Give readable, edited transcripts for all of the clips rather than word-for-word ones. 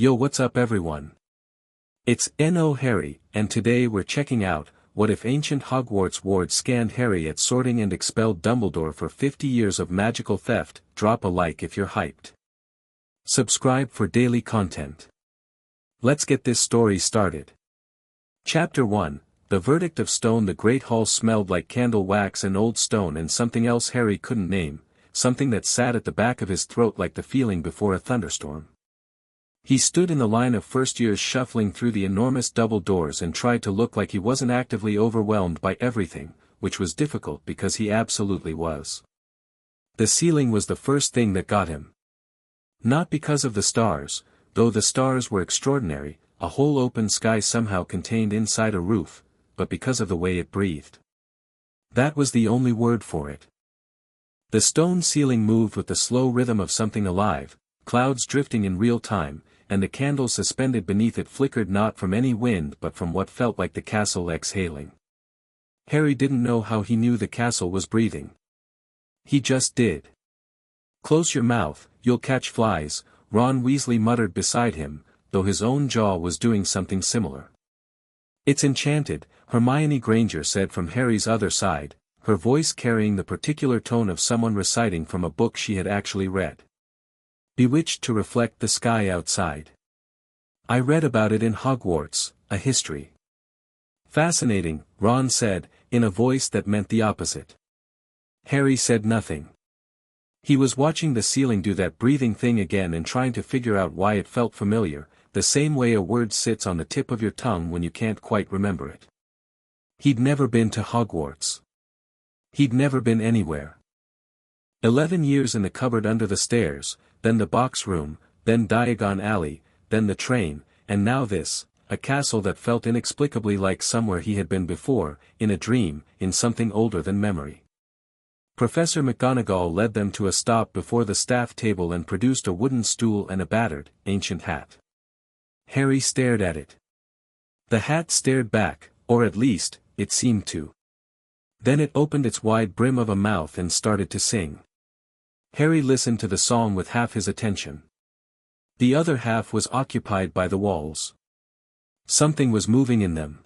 Yo, what's up everyone? It's No Harry, and today we're checking out, what if ancient Hogwarts wards scanned Harry at sorting and expelled Dumbledore for 50 years of magical theft. Drop a like if you're hyped. Subscribe for daily content. Let's get this story started. Chapter 1, The Verdict of Stone. The Great Hall smelled like candle wax and old stone and something else Harry couldn't name, something that sat at the back of his throat like the feeling before a thunderstorm. He stood in the line of first-years shuffling through the enormous double doors and tried to look like he wasn't actively overwhelmed by everything, which was difficult because he absolutely was. The ceiling was the first thing that got him. Not because of the stars, though the stars were extraordinary, a whole open sky somehow contained inside a roof, but because of the way it breathed. That was the only word for it. The stone ceiling moved with the slow rhythm of something alive, clouds drifting in real time, and the candles suspended beneath it flickered not from any wind but from what felt like the castle exhaling. Harry didn't know how he knew the castle was breathing. He just did. "Close your mouth, you'll catch flies," Ron Weasley muttered beside him, though his own jaw was doing something similar. "It's enchanted," Hermione Granger said from Harry's other side, her voice carrying the particular tone of someone reciting from a book she had actually read. "Bewitched to reflect the sky outside. I read about it in Hogwarts, a history." "Fascinating," Ron said, in a voice that meant the opposite. Harry said nothing. He was watching the ceiling do that breathing thing again and trying to figure out why it felt familiar, the same way a word sits on the tip of your tongue when you can't quite remember it. He'd never been to Hogwarts. He'd never been anywhere. 11 years in the cupboard under the stairs, then the box room, then Diagon Alley, then the train, and now this, a castle that felt inexplicably like somewhere he had been before, in a dream, in something older than memory. Professor McGonagall led them to a stop before the staff table and produced a wooden stool and a battered, ancient hat. Harry stared at it. The hat stared back, or at least, it seemed to. Then it opened its wide brim of a mouth and started to sing. Harry listened to the song with half his attention. The other half was occupied by the walls. Something was moving in them.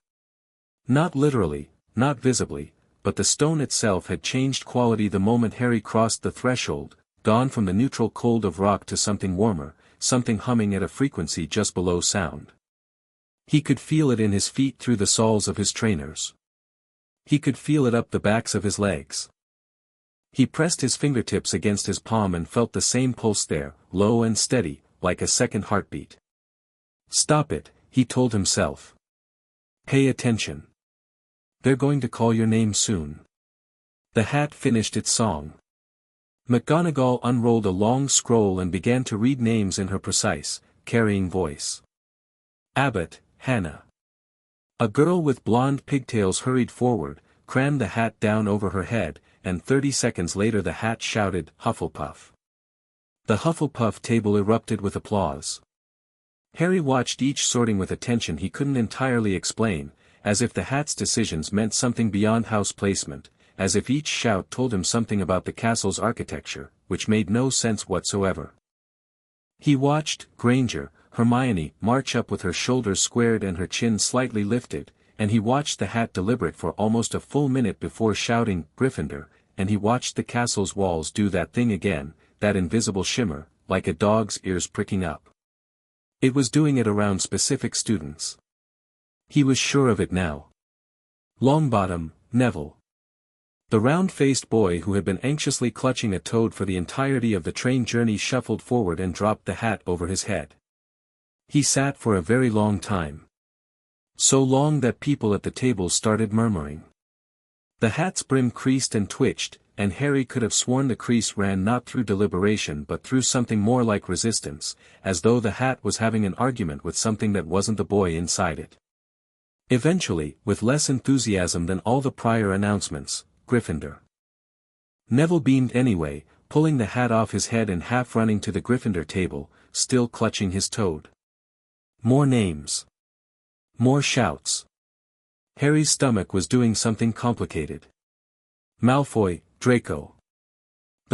Not literally, not visibly, but the stone itself had changed quality the moment Harry crossed the threshold, gone from the neutral cold of rock to something warmer, something humming at a frequency just below sound. He could feel it in his feet through the soles of his trainers. He could feel it up the backs of his legs. He pressed his fingertips against his palm and felt the same pulse there, low and steady, like a second heartbeat. "Stop it," he told himself. "Pay attention. They're going to call your name soon." The hat finished its song. McGonagall unrolled a long scroll and began to read names in her precise, carrying voice. "Abbott, Hannah." A girl with blonde pigtails hurried forward, crammed the hat down over her head, and 30 seconds later the hat shouted, "Hufflepuff." The Hufflepuff table erupted with applause. Harry watched each sorting with attention he couldn't entirely explain, as if the hat's decisions meant something beyond house placement, as if each shout told him something about the castle's architecture, which made no sense whatsoever. He watched Granger, Hermione, march up with her shoulders squared and her chin slightly lifted, and he watched the hat deliberate for almost a full minute before shouting, "Gryffindor," and he watched the castle's walls do that thing again, that invisible shimmer, like a dog's ears pricking up. It was doing it around specific students. He was sure of it now. Longbottom, Neville. The round-faced boy who had been anxiously clutching a toad for the entirety of the train journey shuffled forward and dropped the hat over his head. He sat for a very long time. So long that people at the table started murmuring. The hat's brim creased and twitched, and Harry could have sworn the crease ran not through deliberation but through something more like resistance, as though the hat was having an argument with something that wasn't the boy inside it. Eventually, with less enthusiasm than all the prior announcements, "Gryffindor." Neville beamed anyway, pulling the hat off his head and half running to the Gryffindor table, still clutching his toad. More names. More shouts. Harry's stomach was doing something complicated. Malfoy, Draco.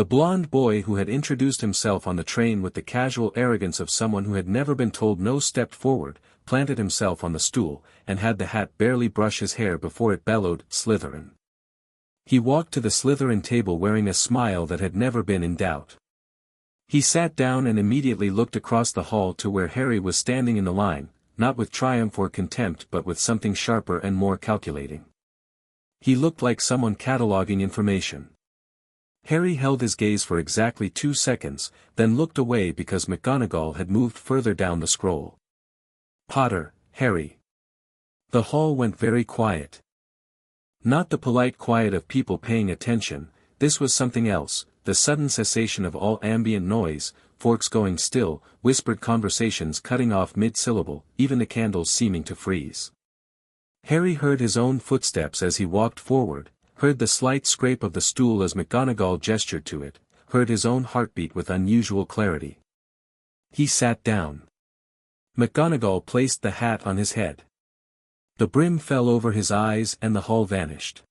The blond boy who had introduced himself on the train with the casual arrogance of someone who had never been told no stepped forward, planted himself on the stool, and had the hat barely brush his hair before it bellowed, "Slytherin." He walked to the Slytherin table wearing a smile that had never been in doubt. He sat down and immediately looked across the hall to where Harry was standing in the line, not with triumph or contempt but with something sharper and more calculating. He looked like someone cataloging information. Harry held his gaze for exactly 2 seconds, then looked away because McGonagall had moved further down the scroll. "Potter, Harry." The hall went very quiet. Not the polite quiet of people paying attention, this was something else, the sudden cessation of all ambient noise, forks going still, whispered conversations cutting off mid-syllable, even the candles seeming to freeze. Harry heard his own footsteps as he walked forward, heard the slight scrape of the stool as McGonagall gestured to it, heard his own heartbeat with unusual clarity. He sat down. McGonagall placed the hat on his head. The brim fell over his eyes and the hall vanished.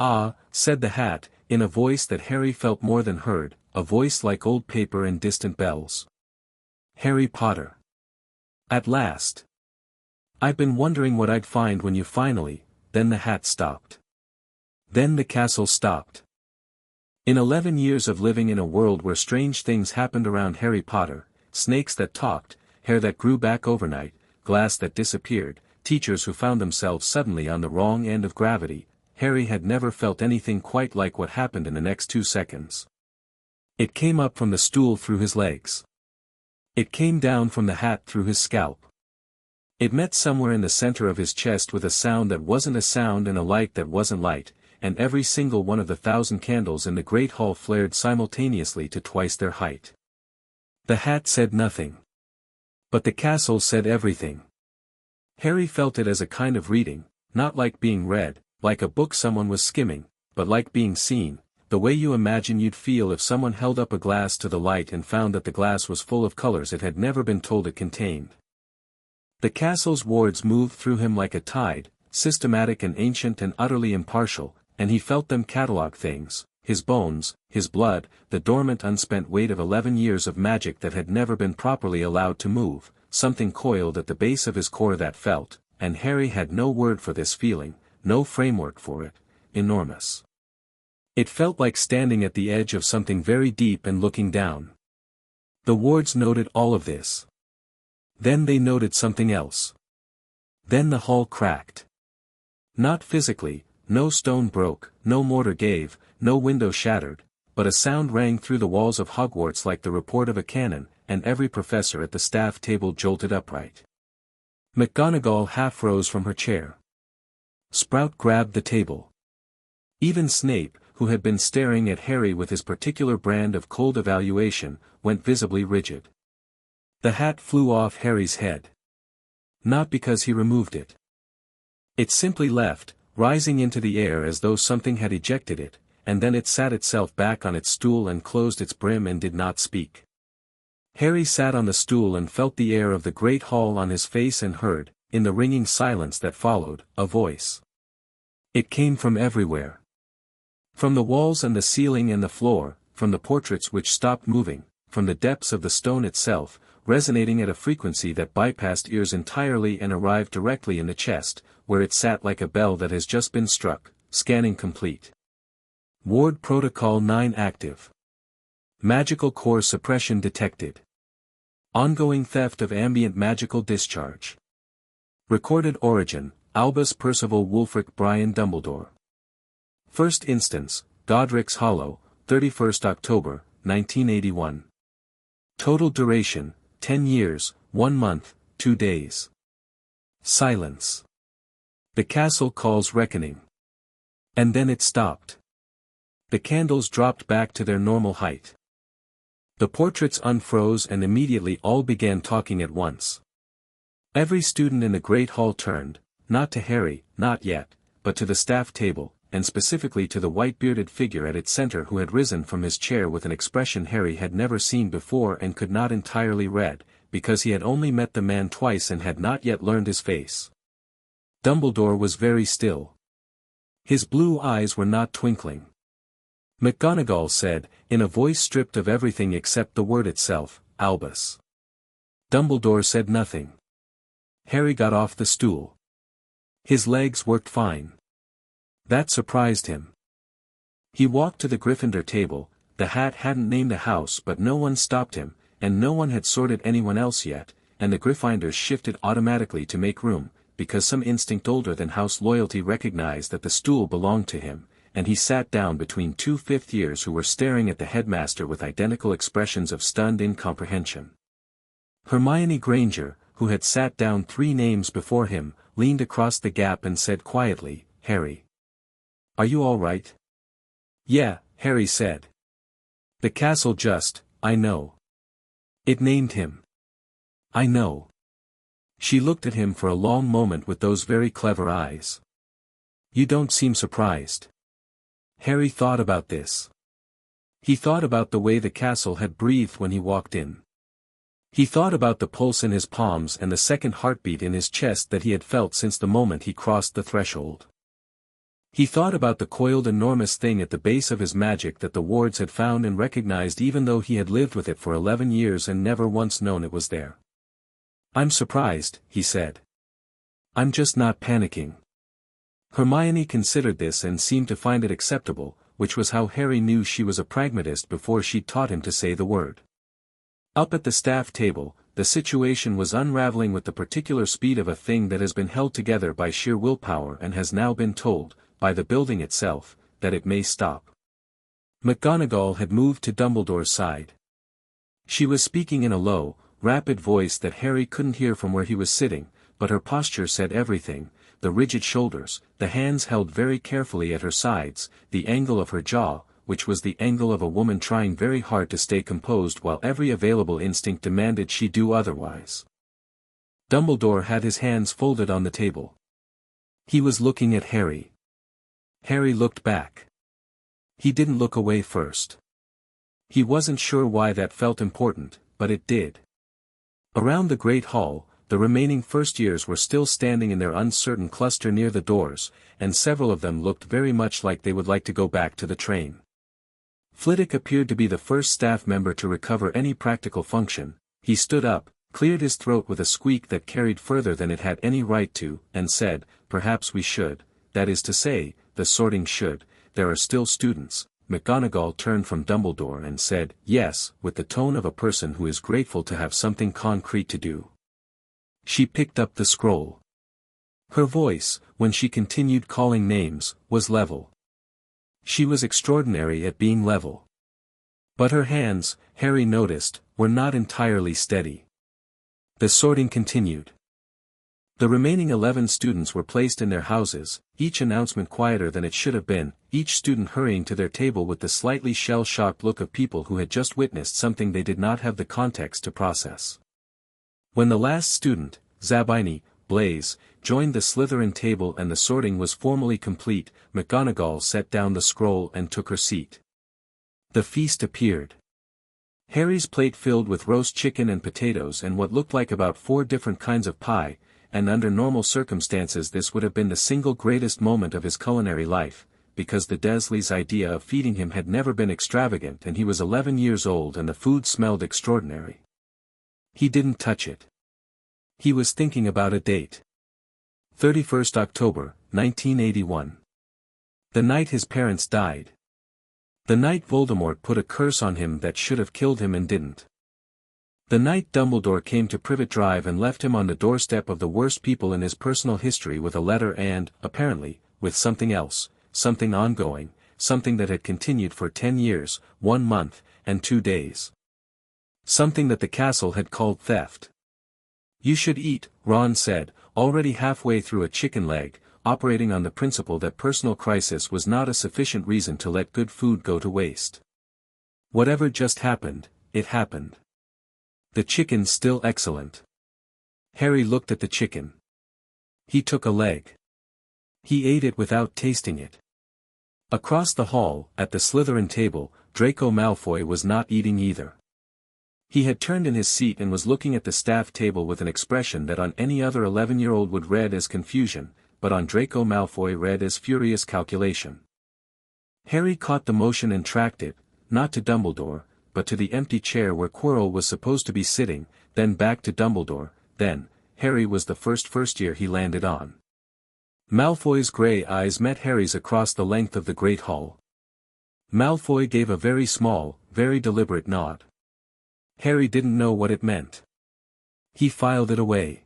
"Ah," said the hat, in a voice that Harry felt more than heard, a voice like old paper and distant bells. "Harry Potter. At last. I've been wondering what I'd find when you finally," then the hat stopped. Then the castle stopped. In 11 years of living in a world where strange things happened around Harry Potter, snakes that talked, hair that grew back overnight, glass that disappeared, teachers who found themselves suddenly on the wrong end of gravity, Harry had never felt anything quite like what happened in the next 2 seconds. It came up from the stool through his legs. It came down from the hat through his scalp. It met somewhere in the center of his chest with a sound that wasn't a sound and a light that wasn't light, and every single one of the 1,000 candles in the great hall flared simultaneously to twice their height. The hat said nothing. But the castle said everything. Harry felt it as a kind of reading, not like being read, like a book someone was skimming, but like being seen, the way you imagine you'd feel if someone held up a glass to the light and found that the glass was full of colors it had never been told it contained. The castle's wards moved through him like a tide, systematic and ancient and utterly impartial, and he felt them catalog things, his bones, his blood, the dormant unspent weight of 11 years of magic that had never been properly allowed to move, something coiled at the base of his core that felt, and Harry had no word for this feeling, no framework for it, enormous. It felt like standing at the edge of something very deep and looking down. The wards noted all of this. Then they noted something else. Then the hall cracked. Not physically, no stone broke, no mortar gave, no window shattered, but a sound rang through the walls of Hogwarts like the report of a cannon, and every professor at the staff table jolted upright. McGonagall half rose from her chair. Sprout grabbed the table. Even Snape, who had been staring at Harry with his particular brand of cold evaluation, went visibly rigid. The hat flew off Harry's head. Not because he removed it. It simply left, rising into the air as though something had ejected it, and then it sat itself back on its stool and closed its brim and did not speak. Harry sat on the stool and felt the air of the great hall on his face and heard, in the ringing silence that followed, a voice. It came from everywhere. From the walls and the ceiling and the floor, from the portraits which stopped moving, from the depths of the stone itself, resonating at a frequency that bypassed ears entirely and arrived directly in the chest, where it sat like a bell that has just been struck, scanning complete. Ward Protocol 9 active. Magical core suppression detected. Ongoing theft of ambient magical discharge. Recorded origin, Albus Percival Wulfric Brian Dumbledore. First instance, Godric's Hollow, 31st October, 1981. Total duration, 10 years, 1 month, 2 days. Silence. The castle calls reckoning. And then it stopped. The candles dropped back to their normal height. The portraits unfroze and immediately all began talking at once. Every student in the great hall turned, not to Harry, not yet, but to the staff table, and specifically to the white-bearded figure at its center who had risen from his chair with an expression Harry had never seen before and could not entirely read, because he had only met the man twice and had not yet learned his face. Dumbledore was very still. His blue eyes were not twinkling. McGonagall said, in a voice stripped of everything except the word itself, Albus. Dumbledore said nothing. Harry got off the stool. His legs worked fine. That surprised him. He walked to the Gryffindor table. The hat hadn't named a house, but no one stopped him, and no one had sorted anyone else yet, and the Gryffindors shifted automatically to make room, because some instinct older than house loyalty recognized that the stool belonged to him, and he sat down between two fifth-years who were staring at the headmaster with identical expressions of stunned incomprehension. Hermione Granger, who had sat down 3 names before him, leaned across the gap and said quietly, "Harry. Are you all right?" "Yeah," Harry said. "The castle just, I know. It named him." "I know." She looked at him for a long moment with those very clever eyes. "You don't seem surprised." Harry thought about this. He thought about the way the castle had breathed when he walked in. He thought about the pulse in his palms and the second heartbeat in his chest that he had felt since the moment he crossed the threshold. He thought about the coiled enormous thing at the base of his magic that the wards had found and recognized even though he had lived with it for 11 years and never once known it was there. "I'm surprised," he said. "I'm just not panicking." Hermione considered this and seemed to find it acceptable, which was how Harry knew she was a pragmatist before she'd taught him to say the word. Up at the staff table, the situation was unraveling with the particular speed of a thing that has been held together by sheer willpower and has now been told, by the building itself, that it may stop. McGonagall had moved to Dumbledore's side. She was speaking in a low, rapid voice that Harry couldn't hear from where he was sitting, but her posture said everything: the rigid shoulders, the hands held very carefully at her sides, the angle of her jaw, which was the angle of a woman trying very hard to stay composed while every available instinct demanded she do otherwise. Dumbledore had his hands folded on the table. He was looking at Harry. Harry looked back. He didn't look away first. He wasn't sure why that felt important, but it did. Around the Great Hall, the remaining first-years were still standing in their uncertain cluster near the doors, and several of them looked very much like they would like to go back to the train. Flitwick appeared to be the first staff member to recover any practical function. He stood up, cleared his throat with a squeak that carried further than it had any right to, and said, "Perhaps we should, that is to say, the sorting should, there are still students." McGonagall turned from Dumbledore and said, "Yes," with the tone of a person who is grateful to have something concrete to do. She picked up the scroll. Her voice, when she continued calling names, was level. She was extraordinary at being level. But her hands, Harry noticed, were not entirely steady. The sorting continued. The remaining 11 students were placed in their houses, each announcement quieter than it should have been, each student hurrying to their table with the slightly shell-shocked look of people who had just witnessed something they did not have the context to process. When the last student, Zabini, Blaise, joined the Slytherin table and the sorting was formally complete, McGonagall set down the scroll and took her seat. The feast appeared. Harry's plate filled with roast chicken and potatoes and what looked like about 4 different kinds of pie, and under normal circumstances this would have been the single greatest moment of his culinary life, because the Dursleys' idea of feeding him had never been extravagant and he was 11 years old and the food smelled extraordinary. He didn't touch it. He was thinking about a date. 31st October, 1981. The night his parents died. The night Voldemort put a curse on him that should have killed him and didn't. The night Dumbledore came to Privet Drive and left him on the doorstep of the worst people in his personal history with a letter and, apparently, with something else, something ongoing, something that had continued for 10 years, 1 month, and 2 days. Something that the castle had called theft. "You should eat," Ron said, already halfway through a chicken leg, operating on the principle that personal crisis was not a sufficient reason to let good food go to waste. Whatever just happened, it happened. The chicken's still excellent. Harry looked at the chicken. He took a leg. He ate it without tasting it. Across the hall, at the Slytherin table, Draco Malfoy was not eating either. He had turned in his seat and was looking at the staff table with an expression that on any other 11-year-old would read as confusion, but on Draco Malfoy read as furious calculation. Harry caught the motion and tracked it, not to Dumbledore, but to the empty chair where Quirrell was supposed to be sitting, then back to Dumbledore, then, Harry was the first year he landed on. Malfoy's grey eyes met Harry's across the length of the Great Hall. Malfoy gave a very small, very deliberate nod. Harry didn't know what it meant. He filed it away.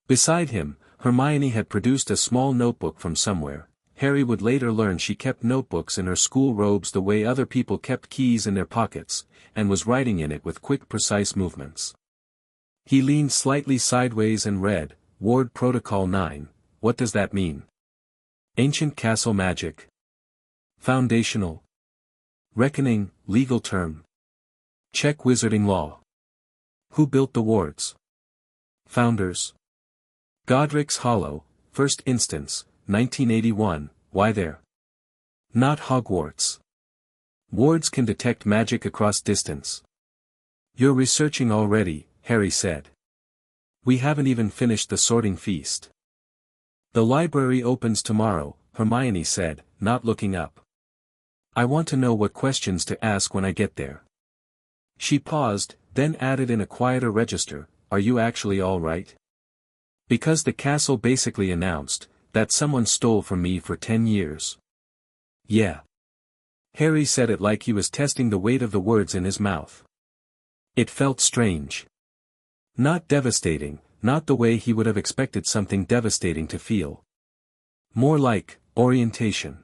Beside him, Hermione had produced a small notebook from somewhere. Harry would later learn she kept notebooks in her school robes the way other people kept keys in their pockets, and was writing in it with quick precise movements. He leaned slightly sideways and read, Ward Protocol 9, what does that mean? Ancient castle magic. Foundational. Reckoning, legal term. Check wizarding law. Who built the wards? Founders. Godric's Hollow, first instance, 1981, why there? Not Hogwarts. Wards can detect magic across distance. You're researching already, Harry said. We haven't even finished the sorting feast. The library opens tomorrow, Hermione said, not looking up. I want to know what questions to ask when I get there. She paused, then added in a quieter register, are you actually all right? Because the castle basically announced that someone stole from me for 10 years. Yeah. Harry said it like he was testing the weight of the words in his mouth. It felt strange. Not devastating, not the way he would have expected something devastating to feel. More like orientation.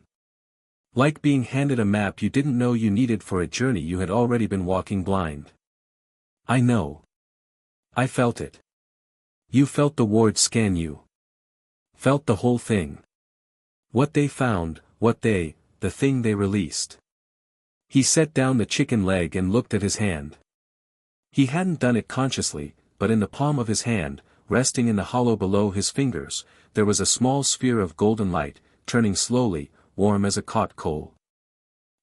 Like being handed a map you didn't know you needed for a journey you had already been walking blind. I know. I felt it. You felt the ward scan you. Felt the whole thing. What they found, the thing they released. He set down the chicken leg and looked at his hand. He hadn't done it consciously, but in the palm of his hand, resting in the hollow below his fingers, there was a small sphere of golden light, turning slowly, warm as a caught coal.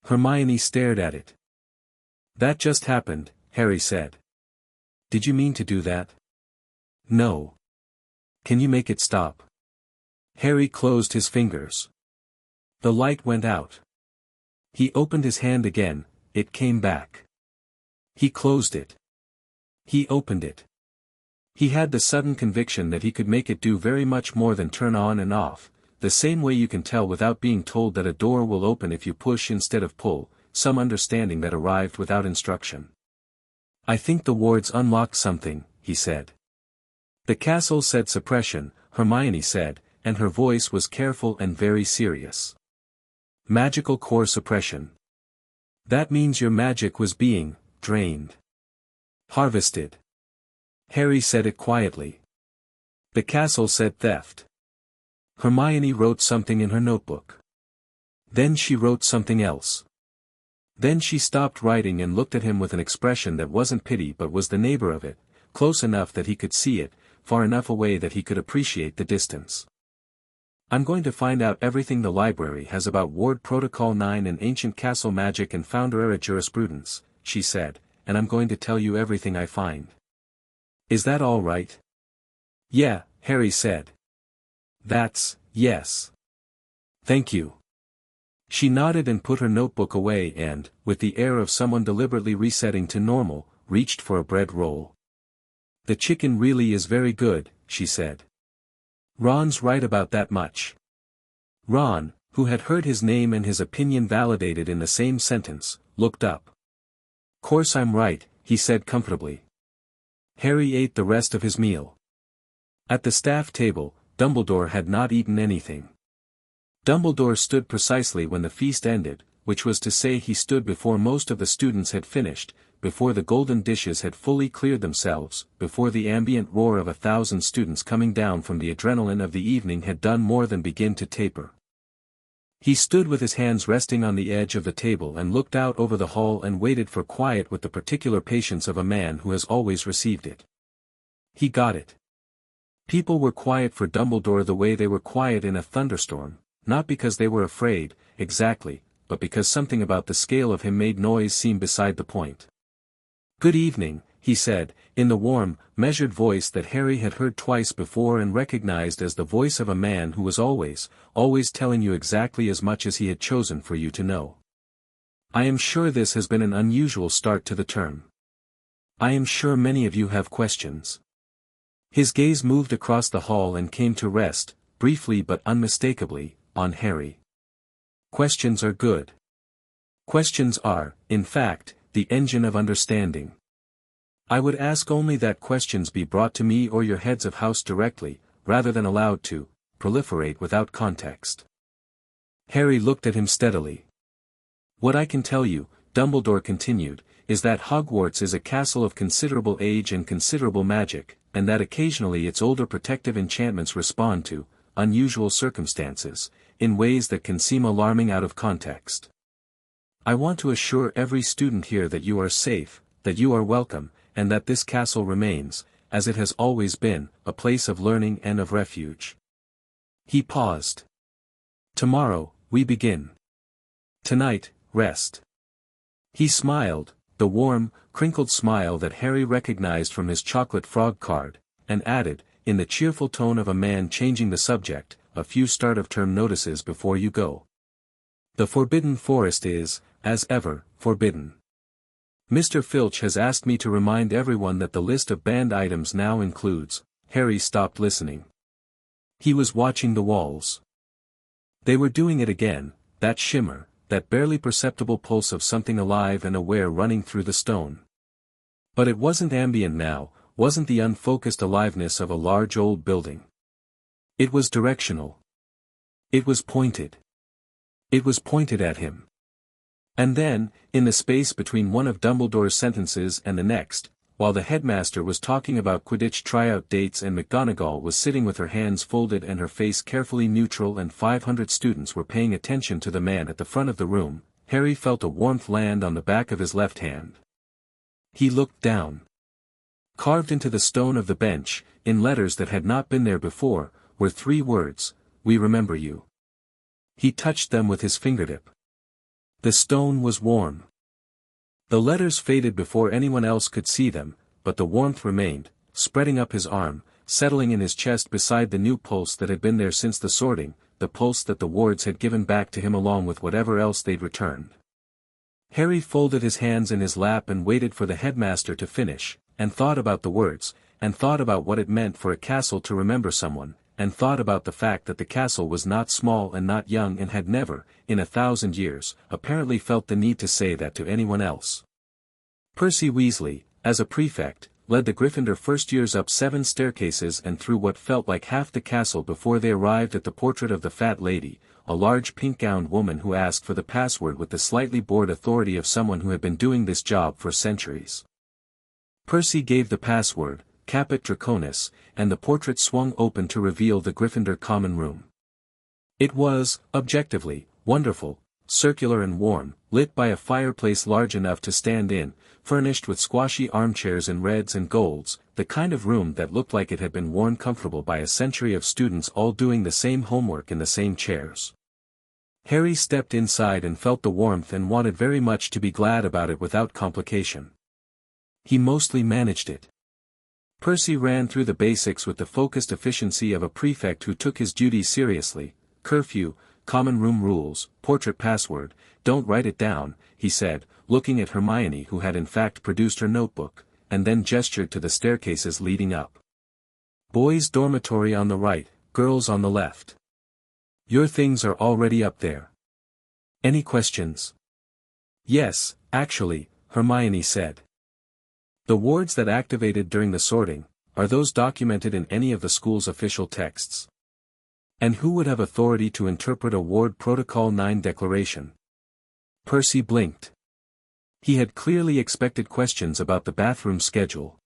Hermione stared at it. That just happened, Harry said. Did you mean to do that? No. Can you make it stop? Harry closed his fingers. The light went out. He opened his hand again, it came back. He closed it. He opened it. He had the sudden conviction that he could make it do very much more than turn on and off, the same way you can tell without being told that a door will open if you push instead of pull, some understanding that arrived without instruction. I think the wards unlocked something, he said. The castle said suppression, Hermione said, and her voice was careful and very serious. Magical core suppression. That means your magic was being drained. Harvested. Harry said it quietly. The castle said theft. Hermione wrote something in her notebook. Then she wrote something else. Then she stopped writing and looked at him with an expression that wasn't pity but was the neighbor of it, close enough that he could see it, far enough away that he could appreciate the distance. I'm going to find out everything the library has about Ward Protocol 9 and ancient castle magic and Founder-era jurisprudence, she said, and I'm going to tell you everything I find. Is that all right? Yeah, Harry said. Yes. Thank you. She nodded and put her notebook away and, with the air of someone deliberately resetting to normal, reached for a bread roll. The chicken really is very good, she said. Ron's right about that much. Ron, who had heard his name and his opinion validated in the same sentence, looked up. Course I'm right, he said comfortably. Harry ate the rest of his meal. At the staff table, Dumbledore had not eaten anything. Dumbledore stood precisely when the feast ended, which was to say he stood before most of the students had finished, before the golden dishes had fully cleared themselves, before the ambient roar of 1,000 students coming down from the adrenaline of the evening had done more than begin to taper. He stood with his hands resting on the edge of the table and looked out over the hall and waited for quiet with the particular patience of a man who has always received it. He got it. People were quiet for Dumbledore the way they were quiet in a thunderstorm, not because they were afraid, exactly, but because something about the scale of him made noise seem beside the point. Good evening, he said, in the warm, measured voice that Harry had heard twice before and recognized as the voice of a man who was always telling you exactly as much as he had chosen for you to know. I am sure this has been an unusual start to the term. I am sure many of you have questions. His gaze moved across the hall and came to rest, briefly but unmistakably, on Harry. Questions are good. Questions are, in fact, the engine of understanding. I would ask only that questions be brought to me or your heads of house directly, rather than allowed to proliferate without context. Harry looked at him steadily. What I can tell you, Dumbledore continued, is that Hogwarts is a castle of considerable age and considerable magic, and that occasionally its older protective enchantments respond to unusual circumstances, in ways that can seem alarming out of context. I want to assure every student here that you are safe, that you are welcome, and that this castle remains, as it has always been, a place of learning and of refuge. He paused. Tomorrow, we begin. Tonight, rest. He smiled, the warm, crinkled smile that Harry recognized from his chocolate frog card, and added, in the cheerful tone of a man changing the subject, a few start-of-term notices before you go. The Forbidden Forest is, as ever, forbidden. Mr. Filch has asked me to remind everyone that the list of banned items now includes. Harry stopped listening. He was watching the walls. They were doing it again, that shimmer, that barely perceptible pulse of something alive and aware running through the stone. But it wasn't ambient now, wasn't the unfocused aliveness of a large old building. It was directional. It was pointed. It was pointed at him. And then, in the space between one of Dumbledore's sentences and the next, while the headmaster was talking about Quidditch tryout dates and McGonagall was sitting with her hands folded and her face carefully neutral and 500 students were paying attention to the man at the front of the room, Harry felt a warmth land on the back of his left hand. He looked down. Carved into the stone of the bench, in letters that had not been there before, were 3 words, "We remember you." He touched them with his fingertip. The stone was warm. The letters faded before anyone else could see them, but the warmth remained, spreading up his arm, settling in his chest beside the new pulse that had been there since the sorting, the pulse that the wards had given back to him along with whatever else they'd returned. Harry folded his hands in his lap and waited for the headmaster to finish, and thought about the words, and thought about what it meant for a castle to remember someone, and thought about the fact that the castle was not small and not young and had never, in 1,000 years, apparently felt the need to say that to anyone else. Percy Weasley, as a prefect, led the Gryffindor first years up 7 staircases and through what felt like half the castle before they arrived at the portrait of the fat lady, a large pink-gowned woman who asked for the password with the slightly bored authority of someone who had been doing this job for centuries. Percy gave the password, Caput Draconis, and the portrait swung open to reveal the Gryffindor common room. It was, objectively, wonderful, circular and warm, lit by a fireplace large enough to stand in, furnished with squashy armchairs in reds and golds, the kind of room that looked like it had been worn comfortable by a century of students all doing the same homework in the same chairs. Harry stepped inside and felt the warmth and wanted very much to be glad about it without complication. He mostly managed it. Percy ran through the basics with the focused efficiency of a prefect who took his duties seriously. Curfew, common room rules, portrait password, don't write it down, he said, looking at Hermione who had in fact produced her notebook, and then gestured to the staircases leading up. Boys' dormitory on the right, girls on the left. Your things are already up there. Any questions? Yes, actually, Hermione said. The wards that activated during the sorting, are those documented in any of the school's official texts? And who would have authority to interpret a Ward Protocol 9 declaration? Percy blinked. He had clearly expected questions about the bathroom schedule.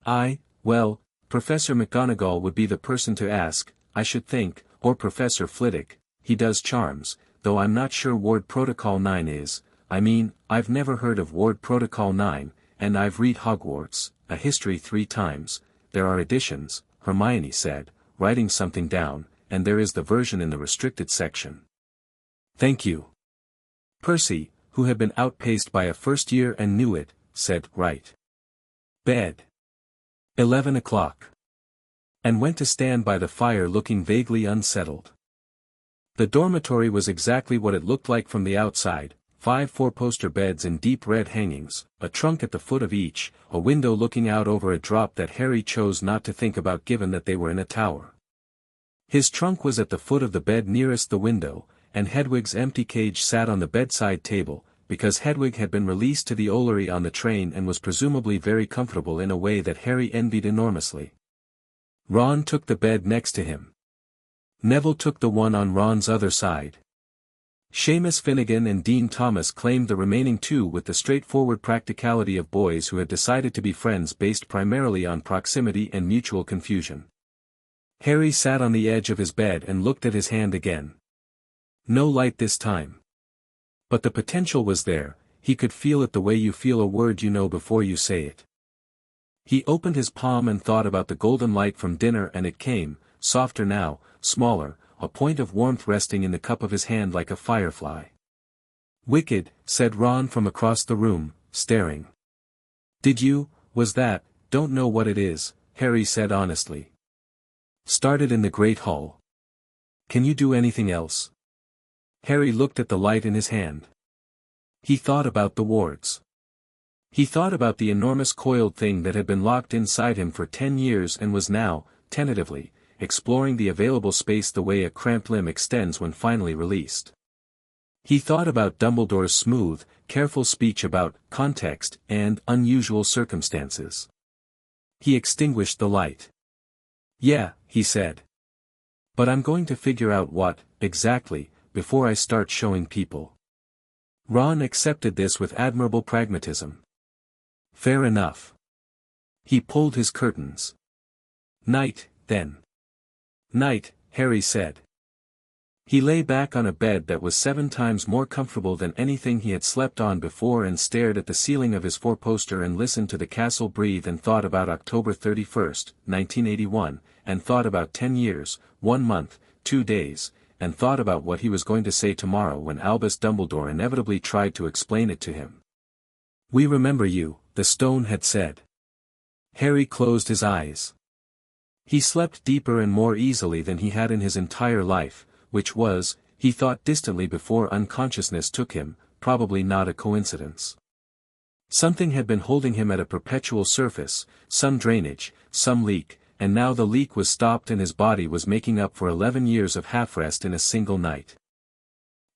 Well, Professor McGonagall would be the person to ask, I should think, or Professor Flitwick, he does charms, though I'm not sure Ward Protocol 9 is. I've never heard of Ward Protocol 9, and I've read Hogwarts, a history 3 times, there are editions, Hermione said, writing something down, and there is the version in the restricted section. Thank you. Percy, who had been outpaced by a first year and knew it, said, right. Bed. 11 o'clock. And went to stand by the fire looking vaguely unsettled. The dormitory was exactly what it looked like from the outside, 5 four-poster beds in deep red hangings, a trunk at the foot of each, a window looking out over a drop that Harry chose not to think about given that they were in a tower. His trunk was at the foot of the bed nearest the window, and Hedwig's empty cage sat on the bedside table, because Hedwig had been released to the Ollery on the train and was presumably very comfortable in a way that Harry envied enormously. Ron took the bed next to him. Neville took the one on Ron's other side. Seamus Finnegan and Dean Thomas claimed the remaining 2 with the straightforward practicality of boys who had decided to be friends based primarily on proximity and mutual confusion. Harry sat on the edge of his bed and looked at his hand again. No light this time. But the potential was there, he could feel it the way you feel a word you know before you say it. He opened his palm and thought about the golden light from dinner and it came, softer now, smaller, a point of warmth resting in the cup of his hand like a firefly. Wicked, said Ron from across the room, staring. Was that, don't know what it is, Harry said honestly. Started in the Great Hall. Can you do anything else? Harry looked at the light in his hand. He thought about the wards. He thought about the enormous coiled thing that had been locked inside him for 10 years and was now, tentatively, exploring the available space the way a cramped limb extends when finally released. He thought about Dumbledore's smooth, careful speech about context and unusual circumstances. He extinguished the light. Yeah, he said. But I'm going to figure out what, exactly, before I start showing people. Ron accepted this with admirable pragmatism. Fair enough. He pulled his curtains. Night, then. Night, Harry said. He lay back on a bed that was 7 times more comfortable than anything he had slept on before and stared at the ceiling of his 4-poster and listened to the castle breathe and thought about October 31st, 1981, and thought about 10 years, 1 month, 2 days, and thought about what he was going to say tomorrow when Albus Dumbledore inevitably tried to explain it to him. We remember you, the stone had said. Harry closed his eyes. He slept deeper and more easily than he had in his entire life, which was, he thought distantly before unconsciousness took him, probably not a coincidence. Something had been holding him at a perpetual surface, some drainage, some leak, and now the leak was stopped and his body was making up for 11 years of half-rest in a single night.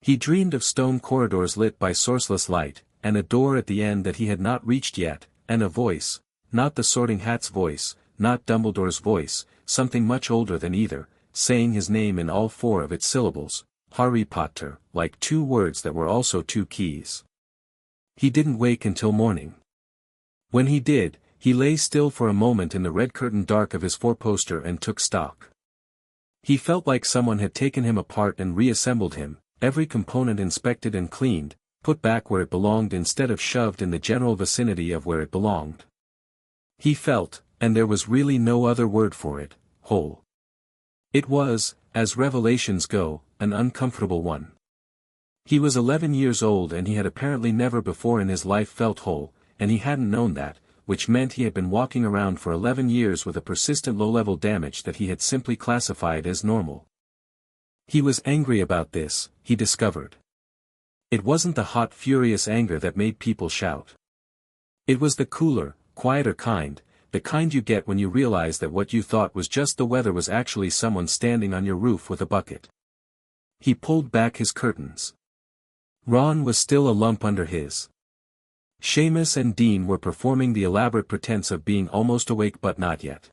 He dreamed of stone corridors lit by sourceless light, and a door at the end that he had not reached yet, and a voice, not the Sorting Hat's voice, not Dumbledore's voice, something much older than either, saying his name in all 4 of its syllables, Harry Potter, like 2 words that were also 2 keys. He didn't wake until morning. When he did, he lay still for a moment in the red-curtained dark of his 4-poster and took stock. He felt like someone had taken him apart and reassembled him, every component inspected and cleaned, put back where it belonged instead of shoved in the general vicinity of where it belonged. He felt, and there was really no other word for it, whole. It was, as revelations go, an uncomfortable one. He was 11 years old and he had apparently never before in his life felt whole, and he hadn't known that, which meant he had been walking around for 11 years with a persistent low-level damage that he had simply classified as normal. He was angry about this, he discovered. It wasn't the hot furious anger that made people shout. It was the cooler, quieter kind, the kind you get when you realize that what you thought was just the weather was actually someone standing on your roof with a bucket. He pulled back his curtains. Ron was still a lump under his. Seamus and Dean were performing the elaborate pretense of being almost awake but not yet.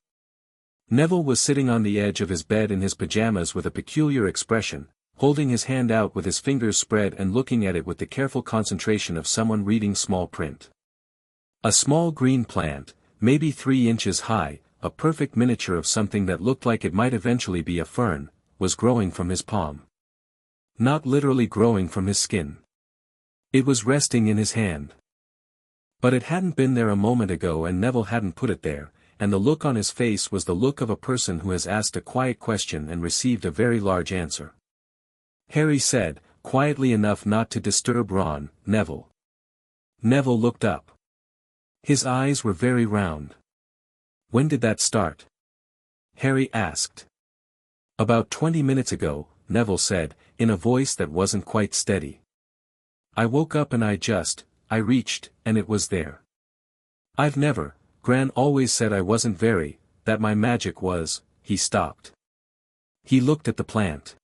Neville was sitting on the edge of his bed in his pajamas with a peculiar expression, holding his hand out with his fingers spread and looking at it with the careful concentration of someone reading small print. A small green plant, maybe 3 inches high, a perfect miniature of something that looked like it might eventually be a fern, was growing from his palm. Not literally growing from his skin. It was resting in his hand. But it hadn't been there a moment ago and Neville hadn't put it there, and the look on his face was the look of a person who has asked a quiet question and received a very large answer. Harry said, quietly enough not to disturb Ron, Neville. Neville looked up. His eyes were very round. When did that start? Harry asked. About 20 minutes ago, Neville said, in a voice that wasn't quite steady. I woke up and I reached, and it was there. Gran always said I wasn't that my magic was, he stopped. He looked at the plant.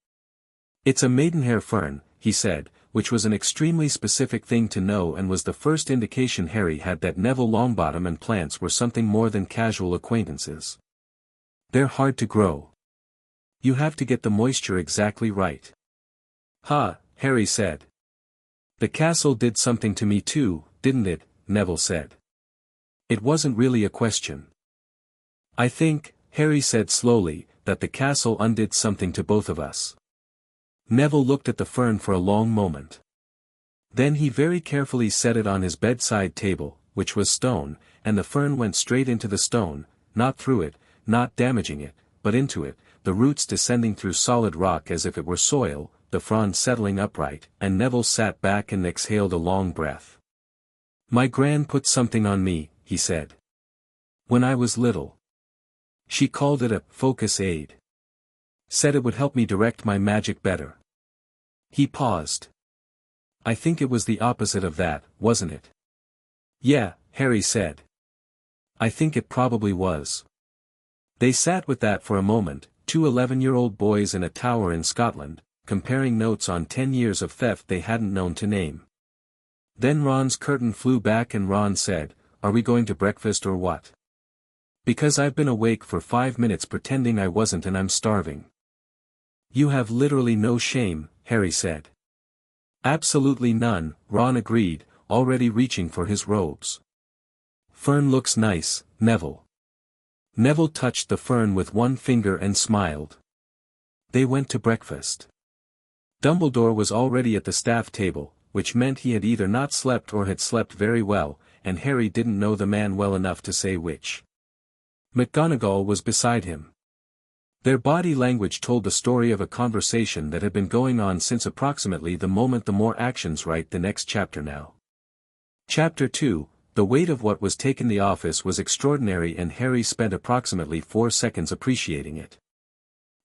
It's a maidenhair fern, he said, which was an extremely specific thing to know and was the first indication Harry had that Neville Longbottom and plants were something more than casual acquaintances. They're hard to grow. You have to get the moisture exactly right. Harry said. The castle did something to me too, didn't it? Neville said. It wasn't really a question. I think, Harry said slowly, that the castle undid something to both of us. Neville looked at the fern for a long moment. Then he very carefully set it on his bedside table, which was stone, and the fern went straight into the stone, not through it, not damaging it, but into it, the roots descending through solid rock as if it were soil, the frond settling upright, and Neville sat back and exhaled a long breath. My gran put something on me, he said. When I was little. She called it a focus aid. Said it would help me direct my magic better. He paused. I think it was the opposite of that, wasn't it? Yeah, Harry said. I think it probably was. They sat with that for a moment, two 11-year-old boys in a tower in Scotland, comparing notes on 10 years of theft they hadn't known to name. Then Ron's curtain flew back and Ron said, Are we going to breakfast or what? Because I've been awake for 5 minutes pretending I wasn't and I'm starving. You have literally no shame, Harry said. Absolutely none, Ron agreed, already reaching for his robes. Fern looks nice, Neville. Neville touched the fern with one finger and smiled. They went to breakfast. Dumbledore was already at the staff table, which meant he had either not slept or had slept very well, and Harry didn't know the man well enough to say which. McGonagall was beside him. Their body language told the story of a conversation that had been going on since approximately the moment the more actions right the next chapter now. Chapter 2, The weight of what was taken. The office was extraordinary and Harry spent approximately 4 seconds appreciating it.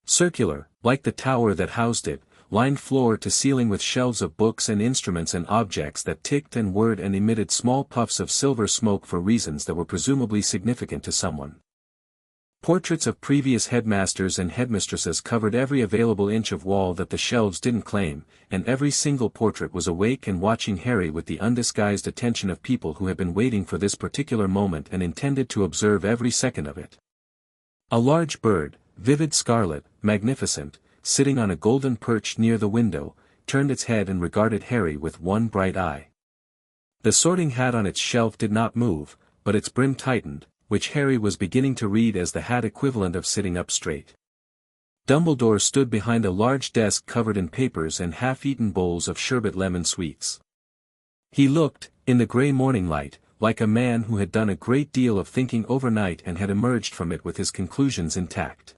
Circular, like the tower that housed it, lined floor to ceiling with shelves of books and instruments and objects that ticked and whirred and emitted small puffs of silver smoke for reasons that were presumably significant to someone. Portraits of previous headmasters and headmistresses covered every available inch of wall that the shelves didn't claim, and every single portrait was awake and watching Harry with the undisguised attention of people who had been waiting for this particular moment and intended to observe every second of it. A large bird, vivid scarlet, magnificent, sitting on a golden perch near the window, turned its head and regarded Harry with one bright eye. The sorting hat on its shelf did not move, but its brim tightened, which Harry was beginning to read as the hat equivalent of sitting up straight. Dumbledore stood behind a large desk covered in papers and half-eaten bowls of sherbet lemon sweets. He looked, in the grey morning light, like a man who had done a great deal of thinking overnight and had emerged from it with his conclusions intact.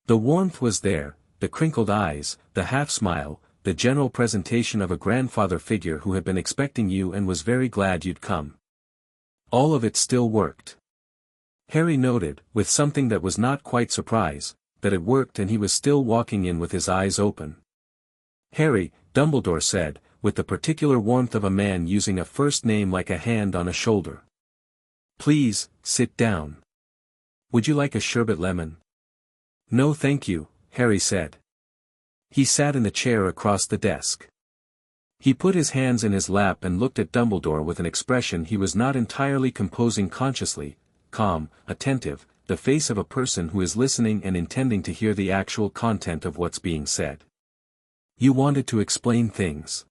The warmth was there, the crinkled eyes, the half-smile, the general presentation of a grandfather figure who had been expecting you and was very glad you'd come. All of it still worked. Harry noted, with something that was not quite surprise, that it worked and he was still walking in with his eyes open. Harry, Dumbledore said, with the particular warmth of a man using a first name like a hand on a shoulder. Please, sit down. Would you like a sherbet lemon? No thank you, Harry said. He sat in the chair across the desk. He put his hands in his lap and looked at Dumbledore with an expression he was not entirely composing consciously, calm, attentive, the face of a person who is listening and intending to hear the actual content of what's being said. You wanted to explain things.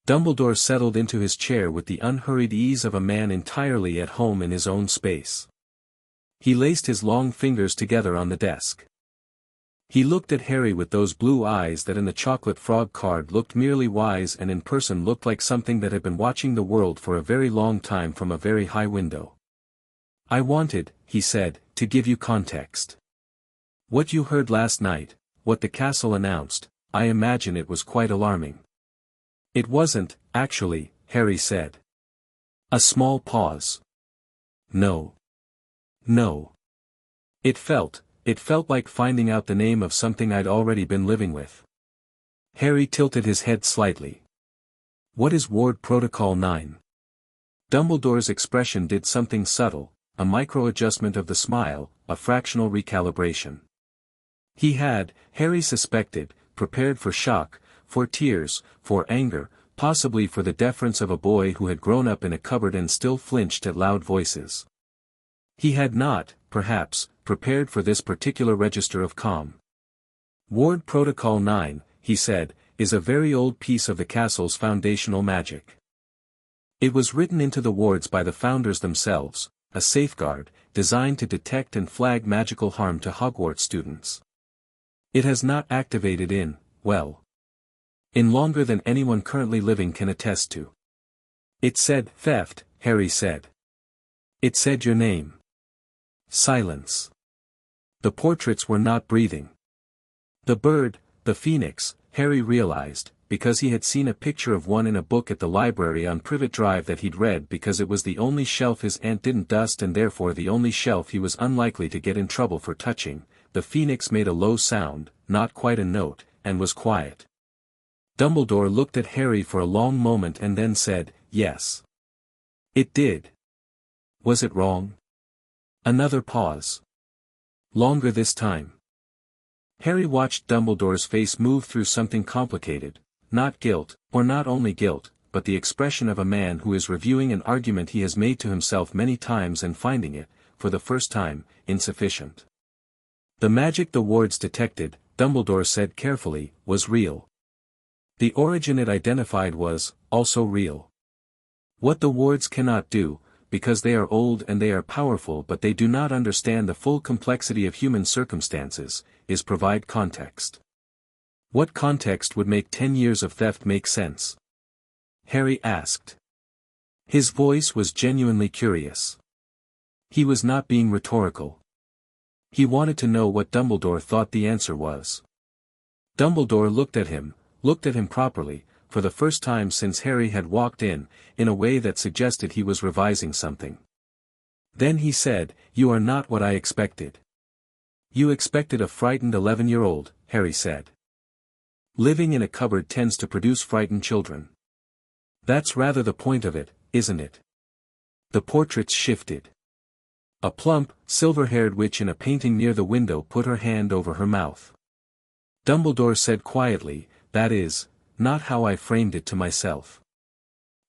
Dumbledore settled into his chair with the unhurried ease of a man entirely at home in his own space. He laced his long fingers together on the desk. He looked at Harry with those blue eyes that in the chocolate frog card looked merely wise and in person looked like something that had been watching the world for a very long time from a very high window. I wanted, he said, to give you context. What you heard last night, what the castle announced, I imagine it was quite alarming. It wasn't, actually, Harry said. A small pause. No. No. It felt like finding out the name of something I'd already been living with. Harry tilted his head slightly. What is Ward Protocol 9? Dumbledore's expression did something subtle, a micro-adjustment of the smile, a fractional recalibration. He had, Harry suspected, prepared for shock, for tears, for anger, possibly for the deference of a boy who had grown up in a cupboard and still flinched at loud voices. He had not, perhaps, prepared for this particular register of calm. Ward Protocol 9, he said, is a very old piece of the castle's foundational magic. It was written into the wards by the founders themselves, a safeguard, designed to detect and flag magical harm to Hogwarts students. It has not activated in longer than anyone currently living can attest to. It said theft, Harry said. It said your name. Silence. The portraits were not breathing. The bird, the phoenix, Harry realized, because he had seen a picture of one in a book at the library on Privet Drive that he'd read because it was the only shelf his aunt didn't dust and therefore the only shelf he was unlikely to get in trouble for touching. The phoenix made a low sound, not quite a note, and was quiet. Dumbledore looked at Harry for a long moment and then said, yes. It did. Was it wrong? Another pause. Longer this time. Harry watched Dumbledore's face move through something complicated, not guilt, or not only guilt, but the expression of a man who is reviewing an argument he has made to himself many times and finding it, for the first time, insufficient. The magic the wards detected, Dumbledore said carefully, was real. The origin it identified was, also real. What the wards cannot do, because they are old and they are powerful but they do not understand the full complexity of human circumstances, is provide context. What context would make 10 years of theft make sense? Harry asked. His voice was genuinely curious. He was not being rhetorical. He wanted to know what Dumbledore thought the answer was. Dumbledore looked at him properly, for the first time since Harry had walked in a way that suggested he was revising something. Then he said, you are not what I expected. You expected a frightened 11-year-old, Harry said. Living in a cupboard tends to produce frightened children. That's rather the point of it, isn't it? The portraits shifted. A plump, silver-haired witch in a painting near the window put her hand over her mouth. Dumbledore said quietly, that is, not how I framed it to myself.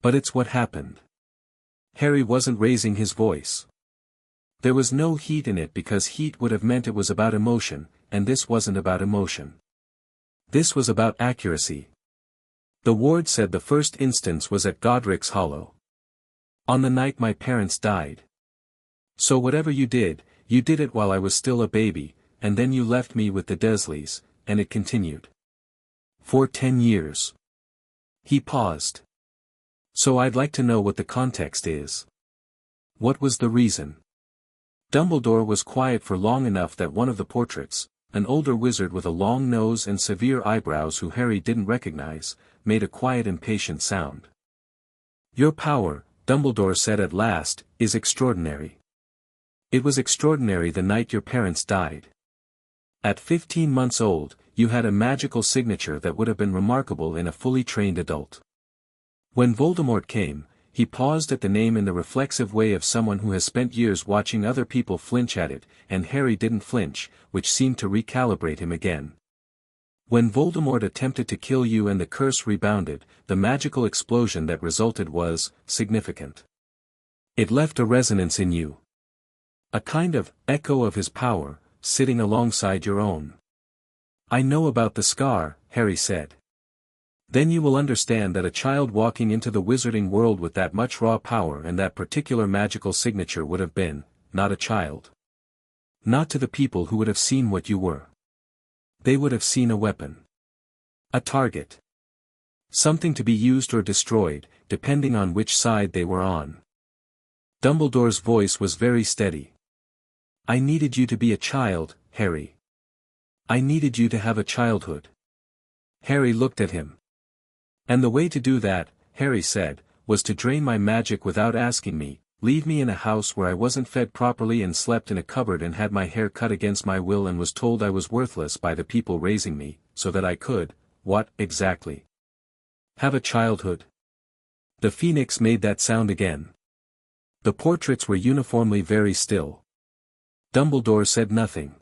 But it's what happened. Harry wasn't raising his voice. There was no heat in it because heat would have meant it was about emotion, and this wasn't about emotion. This was about accuracy. The ward said the first instance was at Godric's Hollow. On the night my parents died. So whatever you did it while I was still a baby, and then you left me with the Dursleys, and it continued. For 10 years. He paused. So I'd like to know what the context is. What was the reason? Dumbledore was quiet for long enough that one of the portraits, an older wizard with a long nose and severe eyebrows who Harry didn't recognize, made a quiet impatient sound. Your power, Dumbledore said at last, is extraordinary. It was extraordinary the night your parents died. At 15 months old, you had a magical signature that would have been remarkable in a fully trained adult. When Voldemort came, he paused at the name in the reflexive way of someone who has spent years watching other people flinch at it, and Harry didn't flinch, which seemed to recalibrate him again. When Voldemort attempted to kill you and the curse rebounded, the magical explosion that resulted was significant. It left a resonance in you. A kind of echo of his power, sitting alongside your own. I know about the scar, Harry said. Then you will understand that a child walking into the wizarding world with that much raw power and that particular magical signature would have been, not a child. Not to the people who would have seen what you were. They would have seen a weapon. A target. Something to be used or destroyed, depending on which side they were on. Dumbledore's voice was very steady. I needed you to be a child, Harry. I needed you to have a childhood. Harry looked at him. And the way to do that, Harry said, was to drain my magic without asking me, leave me in a house where I wasn't fed properly and slept in a cupboard and had my hair cut against my will and was told I was worthless by the people raising me, so that I could, what, exactly? Have a childhood. The phoenix made that sound again. The portraits were uniformly very still. Dumbledore said nothing.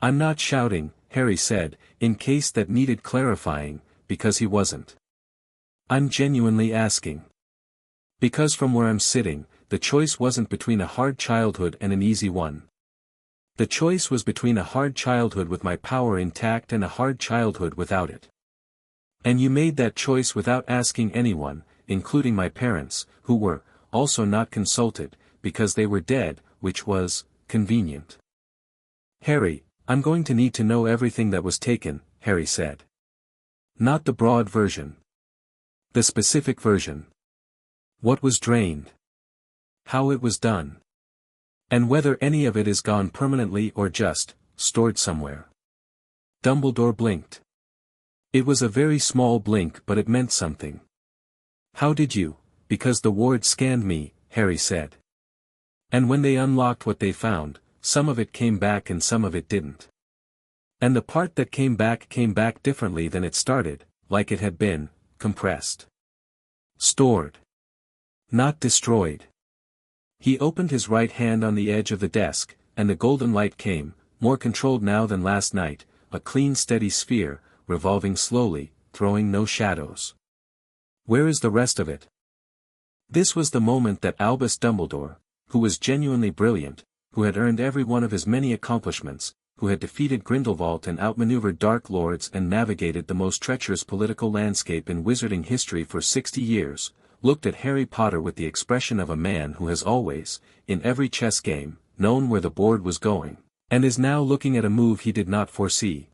I'm not shouting, Harry said, in case that needed clarifying, because he wasn't. I'm genuinely asking. Because from where I'm sitting, the choice wasn't between a hard childhood and an easy one. The choice was between a hard childhood with my power intact and a hard childhood without it. And you made that choice without asking anyone, including my parents, who were, also not consulted, because they were dead, which was, convenient. Harry, I'm going to need to know everything that was taken, Harry said. Not the broad version. The specific version. What was drained. How it was done. And whether any of it is gone permanently or just, stored somewhere. Dumbledore blinked. It was a very small blink but it meant something. How did you? Because the ward scanned me, Harry said. And when they unlocked what they found, some of it came back and some of it didn't. And the part that came back differently than it started, like it had been, compressed. Stored. Not destroyed. He opened his right hand on the edge of the desk, and the golden light came, more controlled now than last night, a clean steady sphere, revolving slowly, throwing no shadows. Where is the rest of it? This was the moment that Albus Dumbledore, who was genuinely brilliant, who had earned every one of his many accomplishments, who had defeated Grindelwald and outmaneuvered Dark Lords and navigated the most treacherous political landscape in wizarding history for 60 years, looked at Harry Potter with the expression of a man who has always, in every chess game, known where the board was going, and is now looking at a move he did not foresee.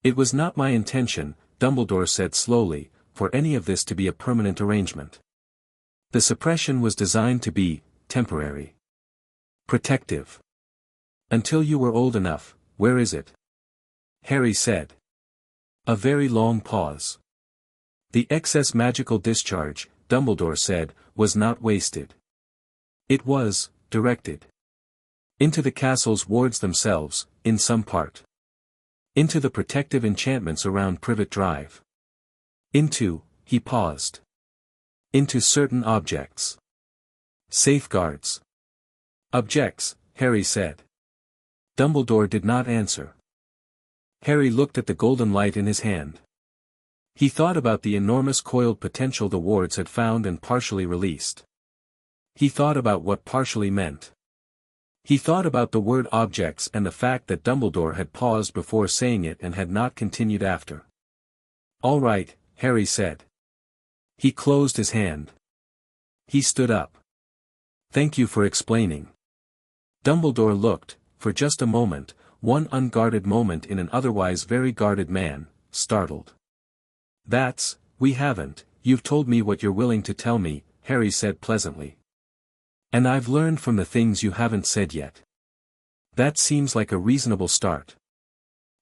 It was not my intention, Dumbledore said slowly, for any of this to be a permanent arrangement. The suppression was designed to be, temporary. Protective. Until you were old enough, where is it? Harry said. A very long pause. The excess magical discharge, Dumbledore said, was not wasted. It was, directed. Into the castle's wards themselves, in some part. Into the protective enchantments around Privet Drive. Into, he paused. Into certain objects. Safeguards. Objects, Harry said. Dumbledore did not answer. Harry looked at the golden light in his hand. He thought about the enormous coiled potential the wards had found and partially released. He thought about what partially meant. He thought about the word objects and the fact that Dumbledore had paused before saying it and had not continued after. All right, Harry said. He closed his hand. He stood up. Thank you for explaining. Dumbledore looked, for just a moment, one unguarded moment in an otherwise very guarded man, startled. We haven't, you've told me what you're willing to tell me, Harry said pleasantly. And I've learned from the things you haven't said yet. That seems like a reasonable start.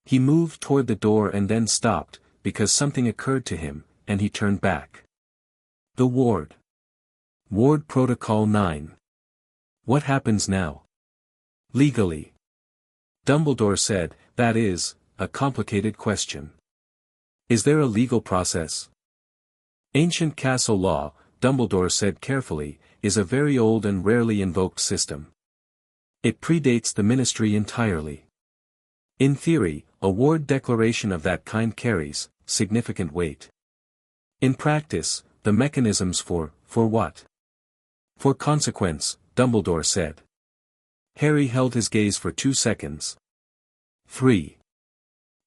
He moved toward the door and then stopped, because something occurred to him, and he turned back. The ward. Ward Protocol 9. What happens now? Legally. Dumbledore said, that is, a complicated question. Is there a legal process? Ancient castle law, Dumbledore said carefully, is a very old and rarely invoked system. It predates the ministry entirely. In theory, a ward declaration of that kind carries significant weight. In practice, the mechanisms for what? For consequence, Dumbledore said. Harry held his gaze for 2 seconds. 3.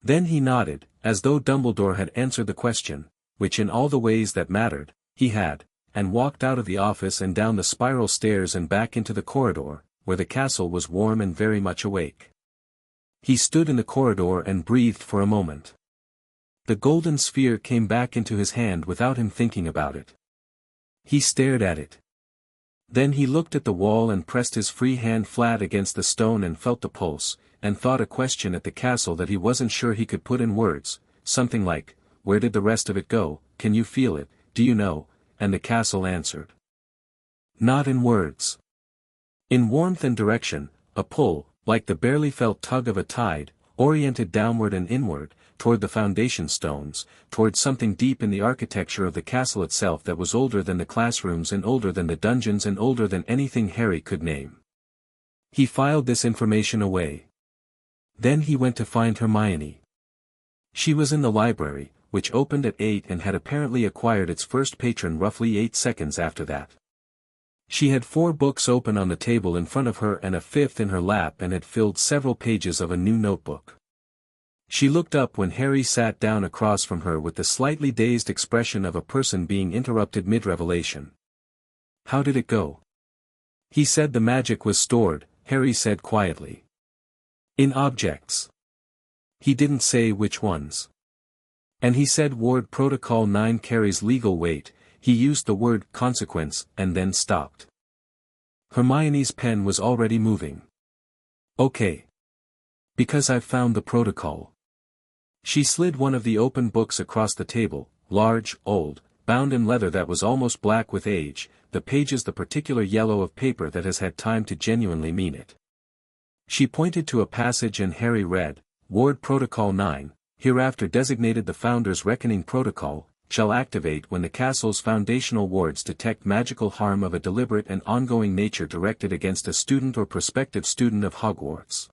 Then he nodded, as though Dumbledore had answered the question, which in all the ways that mattered, he had, and walked out of the office and down the spiral stairs and back into the corridor, where the castle was warm and very much awake. He stood in the corridor and breathed for a moment. The golden sphere came back into his hand without him thinking about it. He stared at it. Then he looked at the wall and pressed his free hand flat against the stone and felt the pulse, and thought a question at the castle that he wasn't sure he could put in words, something like, where did the rest of it go, can you feel it, do you know, and the castle answered. Not in words. In warmth and direction, a pull, like the barely felt tug of a tide, oriented downward and inward, toward the foundation stones, toward something deep in the architecture of the castle itself that was older than the classrooms and older than the dungeons and older than anything Harry could name. He filed this information away. Then he went to find Hermione. She was in the library, which opened at 8 and had apparently acquired its first patron roughly 8 seconds after that. She had 4 books open on the table in front of her and a 5th in her lap and had filled several pages of a new notebook. She looked up when Harry sat down across from her with the slightly dazed expression of a person being interrupted mid-revelation. How did it go? He said the magic was stored, Harry said quietly. In objects. He didn't say which ones. And he said Ward Protocol 9 carries legal weight. He used the word consequence and then stopped. Hermione's pen was already moving. Okay. Because I've found the protocol. She slid one of the open books across the table, large, old, bound in leather that was almost black with age, the pages the particular yellow of paper that has had time to genuinely mean it. She pointed to a passage and Harry read, Ward Protocol 9, hereafter designated the Founder's Reckoning Protocol, shall activate when the castle's foundational wards detect magical harm of a deliberate and ongoing nature directed against a student or prospective student of Hogwarts.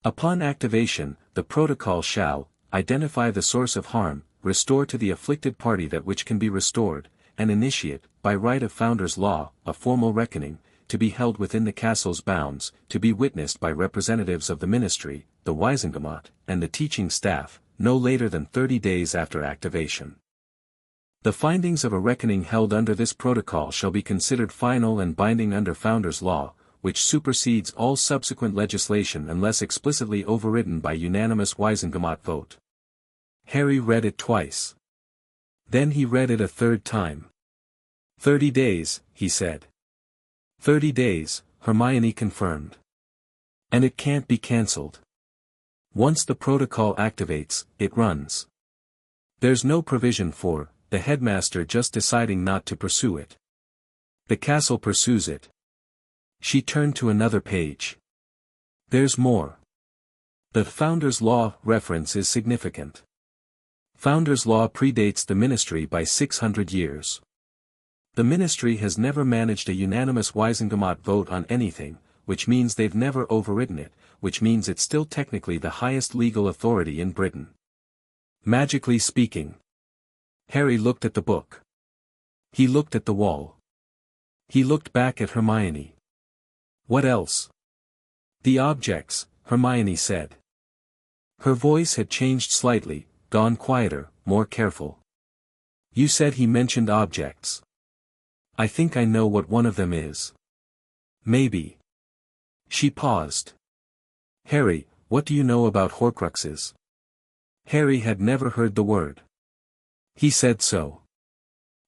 Upon activation, the protocol shall identify the source of harm, restore to the afflicted party that which can be restored, and initiate, by right of Founder's Law, a formal reckoning, to be held within the castle's bounds, to be witnessed by representatives of the Ministry, the Wisengamot, and the teaching staff, no later than 30 days after activation. The findings of a reckoning held under this protocol shall be considered final and binding under Founder's Law, which supersedes all subsequent legislation unless explicitly overridden by unanimous Wisengamot vote. Harry read it twice. Then he read it a third time. 30 days, he said. 30 days, Hermione confirmed. And it can't be cancelled. Once the protocol activates, it runs. There's no provision for the headmaster just deciding not to pursue it. The castle pursues it. She turned to another page. There's more. The Founder's Law reference is significant. Founder's Law predates the Ministry by 600 years. The Ministry has never managed a unanimous Wisengamot vote on anything, which means they've never overridden it, which means it's still technically the highest legal authority in Britain. Magically speaking. Harry looked at the book. He looked at the wall. He looked back at Hermione. What else? The objects, Hermione said. Her voice had changed slightly, gone quieter, more careful. You said he mentioned objects. I think I know what one of them is. Maybe. She paused. Harry, what do you know about Horcruxes? Harry had never heard the word. He said so.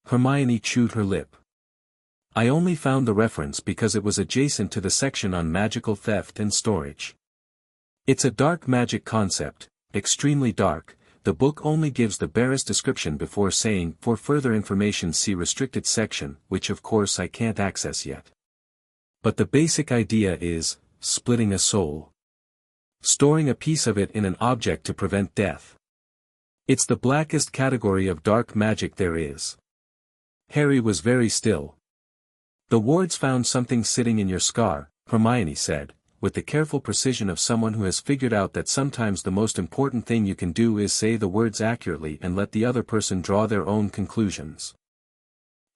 Hermione chewed her lip. I only found the reference because it was adjacent to the section on magical theft and storage. It's a dark magic concept, extremely dark. The book only gives the barest description before saying, for further information see restricted section, which of course I can't access yet. But the basic idea is, splitting a soul. Storing a piece of it in an object to prevent death. It's the blackest category of dark magic there is. Harry was very still. The wards found something sitting in your scar, Hermione said, with the careful precision of someone who has figured out that sometimes the most important thing you can do is say the words accurately and let the other person draw their own conclusions.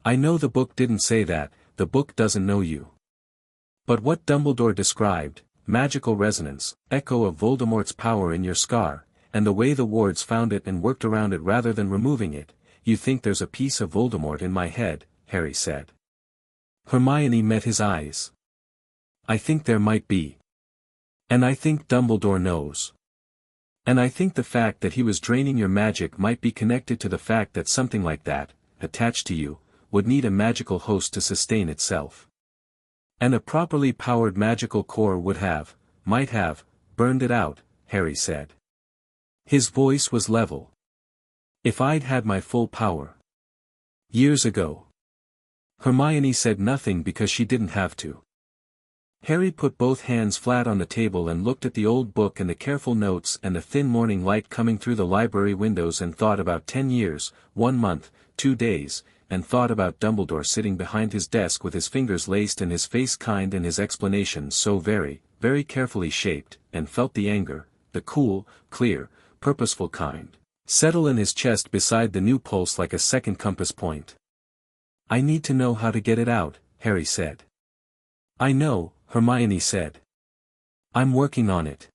I know the book didn't say that, the book doesn't know you. But what Dumbledore described, magical resonance, echo of Voldemort's power in your scar, and the way the wards found it and worked around it rather than removing it, you think there's a piece of Voldemort in my head, Harry said. Hermione met his eyes. I think there might be. And I think Dumbledore knows. And I think the fact that he was draining your magic might be connected to the fact that something like that, attached to you, would need a magical host to sustain itself. And a properly powered magical core might have, burned it out, Harry said. His voice was level. If I'd had my full power. Years ago. Hermione said nothing because she didn't have to. Harry put both hands flat on the table and looked at the old book and the careful notes and the thin morning light coming through the library windows and thought about 10 years, 1 month, 2 days, and thought about Dumbledore sitting behind his desk with his fingers laced and his face kind and his explanations so very, very carefully shaped, and felt the anger, the cool, clear, purposeful kind, settle in his chest beside the new pulse like a second compass point. "I need to know how to get it out," Harry said. "I know," Hermione said. "I'm working on it."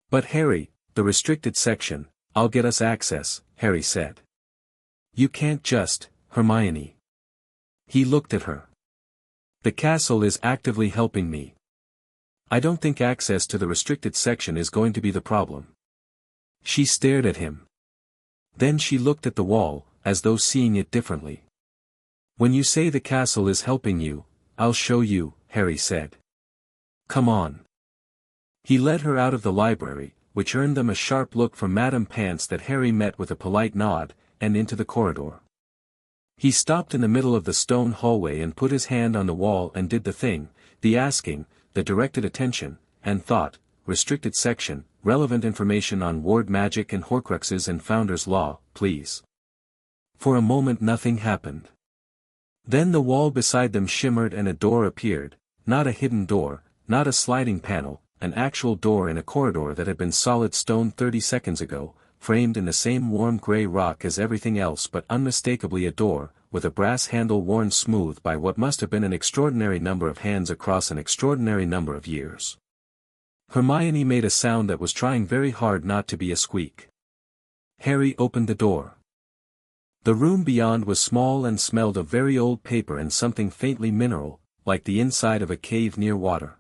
"But Harry, the restricted section, I'll get us access," Harry said. "You can't just, Hermione." He looked at her. "The castle is actively helping me. I don't think access to the restricted section is going to be the problem." She stared at him. Then she looked at the wall, as though seeing it differently. "When you say the castle is helping you, I'll show you," Harry said. "Come on." He led her out of the library, which earned them a sharp look from Madame Pants that Harry met with a polite nod, and into the corridor. He stopped in the middle of the stone hallway and put his hand on the wall and did the thing, the asking, the directed attention, and thought, restricted section, relevant information on ward magic and Horcruxes and Founder's Law, please. For a moment nothing happened. Then the wall beside them shimmered and a door appeared, not a hidden door, not a sliding panel, an actual door in a corridor that had been solid stone 30 seconds ago, framed in the same warm gray rock as everything else but unmistakably a door, with a brass handle worn smooth by what must have been an extraordinary number of hands across an extraordinary number of years. Hermione made a sound that was trying very hard not to be a squeak. Harry opened the door. The room beyond was small and smelled of very old paper and something faintly mineral, like the inside of a cave near water.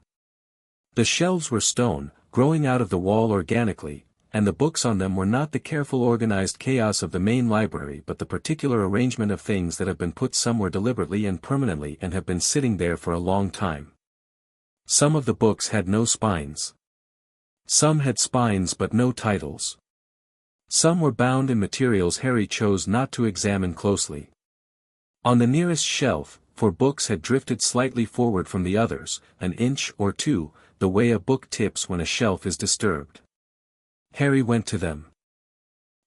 The shelves were stone, growing out of the wall organically, and the books on them were not the careful organized chaos of the main library but the particular arrangement of things that have been put somewhere deliberately and permanently and have been sitting there for a long time. Some of the books had no spines. Some had spines but no titles. Some were bound in materials Harry chose not to examine closely. On the nearest shelf, 4 books had drifted slightly forward from the others, an inch or 2, the way a book tips when a shelf is disturbed. Harry went to them.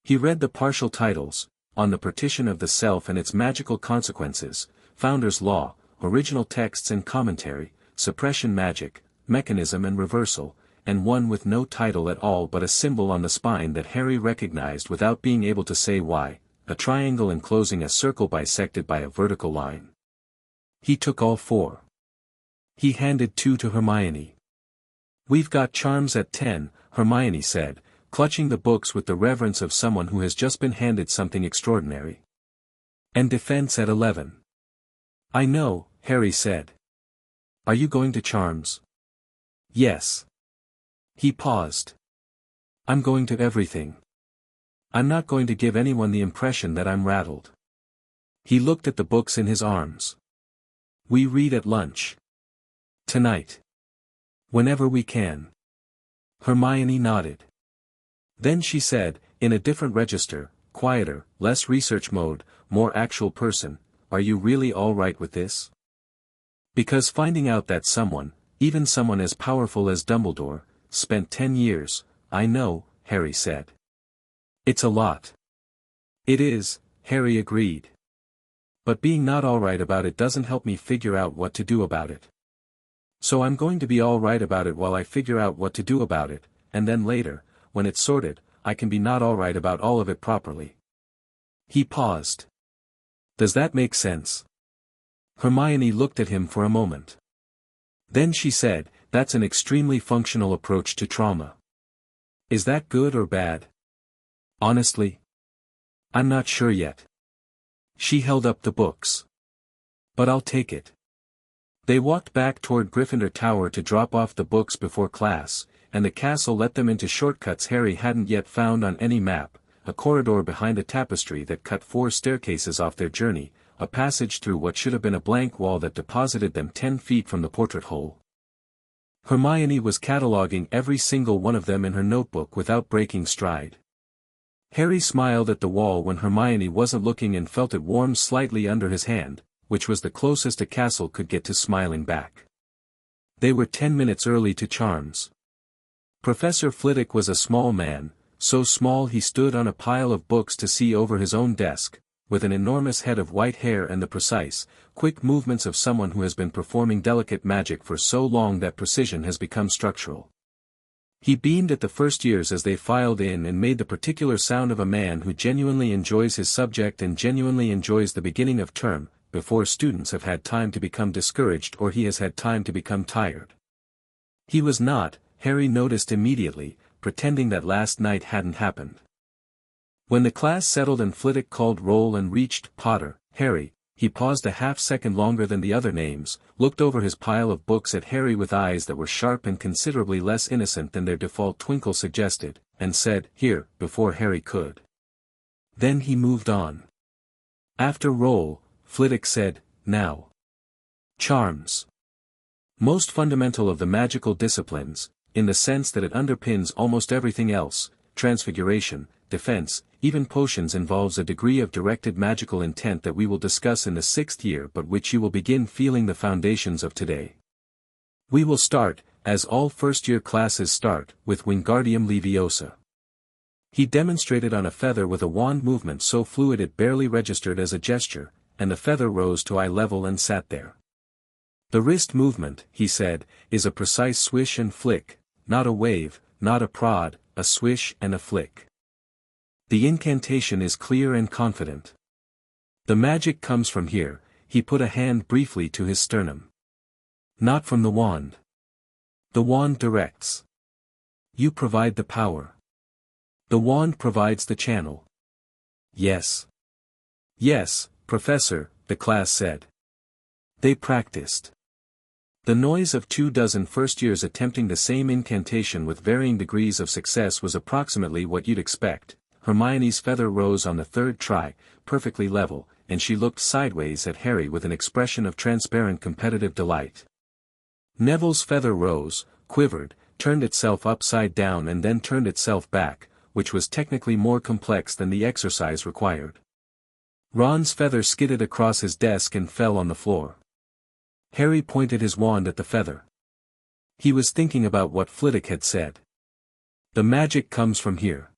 He read the partial titles, On the Partition of the Self and Its Magical Consequences, Founder's Law, Original Texts and Commentary, Suppression Magic, Mechanism and Reversal, and one with no title at all but a symbol on the spine that Harry recognized without being able to say why, a triangle enclosing a circle bisected by a vertical line. He took all 4. He handed 2 to Hermione. "We've got charms at 10, Hermione said, clutching the books with the reverence of someone who has just been handed something extraordinary. "And defense at 11. "I know," Harry said. "Are you going to charms?" "Yes." He paused. "I'm going to everything. I'm not going to give anyone the impression that I'm rattled." He looked at the books in his arms. "We read at lunch. Tonight. Whenever we can." Hermione nodded. Then she said, in a different register, quieter, less research mode, more actual person, "Are you really all right with this?" Because finding out that someone, even someone as powerful as Dumbledore, spent 10 years, "I know," Harry said. "It's a lot." "It is," Harry agreed. "But being not all right about it doesn't help me figure out what to do about it. So I'm going to be all right about it while I figure out what to do about it, and then later, when it's sorted, I can be not all right about all of it properly." He paused. "Does that make sense?" Hermione looked at him for a moment. Then she said, "That's an extremely functional approach to trauma." "Is that good or bad?" "Honestly? I'm not sure yet." She held up the books. "But I'll take it." They walked back toward Gryffindor Tower to drop off the books before class, and the castle let them into shortcuts Harry hadn't yet found on any map, a corridor behind a tapestry that cut 4 staircases off their journey, a passage through what should have been a blank wall that deposited them 10 feet from the portrait hole. Hermione was cataloguing every single one of them in her notebook without breaking stride. Harry smiled at the wall when Hermione wasn't looking and felt it warm slightly under his hand, which was the closest a castle could get to smiling back. They were 10 minutes early to charms. Professor Flitwick was a small man, so small he stood on a pile of books to see over his own desk, with an enormous head of white hair and the precise, quick movements of someone who has been performing delicate magic for so long that precision has become structural. He beamed at the first years as they filed in and made the particular sound of a man who genuinely enjoys his subject and genuinely enjoys the beginning of term, before students have had time to become discouraged or he has had time to become tired. He was not, Harry noticed immediately, pretending that last night hadn't happened. When the class settled and Flitwick called roll and reached Potter, Harry, he paused a half-second longer than the other names, looked over his pile of books at Harry with eyes that were sharp and considerably less innocent than their default twinkle suggested, and said, "Here," before Harry could. Then he moved on. After roll, Flitwick said, "Now. Charms. Most fundamental of the magical disciplines, in the sense that it underpins almost everything else, transfiguration, defense, even potions involves a degree of directed magical intent that we will discuss in the 6th year but which you will begin feeling the foundations of today. We will start, as all first-year classes start, with Wingardium Leviosa." He demonstrated on a feather with a wand movement so fluid it barely registered as a gesture, and the feather rose to eye level and sat there. "The wrist movement," he said, "is a precise swish and flick, not a wave, not a prod, a swish and a flick. The incantation is clear and confident. The magic comes from here." He put a hand briefly to his sternum. "Not from the wand. The wand directs. You provide the power. The wand provides the channel." "Yes. Yes, Professor," the class said. They practiced. The noise of 24 first-years attempting the same incantation with varying degrees of success was approximately what you'd expect. Hermione's feather rose on the 3rd try, perfectly level, and she looked sideways at Harry with an expression of transparent competitive delight. Neville's feather rose, quivered, turned itself upside down and then turned itself back, which was technically more complex than the exercise required. Ron's feather skidded across his desk and fell on the floor. Harry pointed his wand at the feather. He was thinking about what Flitwick had said. The magic comes from here.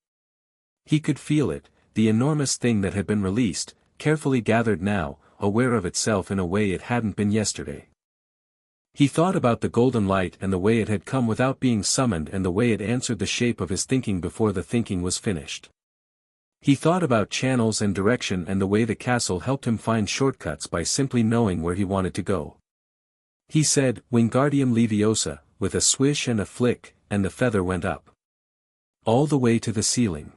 He could feel it, the enormous thing that had been released, carefully gathered now, aware of itself in a way it hadn't been yesterday. He thought about the golden light and the way it had come without being summoned and the way it answered the shape of his thinking before the thinking was finished. He thought about channels and direction and the way the castle helped him find shortcuts by simply knowing where he wanted to go. He said, "Wingardium Leviosa," with a swish and a flick, and the feather went up. All the way to the ceiling.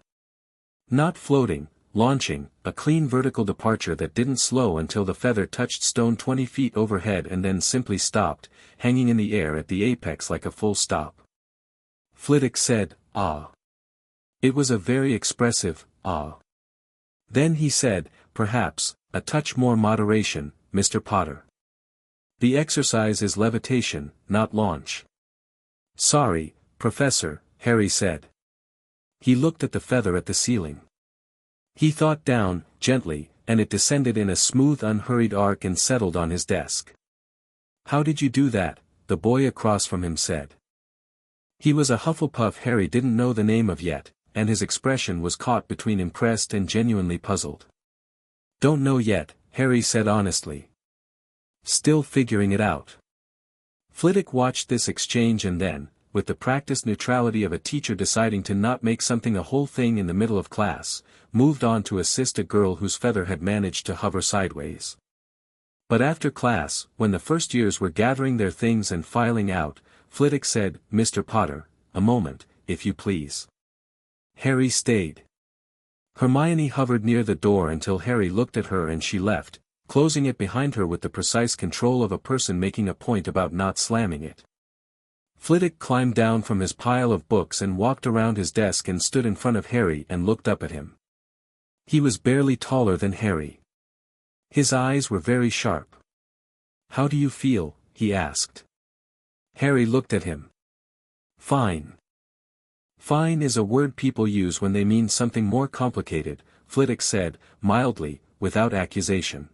Not floating, launching, a clean vertical departure that didn't slow until the feather touched stone 20 feet overhead and then simply stopped, hanging in the air at the apex like a full stop. Flitwick said, "Ah." It was a very expressive, "ah." Then he said, "Perhaps, a touch more moderation, Mr. Potter. The exercise is levitation, not launch." "Sorry, Professor," Harry said. He looked at the feather at the ceiling. He thought down, gently, and it descended in a smooth unhurried arc and settled on his desk. "How did you do that?" the boy across from him said. He was a Hufflepuff Harry didn't know the name of yet, and his expression was caught between impressed and genuinely puzzled. "Don't know yet," Harry said honestly. "Still figuring it out." Flitwick watched this exchange and then, with the practiced neutrality of a teacher deciding to not make something a whole thing in the middle of class, moved on to assist a girl whose feather had managed to hover sideways. But after class, when the first years were gathering their things and filing out, Flitwick said, "Mr. Potter, a moment, if you please." Harry stayed. Hermione hovered near the door until Harry looked at her and she left, closing it behind her with the precise control of a person making a point about not slamming it. Flitwick climbed down from his pile of books and walked around his desk and stood in front of Harry and looked up at him. He was barely taller than Harry. His eyes were very sharp. "How do you feel?" he asked. Harry looked at him. "Fine." "Fine is a word people use when they mean something more complicated," Flitwick said, mildly, without accusation.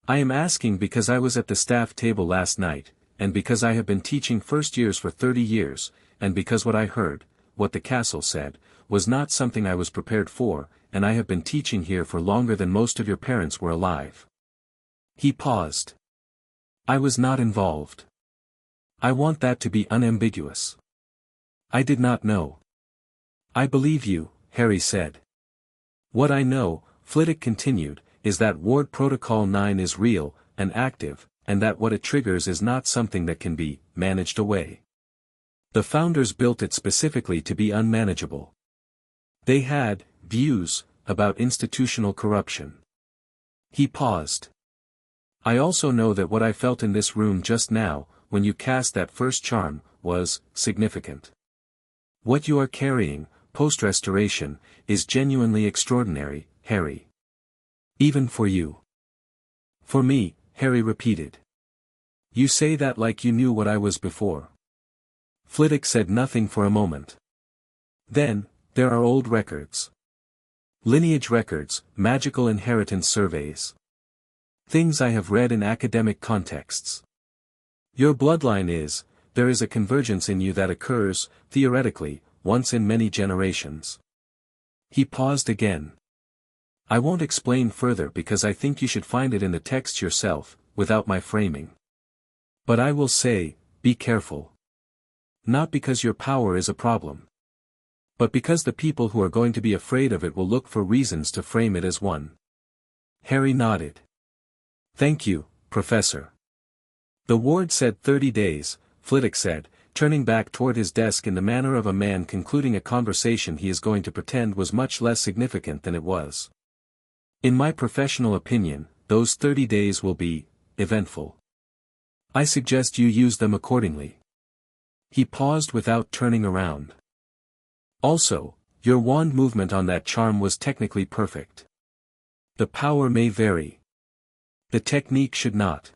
I am asking because I was at the staff table last night, and because I have been teaching first years for 30 years, and because what I heard, what the castle said, was not something I was prepared for, and I have been teaching here for longer than most of your parents were alive. He paused. I was not involved. I want that to be unambiguous. I did not know. I believe you, Harry said. What I know, Flitwick continued, is that Ward Protocol 9 is real, and active, and that what it triggers is not something that can be managed away. The founders built it specifically to be unmanageable. They had views about institutional corruption. He paused. I also know that what I felt in this room just now, when you cast that first charm, was significant. What you are carrying, post-restoration, is genuinely extraordinary, Harry. Even for you. For me, Harry repeated. You say that like you knew what I was before. Flitwick said nothing for a moment. Then, there are old records. Lineage records, magical inheritance surveys. Things I have read in academic contexts. Your bloodline is, there is a convergence in you that occurs, theoretically, once in many generations. He paused again. I won't explain further because I think you should find it in the text yourself, without my framing. But I will say, be careful. Not because your power is a problem. But because the people who are going to be afraid of it will look for reasons to frame it as one. Harry nodded. Thank you, Professor. The ward said 30 days, Flitwick said, turning back toward his desk in the manner of a man concluding a conversation he is going to pretend was much less significant than it was. In my professional opinion, those 30 days will be eventful. I suggest you use them accordingly. He paused without turning around. Also, your wand movement on that charm was technically perfect. The power may vary. The technique should not.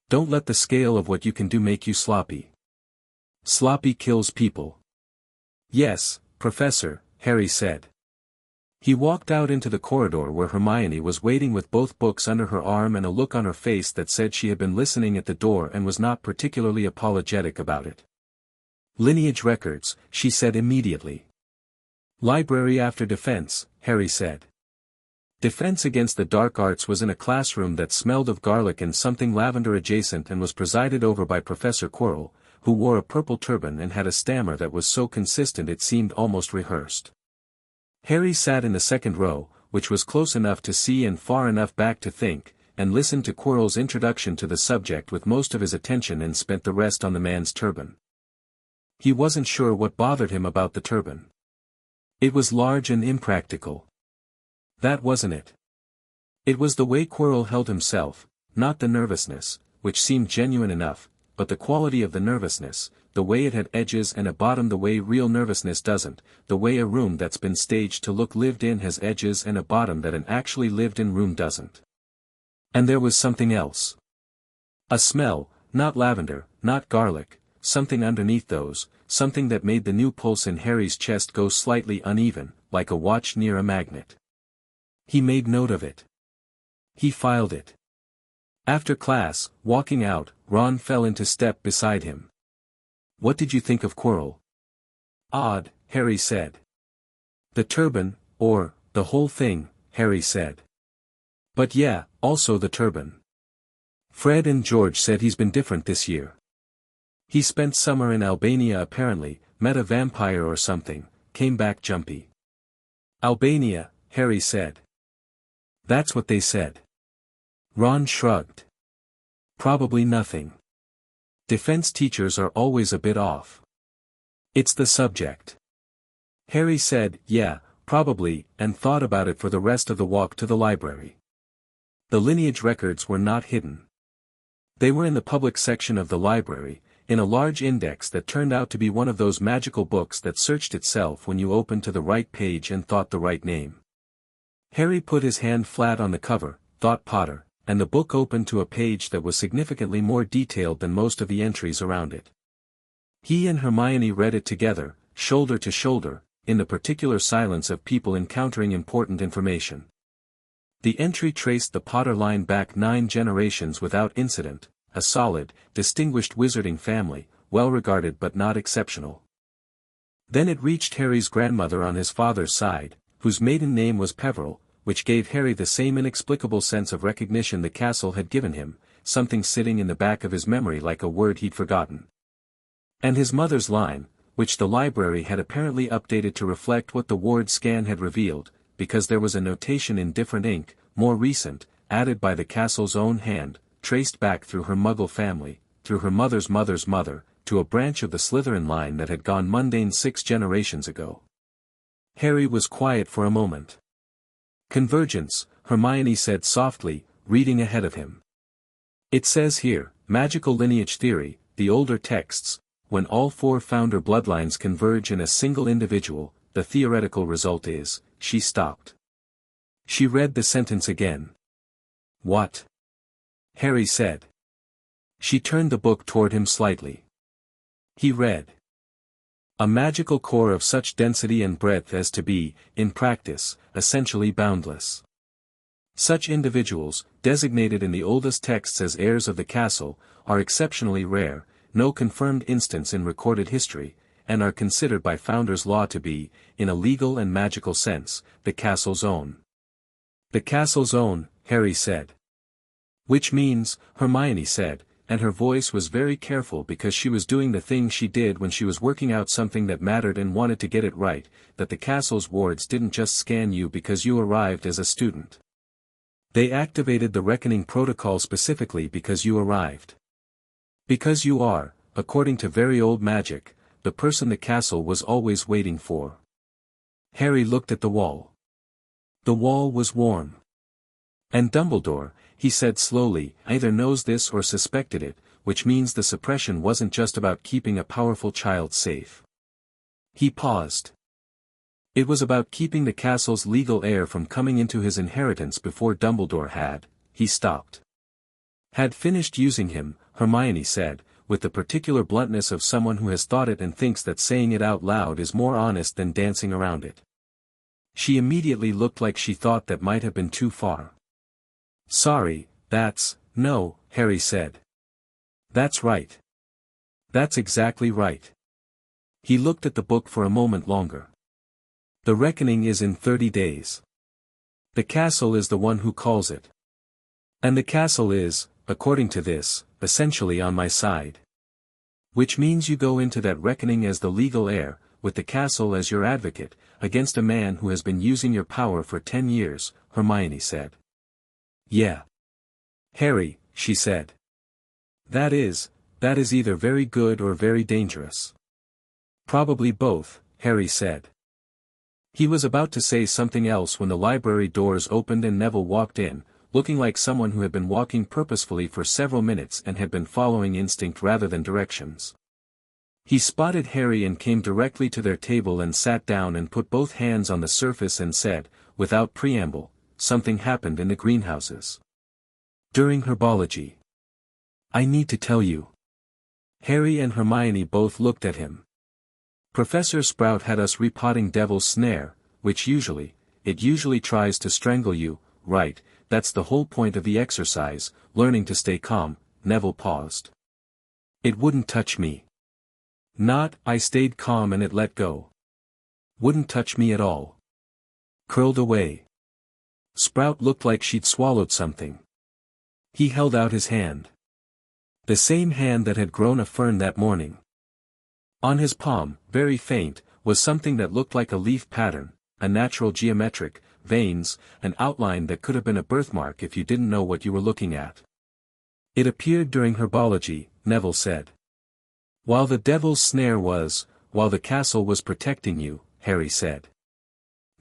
Don't let the scale of what you can do make you sloppy. Sloppy kills people. Yes, Professor, Harry said. He walked out into the corridor where Hermione was waiting with both books under her arm and a look on her face that said she had been listening at the door and was not particularly apologetic about it. Lineage records, she said immediately. Library after defense, Harry said. Defense against the dark arts was in a classroom that smelled of garlic and something lavender adjacent and was presided over by Professor Quirrell, who wore a purple turban and had a stammer that was so consistent it seemed almost rehearsed. Harry sat in the second row, which was close enough to see and far enough back to think, and listened to Quirrell's introduction to the subject with most of his attention and spent the rest on the man's turban. He wasn't sure what bothered him about the turban. It was large and impractical. That wasn't it. It was the way Quirrell held himself, not the nervousness, which seemed genuine enough, but the quality of the nervousness, the way it had edges and a bottom the way real nervousness doesn't, the way a room that's been staged to look lived in has edges and a bottom that an actually lived-in room doesn't. And there was something else. A smell, not lavender, not garlic, something underneath those, something that made the new pulse in Harry's chest go slightly uneven, like a watch near a magnet. He made note of it. He filed it. After class, walking out, Ron fell into step beside him. What did you think of Quirrell? Odd, Harry said. The turban, or, the whole thing, Harry said. But yeah, also the turban. Fred and George said he's been different this year. He spent summer in Albania apparently, met a vampire or something, came back jumpy. Albania, Harry said. That's what they said. Ron shrugged. Probably nothing. Defense teachers are always a bit off. It's the subject. Harry said, yeah, probably, and thought about it for the rest of the walk to the library. The lineage records were not hidden. They were in the public section of the library, in a large index that turned out to be one of those magical books that searched itself when you opened to the right page and thought the right name. Harry put his hand flat on the cover, thought Potter, and the book opened to a page that was significantly more detailed than most of the entries around it. He and Hermione read it together, shoulder to shoulder, in the particular silence of people encountering important information. The entry traced the Potter line back 9 generations without incident, a solid, distinguished wizarding family, well regarded but not exceptional. Then it reached Harry's grandmother on his father's side, whose maiden name was Peveril, which gave Harry the same inexplicable sense of recognition the castle had given him, something sitting in the back of his memory like a word he'd forgotten. And his mother's line, which the library had apparently updated to reflect what the ward scan had revealed, because there was a notation in different ink, more recent, added by the castle's own hand, traced back through her Muggle family, through her mother's mother's mother, to a branch of the Slytherin line that had gone mundane 6 generations ago. Harry was quiet for a moment. Convergence, Hermione said softly, reading ahead of him. It says here, magical lineage theory, the older texts, when all 4 founder bloodlines converge in a single individual, the theoretical result is, she stopped. She read the sentence again. What? Harry said. She turned the book toward him slightly. He read. A magical core of such density and breadth as to be, in practice, essentially boundless. Such individuals, designated in the oldest texts as heirs of the castle, are exceptionally rare, no confirmed instance in recorded history, and are considered by Founders' Law to be, in a legal and magical sense, the castle's own. The castle's own, Harry said. Which means, Hermione said, and her voice was very careful because she was doing the thing she did when she was working out something that mattered and wanted to get it right, that the castle's wards didn't just scan you because you arrived as a student. They activated the reckoning protocol specifically because you arrived. Because you are, according to very old magic, the person the castle was always waiting for. Harry looked at the wall. The wall was warm. And Dumbledore, he said slowly, either knows this or suspected it, which means the suppression wasn't just about keeping a powerful child safe. He paused. It was about keeping the castle's legal heir from coming into his inheritance before Dumbledore had, he stopped. Had finished using him, Hermione said, with the particular bluntness of someone who has thought it and thinks that saying it out loud is more honest than dancing around it. She immediately looked like she thought that might have been too far. Sorry, no, Harry said. That's right. That's exactly right. He looked at the book for a moment longer. The reckoning is in 30 days. The castle is the one who calls it. And the castle is, according to this, essentially on my side. Which means you go into that reckoning as the legal heir, with the castle as your advocate, against a man who has been using your power for 10 years, Hermione said. Yeah. Harry, she said. That is either very good or very dangerous. Probably both, Harry said. He was about to say something else when the library doors opened and Neville walked in, looking like someone who had been walking purposefully for several minutes and had been following instinct rather than directions. He spotted Harry and came directly to their table and sat down and put both hands on the surface and said, without preamble, something happened in the greenhouses. During herbology. I need to tell you. Harry and Hermione both looked at him. Professor Sprout had us repotting Devil's Snare, which usually tries to strangle you, right? That's the whole point of the exercise, learning to stay calm. Neville paused. It wouldn't touch me. I stayed calm and it let go. Wouldn't touch me at all. Curled away. Sprout looked like she'd swallowed something. He held out his hand. The same hand that had grown a fern that morning. On his palm, very faint, was something that looked like a leaf pattern, a natural geometric, veins, an outline that could have been a birthmark if you didn't know what you were looking at. It appeared during herbology, Neville said. While the Devil's Snare while the castle was protecting you, Harry said.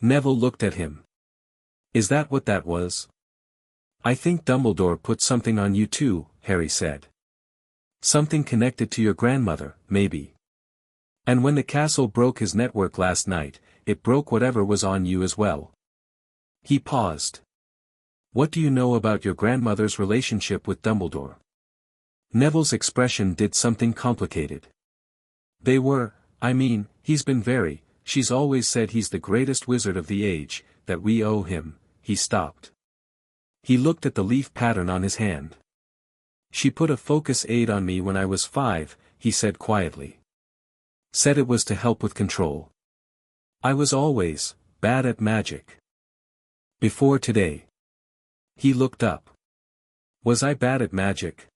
Neville looked at him. Is that what that was? I think Dumbledore put something on you too, Harry said. Something connected to your grandmother, maybe. And when the castle broke his network last night, it broke whatever was on you as well. He paused. What do you know about your grandmother's relationship with Dumbledore? Neville's expression did something complicated. She's always said he's the greatest wizard of the age, that we owe him, he stopped. He looked at the leaf pattern on his hand. She put a focus aid on me when I was 5, he said quietly. Said it was to help with control. I was always bad at magic. Before today. He looked up. Was I bad at magic?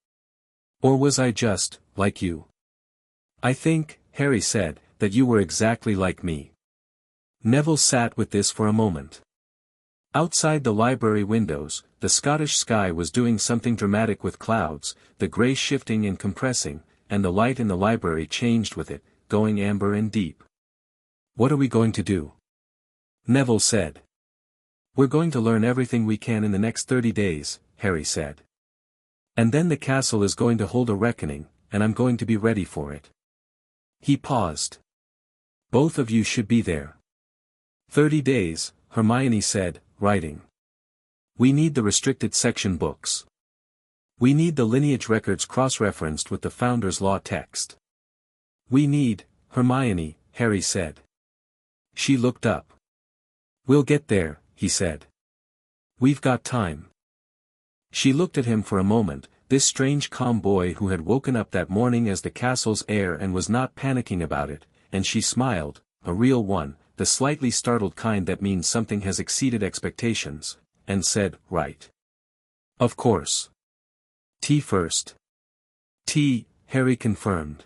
Or was I just, like you? I think, Harry said, that you were exactly like me. Neville sat with this for a moment. Outside the library windows, the Scottish sky was doing something dramatic with clouds, the grey shifting and compressing, and the light in the library changed with it, going amber and deep. What are we going to do? Neville said. We're going to learn everything we can in the next 30 days, Harry said. And then the castle is going to hold a reckoning, and I'm going to be ready for it. He paused. Both of you should be there. 30 days, Hermione said, writing. We need the restricted section books. We need the lineage records cross-referenced with the Founder's Law text. We need, Hermione, Harry said. She looked up. We'll get there, he said. We've got time. She looked at him for a moment, this strange calm boy who had woken up that morning as the castle's heir and was not panicking about it, and she smiled, a real one, the slightly startled kind that means something has exceeded expectations, and said, right. Of course. Tea first. Tea, Harry confirmed.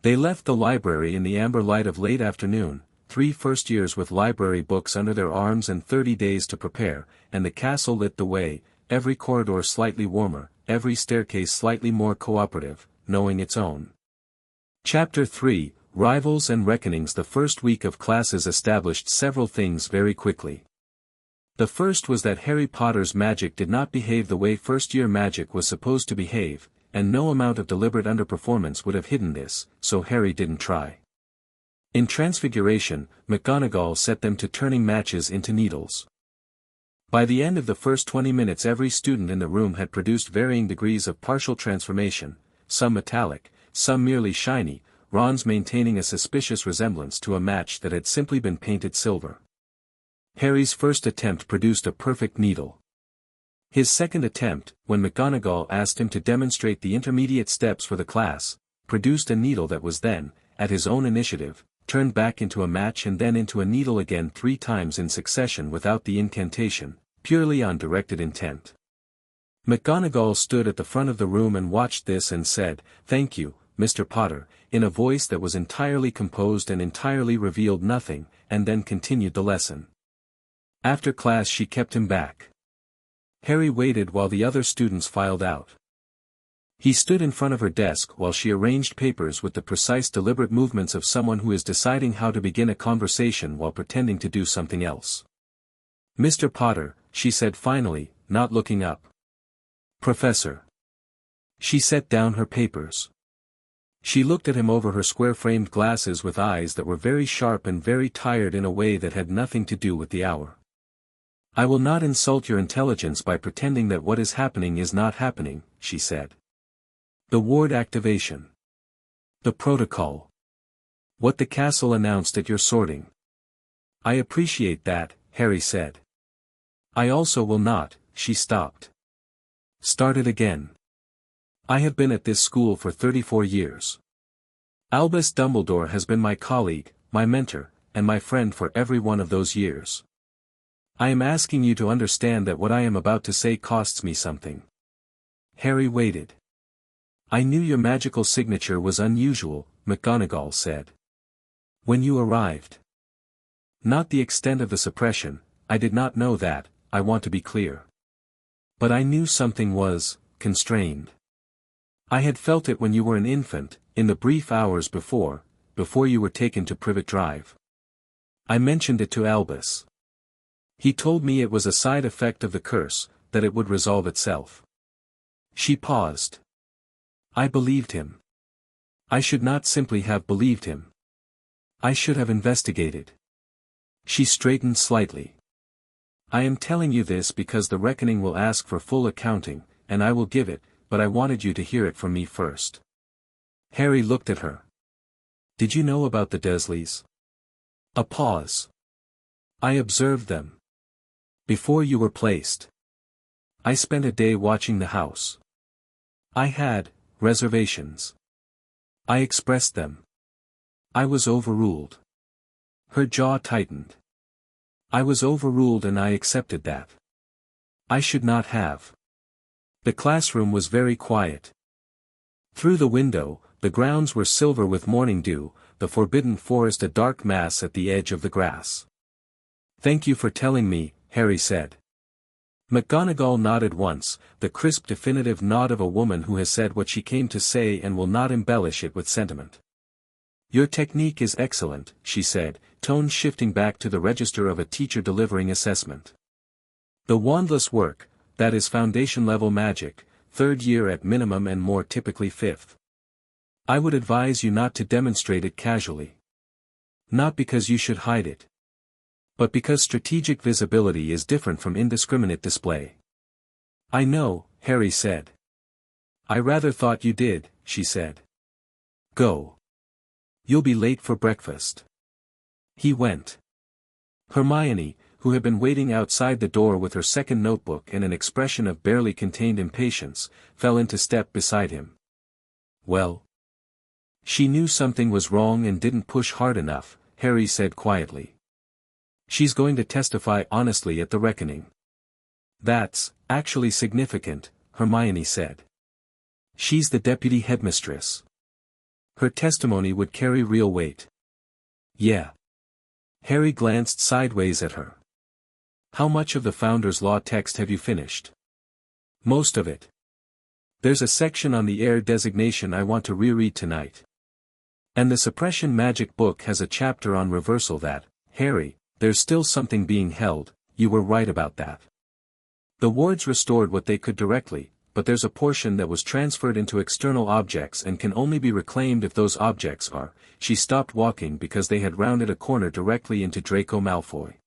They left the library in the amber light of late afternoon, 3 first years with library books under their arms and 30 days to prepare, and the castle lit the way, every corridor slightly warmer, every staircase slightly more cooperative, knowing its own. Chapter 3, Rivals and Reckonings. The first week of classes established several things very quickly. The first was that Harry Potter's magic did not behave the way first-year magic was supposed to behave, and no amount of deliberate underperformance would have hidden this, so Harry didn't try. In Transfiguration, McGonagall set them to turning matches into needles. By the end of the first 20 minutes every student in the room had produced varying degrees of partial transformation, some metallic, some merely shiny, Ron's maintaining a suspicious resemblance to a match that had simply been painted silver. Harry's first attempt produced a perfect needle. His second attempt, when McGonagall asked him to demonstrate the intermediate steps for the class, produced a needle that was then, at his own initiative, turned back into a match and then into a needle again 3 times in succession without the incantation, purely on directed intent. McGonagall stood at the front of the room and watched this and said, "Thank you, Mr. Potter," in a voice that was entirely composed and entirely revealed nothing, and then continued the lesson. After class she kept him back. Harry waited while the other students filed out. He stood in front of her desk while she arranged papers with the precise deliberate movements of someone who is deciding how to begin a conversation while pretending to do something else. "Mr. Potter," she said finally, not looking up. "Professor." She set down her papers. She looked at him over her square-framed glasses with eyes that were very sharp and very tired in a way that had nothing to do with the hour. "I will not insult your intelligence by pretending that what is happening is not happening," she said. "The ward activation. The protocol. What the castle announced at your sorting." "I appreciate that," Harry said. "I also will not," she stopped. Started again. "I have been at this school for 34 years. Albus Dumbledore has been my colleague, my mentor, and my friend for every one of those years. I am asking you to understand that what I am about to say costs me something." Harry waited. "I knew your magical signature was unusual," McGonagall said. "When you arrived. Not the extent of the suppression, I did not know that, I want to be clear. But I knew something was constrained. I had felt it when you were an infant, in the brief hours before you were taken to Privet Drive. I mentioned it to Albus. He told me it was a side effect of the curse, that it would resolve itself." She paused. "I believed him. I should not simply have believed him. I should have investigated." She straightened slightly. "I am telling you this because the reckoning will ask for full accounting, and I will give it, but I wanted you to hear it from me first." Harry looked at her. "Did you know about the Dursleys?" A pause. "I observed them. Before you were placed." I spent a day watching the house. I had reservations. I expressed them. I was overruled. Her jaw tightened. I was overruled and I accepted that. I should not have. The classroom was very quiet. Through the window, the grounds were silver with morning dew, the forbidden forest a dark mass at the edge of the grass. "Thank you for telling me," Harry said. McGonagall nodded once, the crisp definitive nod of a woman who has said what she came to say and will not embellish it with sentiment. "Your technique is excellent," she said, tone shifting back to the register of a teacher delivering assessment. "The wandless work, that is foundation-level magic, 3rd year at minimum and more typically 5th. I would advise you not to demonstrate it casually. Not because you should hide it. But because strategic visibility is different from indiscriminate display." "I know," Harry said. "I rather thought you did," she said. "Go. You'll be late for breakfast." He went. Hermione, who had been waiting outside the door with her second notebook and an expression of barely contained impatience, fell into step beside him. "Well?" "She knew something was wrong and didn't push hard enough," Harry said quietly. "She's going to testify honestly at the reckoning." "That's actually significant," Hermione said. "She's the deputy headmistress. Her testimony would carry real weight." "Yeah." Harry glanced sideways at her. "How much of the Founder's Law text have you finished?" "Most of it. There's a section on the heir designation I want to reread tonight. And the suppression magic book has a chapter on reversal that, Harry, there's still something being held, you were right about that. The wards restored what they could directly, but there's a portion that was transferred into external objects and can only be reclaimed if those objects are." She stopped walking because they had rounded a corner directly into Draco Malfoy.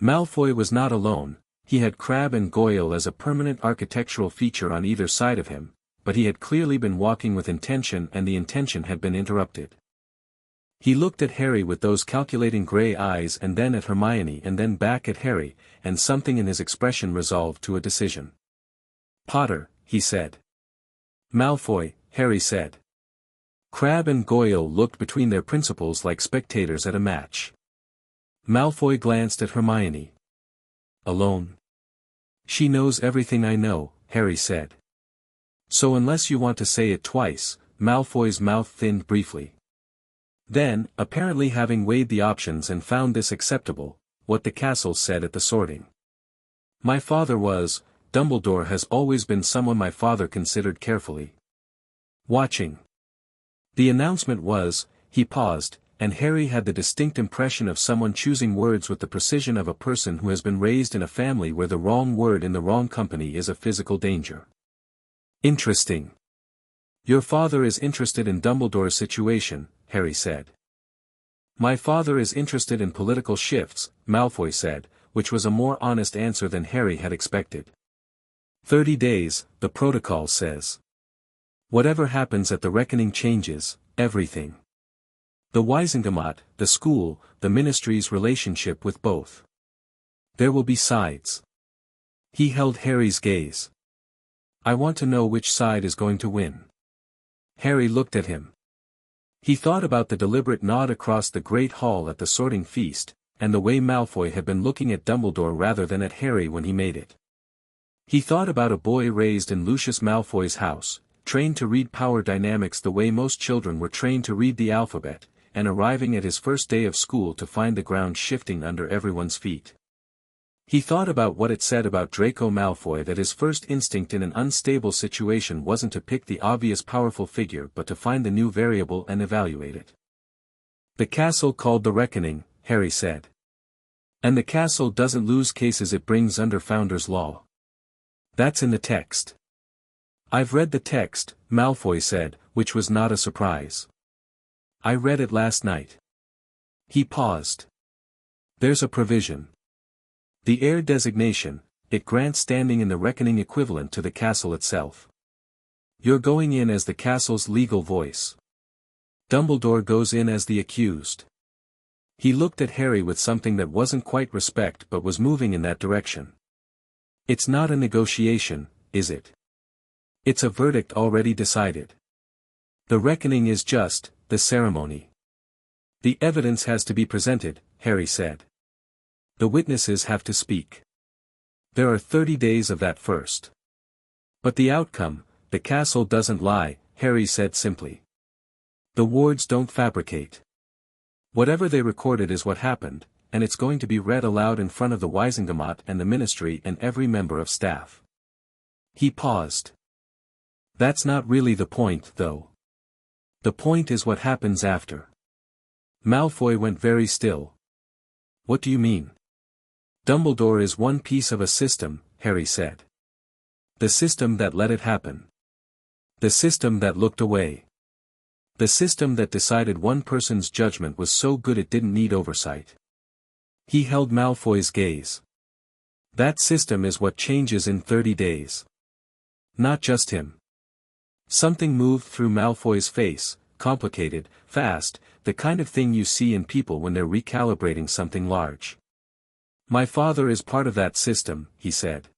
Malfoy was not alone, he had Crabbe and Goyle as a permanent architectural feature on either side of him, but he had clearly been walking with intention and the intention had been interrupted. He looked at Harry with those calculating grey eyes and then at Hermione and then back at Harry, and something in his expression resolved to a decision. "Potter," he said. "Malfoy," Harry said. Crabbe and Goyle looked between their principals like spectators at a match. Malfoy glanced at Hermione. "Alone?" "She knows everything I know," Harry said. "So unless you want to say it twice," Malfoy's mouth thinned briefly. Then, apparently having weighed the options and found this acceptable, what the castle said at the sorting. "My father was, Dumbledore has always been someone my father considered carefully. Watching." The announcement was, he paused, and Harry had the distinct impression of someone choosing words with the precision of a person who has been raised in a family where the wrong word in the wrong company is a physical danger. "Interesting. Your father is interested in Dumbledore's situation," Harry said. "My father is interested in political shifts," Malfoy said, which was a more honest answer than Harry had expected. 30 days, the protocol says. Whatever happens at the reckoning changes everything. The Wisengamot, the school, the ministry's relationship with both. There will be sides." He held Harry's gaze. "I want to know which side is going to win." Harry looked at him. He thought about the deliberate nod across the great hall at the sorting feast, and the way Malfoy had been looking at Dumbledore rather than at Harry when he made it. He thought about a boy raised in Lucius Malfoy's house, trained to read power dynamics the way most children were trained to read the alphabet, and arriving at his first day of school to find the ground shifting under everyone's feet. He thought about what it said about Draco Malfoy that his first instinct in an unstable situation wasn't to pick the obvious powerful figure but to find the new variable and evaluate it. "The castle called the reckoning," Harry said. "And the castle doesn't lose cases it brings under Founder's Law. That's in the text." "I've read the text," Malfoy said, which was not a surprise. "I read it last night." He paused. "There's a provision. The heir designation, it grants standing in the reckoning equivalent to the castle itself. You're going in as the castle's legal voice. Dumbledore goes in as the accused." He looked at Harry with something that wasn't quite respect but was moving in that direction. It's not a negotiation, is it? It's a verdict already decided. The reckoning is just, the ceremony. The evidence has to be presented, Harry said. The witnesses have to speak. There are 30 days of that first. But the outcome, the castle doesn't lie, Harry said simply. The wards don't fabricate. Whatever they recorded is what happened, and it's going to be read aloud in front of the Wisingamat and the ministry and every member of staff. He paused. That's not really the point, though. The point is what happens after. Malfoy went very still. What do you mean? Dumbledore is one piece of a system, Harry said. The system that let it happen. The system that looked away. The system that decided one person's judgment was so good it didn't need oversight. He held Malfoy's gaze. That system is what changes in 30 days. Not just him. Something moved through Malfoy's face, complicated, fast, the kind of thing you see in people when they're recalibrating something large. My father is part of that system, he said.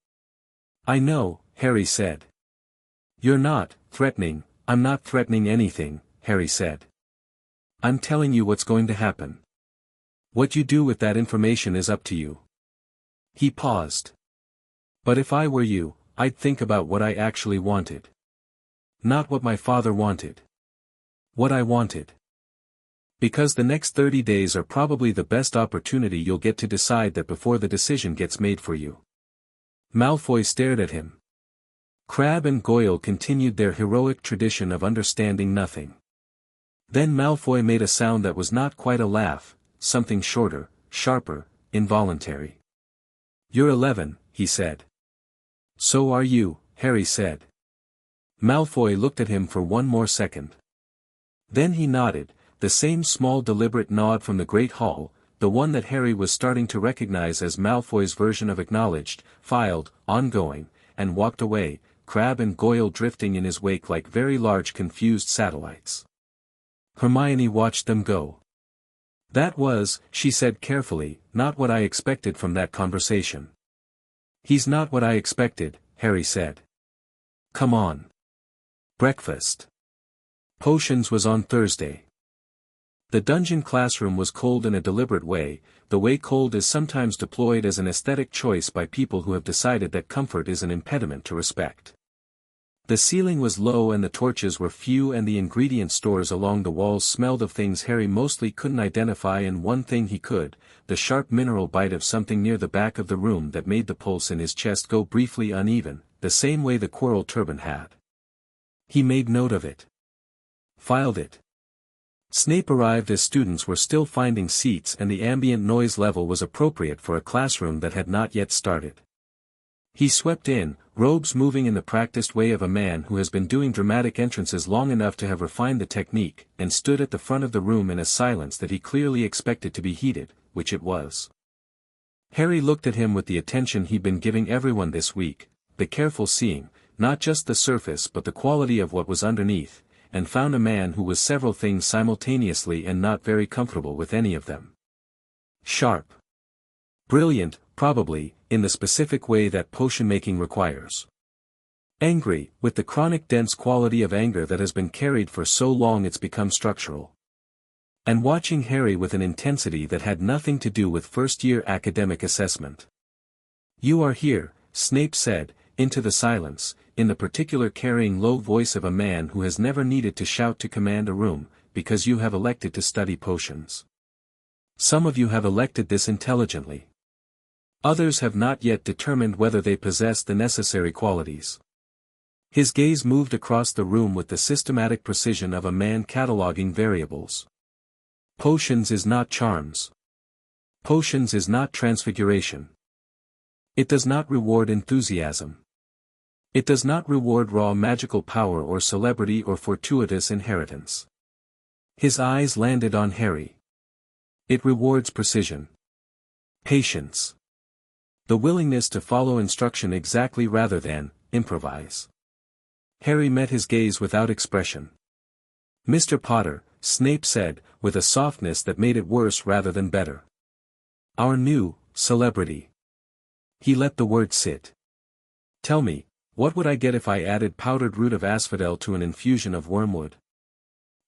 I know, Harry said. You're not threatening. I'm not threatening anything, Harry said. I'm telling you what's going to happen. What you do with that information is up to you. He paused. But if I were you, I'd think about what I actually wanted. Not what my father wanted. What I wanted. Because the next 30 days are probably the best opportunity you'll get to decide that before the decision gets made for you. Malfoy stared at him. Crabbe and Goyle continued their heroic tradition of understanding nothing. Then Malfoy made a sound that was not quite a laugh, something shorter, sharper, involuntary. You're 11, he said. So are you, Harry said. Malfoy looked at him for one more second. Then he nodded, the same small deliberate nod from the Great Hall, the one that Harry was starting to recognize as Malfoy's version of acknowledged, filed, ongoing, and walked away, Crabbe and Goyle drifting in his wake like very large confused satellites. Hermione watched them go. That was, she said carefully, not what I expected from that conversation. He's not what I expected, Harry said. Come on. Breakfast. Potions was on Thursday. The dungeon classroom was cold in a deliberate way, the way cold is sometimes deployed as an aesthetic choice by people who have decided that comfort is an impediment to respect. The ceiling was low and the torches were few and the ingredient stores along the walls smelled of things Harry mostly couldn't identify and one thing he could, the sharp mineral bite of something near the back of the room that made the pulse in his chest go briefly uneven, the same way the Quirrell turban had. He made note of it. Filed it. Snape arrived as students were still finding seats and the ambient noise level was appropriate for a classroom that had not yet started. He swept in, robes moving in the practiced way of a man who has been doing dramatic entrances long enough to have refined the technique, and stood at the front of the room in a silence that he clearly expected to be heated, which it was. Harry looked at him with the attention he'd been giving everyone this week, the careful seeing, not just the surface but the quality of what was underneath, and found a man who was several things simultaneously and not very comfortable with any of them. Sharp. Brilliant, probably, in the specific way that potion-making requires. Angry, with the chronic dense quality of anger that has been carried for so long it's become structural. And watching Harry with an intensity that had nothing to do with first-year academic assessment. You are here, Snape said, into the silence, in the particular carrying low voice of a man who has never needed to shout to command a room, because you have elected to study potions. Some of you have elected this intelligently. Others have not yet determined whether they possess the necessary qualities. His gaze moved across the room with the systematic precision of a man cataloging variables. Potions is not charms. Potions is not transfiguration. It does not reward enthusiasm. It does not reward raw magical power or celebrity or fortuitous inheritance. His eyes landed on Harry. It rewards precision. Patience. The willingness to follow instruction exactly rather than improvise. Harry met his gaze without expression. Mr. Potter, Snape said, with a softness that made it worse rather than better. Our new celebrity. He let the word sit. Tell me, what would I get if I added powdered root of asphodel to an infusion of wormwood?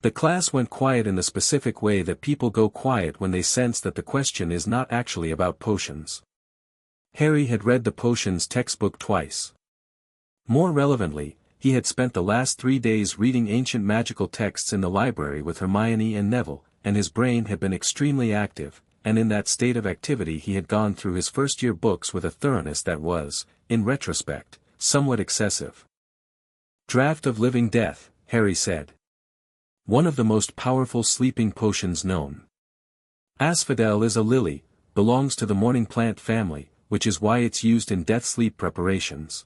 The class went quiet in the specific way that people go quiet when they sense that the question is not actually about potions. Harry had read the potions textbook twice. More relevantly, he had spent the last 3 days reading ancient magical texts in the library with Hermione and Neville, and his brain had been extremely active, and in that state of activity he had gone through his first-year books with a thoroughness that was, in retrospect, somewhat excessive. Draught of Living Death, Harry said. One of the most powerful sleeping potions known. Asphodel is a lily, belongs to the morning plant family, which is why it's used in death-sleep preparations.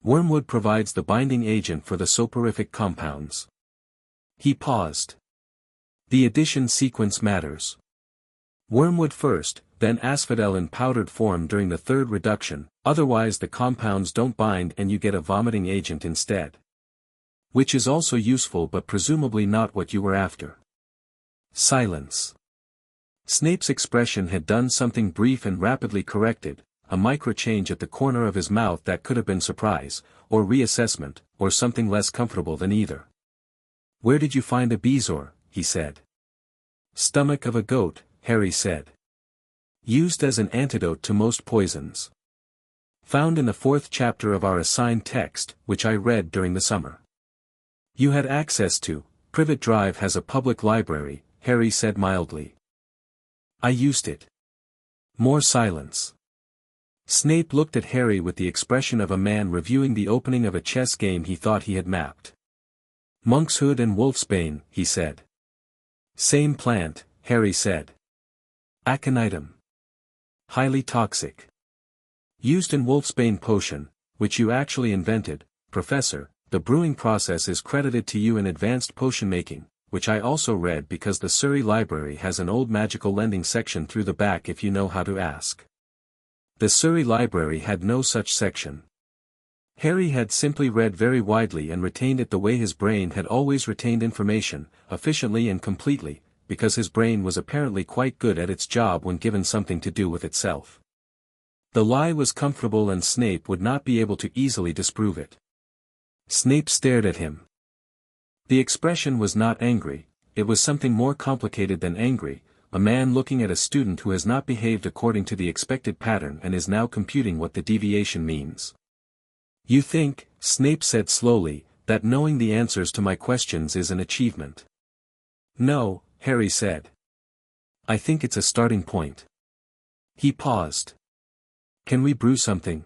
Wormwood provides the binding agent for the soporific compounds. He paused. The addition sequence matters. Wormwood first, then asphodel in powdered form during the third reduction, otherwise the compounds don't bind and you get a vomiting agent instead. Which is also useful but presumably not what you were after. Silence. Snape's expression had done something brief and rapidly corrected, a micro-change at the corner of his mouth that could have been surprise, or reassessment, or something less comfortable than either. Where did you find a bezoar? He said. Stomach of a goat, Harry said. Used as an antidote to most poisons. Found in the 4th chapter of our assigned text, which I read during the summer. You had access to. Privet Drive has a public library, Harry said mildly. I used it. More silence. Snape looked at Harry with the expression of a man reviewing the opening of a chess game he thought he had mapped. Monkshood and wolfsbane, he said. Same plant, Harry said. Aconitum. Highly toxic. Used in wolfsbane potion, which you actually invented, Professor. The brewing process is credited to you in advanced potion making, which I also read because the Surrey Library has an old magical lending section through the back if you know how to ask. The Surrey Library had no such section. Harry had simply read very widely and retained it the way his brain had always retained information, efficiently and completely, because his brain was apparently quite good at its job when given something to do with itself. The lie was comfortable and Snape would not be able to easily disprove it. Snape stared at him. The expression was not angry, it was something more complicated than angry, a man looking at a student who has not behaved according to the expected pattern and is now computing what the deviation means. You think, Snape said slowly, that knowing the answers to my questions is an achievement. No, Harry said. I think it's a starting point. He paused. Can we brew something?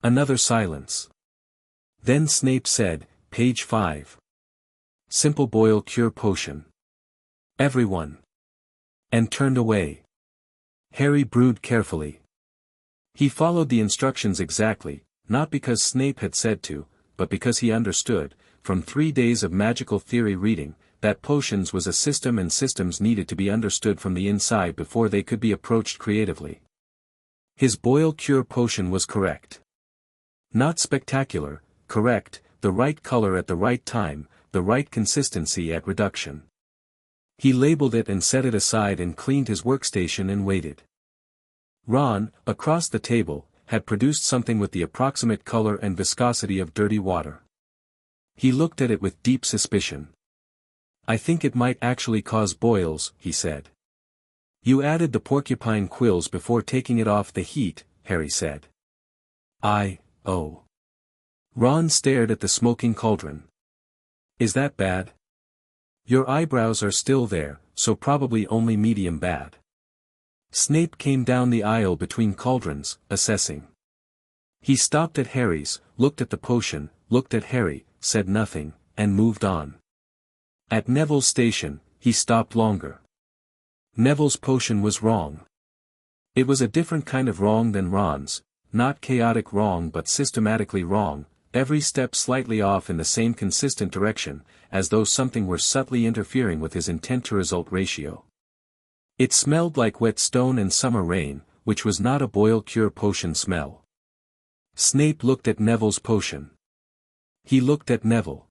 Another silence. Then Snape said, page 5. Simple boil cure potion. Everyone. And turned away. Harry brewed carefully. He followed the instructions exactly, not because Snape had said to, but because he understood, from 3 days of magical theory reading, that potions was a system and systems needed to be understood from the inside before they could be approached creatively. His boil cure potion was correct. Not spectacular, correct, the right color at the right time, the right consistency at reduction. He labeled it and set it aside and cleaned his workstation and waited. Ron, across the table, had produced something with the approximate color and viscosity of dirty water. He looked at it with deep suspicion. I think it might actually cause boils, he said. You added the porcupine quills before taking it off the heat, Harry said. Oh. Ron stared at the smoking cauldron. Is that bad? Your eyebrows are still there, so probably only medium bad. Snape came down the aisle between cauldrons, assessing. He stopped at Harry's, looked at the potion, looked at Harry, said nothing, and moved on. At Neville's station, he stopped longer. Neville's potion was wrong. It was a different kind of wrong than Ron's, not chaotic wrong but systematically wrong, every step slightly off in the same consistent direction, as though something were subtly interfering with his intent-to-result ratio. It smelled like wet stone and summer rain, which was not a boil-cure potion smell. Snape looked at Neville's potion. He looked at Neville.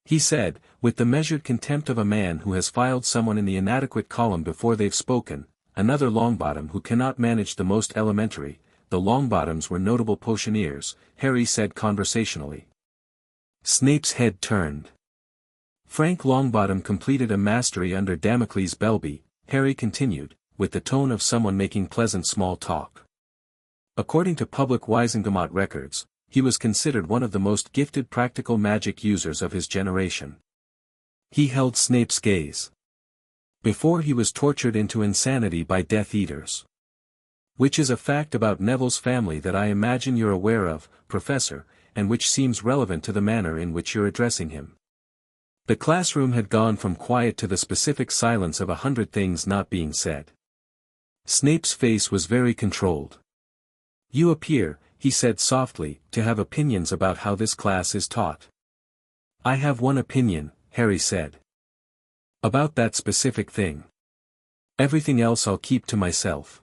He said, with the measured contempt of a man who has filed someone in the inadequate column before they've spoken, another Longbottom who cannot manage the most elementary, the Longbottoms were notable potioneers, Harry said conversationally. Snape's head turned. Frank Longbottom completed a mastery under Damocles Belby, Harry continued, with the tone of someone making pleasant small talk. According to public Wisengamot records, he was considered one of the most gifted practical magic users of his generation. He held Snape's gaze. Before he was tortured into insanity by Death Eaters. Which is a fact about Neville's family that I imagine you're aware of, Professor, and which seems relevant to the manner in which you're addressing him. The classroom had gone from quiet to the specific silence of 100 things not being said. Snape's face was very controlled. You appear, he said softly, to have opinions about how this class is taught. I have one opinion, Harry said. About that specific thing. Everything else I'll keep to myself.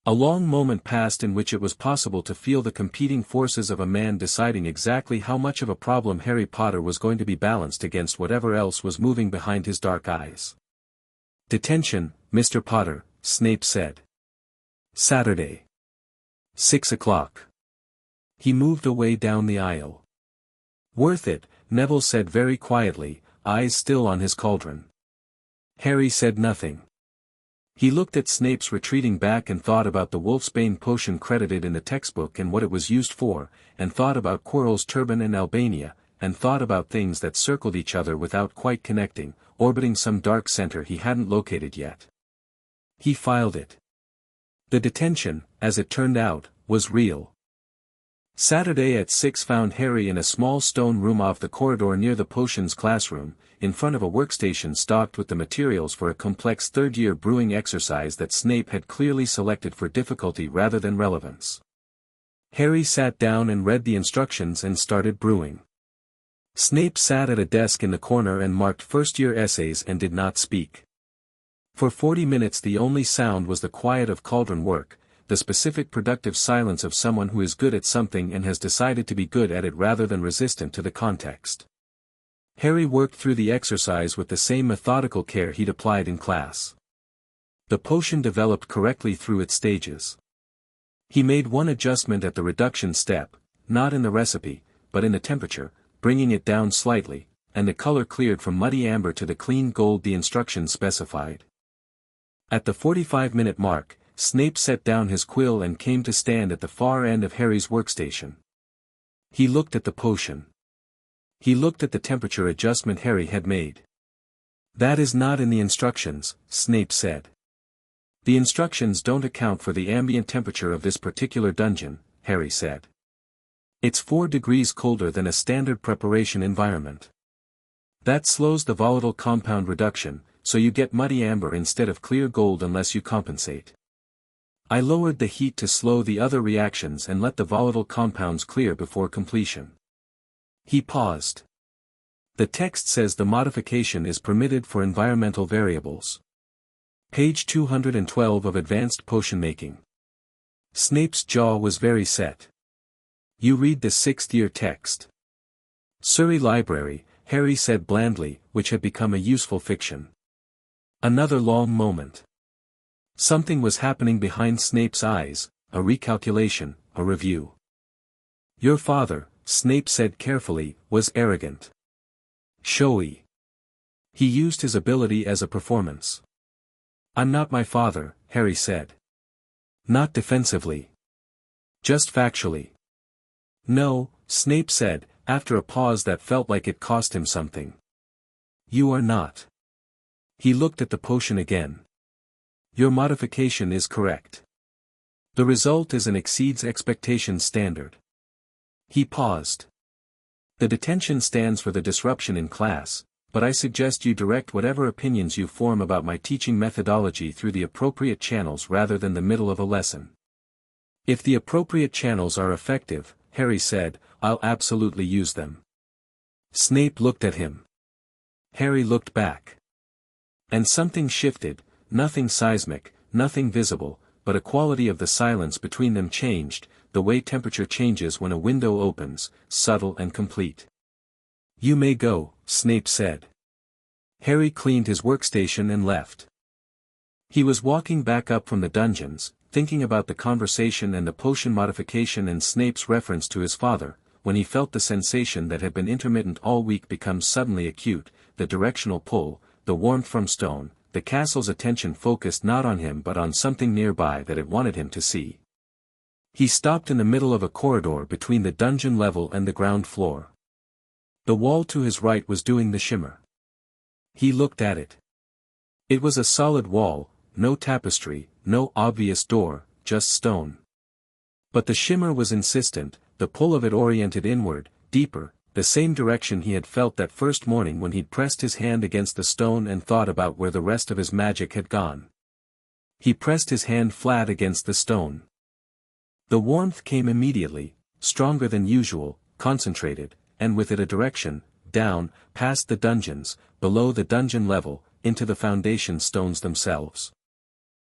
A long moment passed in which it was possible to feel the competing forces of a man deciding exactly how much of a problem Harry Potter was going to be balanced against whatever else was moving behind his dark eyes. Detention, Mr. Potter, Snape said. Saturday. 6 o'clock. He moved away down the aisle. Worth it, Neville said very quietly, eyes still on his cauldron. Harry said nothing. He looked at Snape's retreating back and thought about the wolfsbane potion credited in the textbook and what it was used for, and thought about Quirrell's turban and Albania, and thought about things that circled each other without quite connecting, orbiting some dark center he hadn't located yet. He filed it. The detention, as it turned out, was real. Saturday at 6 found Harry in a small stone room off the corridor near the potions classroom, in front of a workstation stocked with the materials for a complex third-year brewing exercise that Snape had clearly selected for difficulty rather than relevance. Harry sat down and read the instructions and started brewing. Snape sat at a desk in the corner and marked first-year essays and did not speak. For 40 minutes the only sound was the quiet of cauldron work, the specific productive silence of someone who is good at something and has decided to be good at it rather than resistant to the context. Harry worked through the exercise with the same methodical care he'd applied in class. The potion developed correctly through its stages. He made one adjustment at the reduction step, not in the recipe, but in the temperature, bringing it down slightly, and the color cleared from muddy amber to the clean gold the instructions specified. At the 45-minute mark, Snape set down his quill and came to stand at the far end of Harry's workstation. He looked at the potion. He looked at the temperature adjustment Harry had made. That is not in the instructions, Snape said. The instructions don't account for the ambient temperature of this particular dungeon, Harry said. It's 4 degrees colder than a standard preparation environment. That slows the volatile compound reduction, so you get muddy amber instead of clear gold unless you compensate. I lowered the heat to slow the other reactions and let the volatile compounds clear before completion. He paused. The text says the modification is permitted for environmental variables. Page 212 of Advanced Potion Making. Snape's jaw was very set. You read the 6th-year text. Surrey Library, Harry said blandly, which had become a useful fiction. Another long moment. Something was happening behind Snape's eyes, a recalculation, a review. Your father, Snape said carefully, was arrogant. Showy. He used his ability as a performance. I'm not my father, Harry said. Not defensively. Just factually. No, Snape said, after a pause that felt like it cost him something. You are not. He looked at the potion again. Your modification is correct. The result is an exceeds expectations standard. He paused. The detention stands for the disruption in class, but I suggest you direct whatever opinions you form about my teaching methodology through the appropriate channels rather than the middle of a lesson. If the appropriate channels are effective, Harry said, I'll absolutely use them. Snape looked at him. Harry looked back. And something shifted, nothing seismic, nothing visible, but a quality of the silence between them changed, the way temperature changes when a window opens, subtle and complete. You may go, Snape said. Harry cleaned his workstation and left. He was walking back up from the dungeons, thinking about the conversation and the potion modification and Snape's reference to his father, when he felt the sensation that had been intermittent all week become suddenly acute, the directional pull, the warmth from stone, the castle's attention focused not on him but on something nearby that it wanted him to see. He stopped in the middle of a corridor between the dungeon level and the ground floor. The wall to his right was doing the shimmer. He looked at it. It was a solid wall, no tapestry, no obvious door, just stone. But the shimmer was insistent, the pull of it oriented inward, deeper, the same direction he had felt that first morning when he'd pressed his hand against the stone and thought about where the rest of his magic had gone. He pressed his hand flat against the stone. The warmth came immediately, stronger than usual, concentrated, and with it a direction, down, past the dungeons, below the dungeon level, into the foundation stones themselves.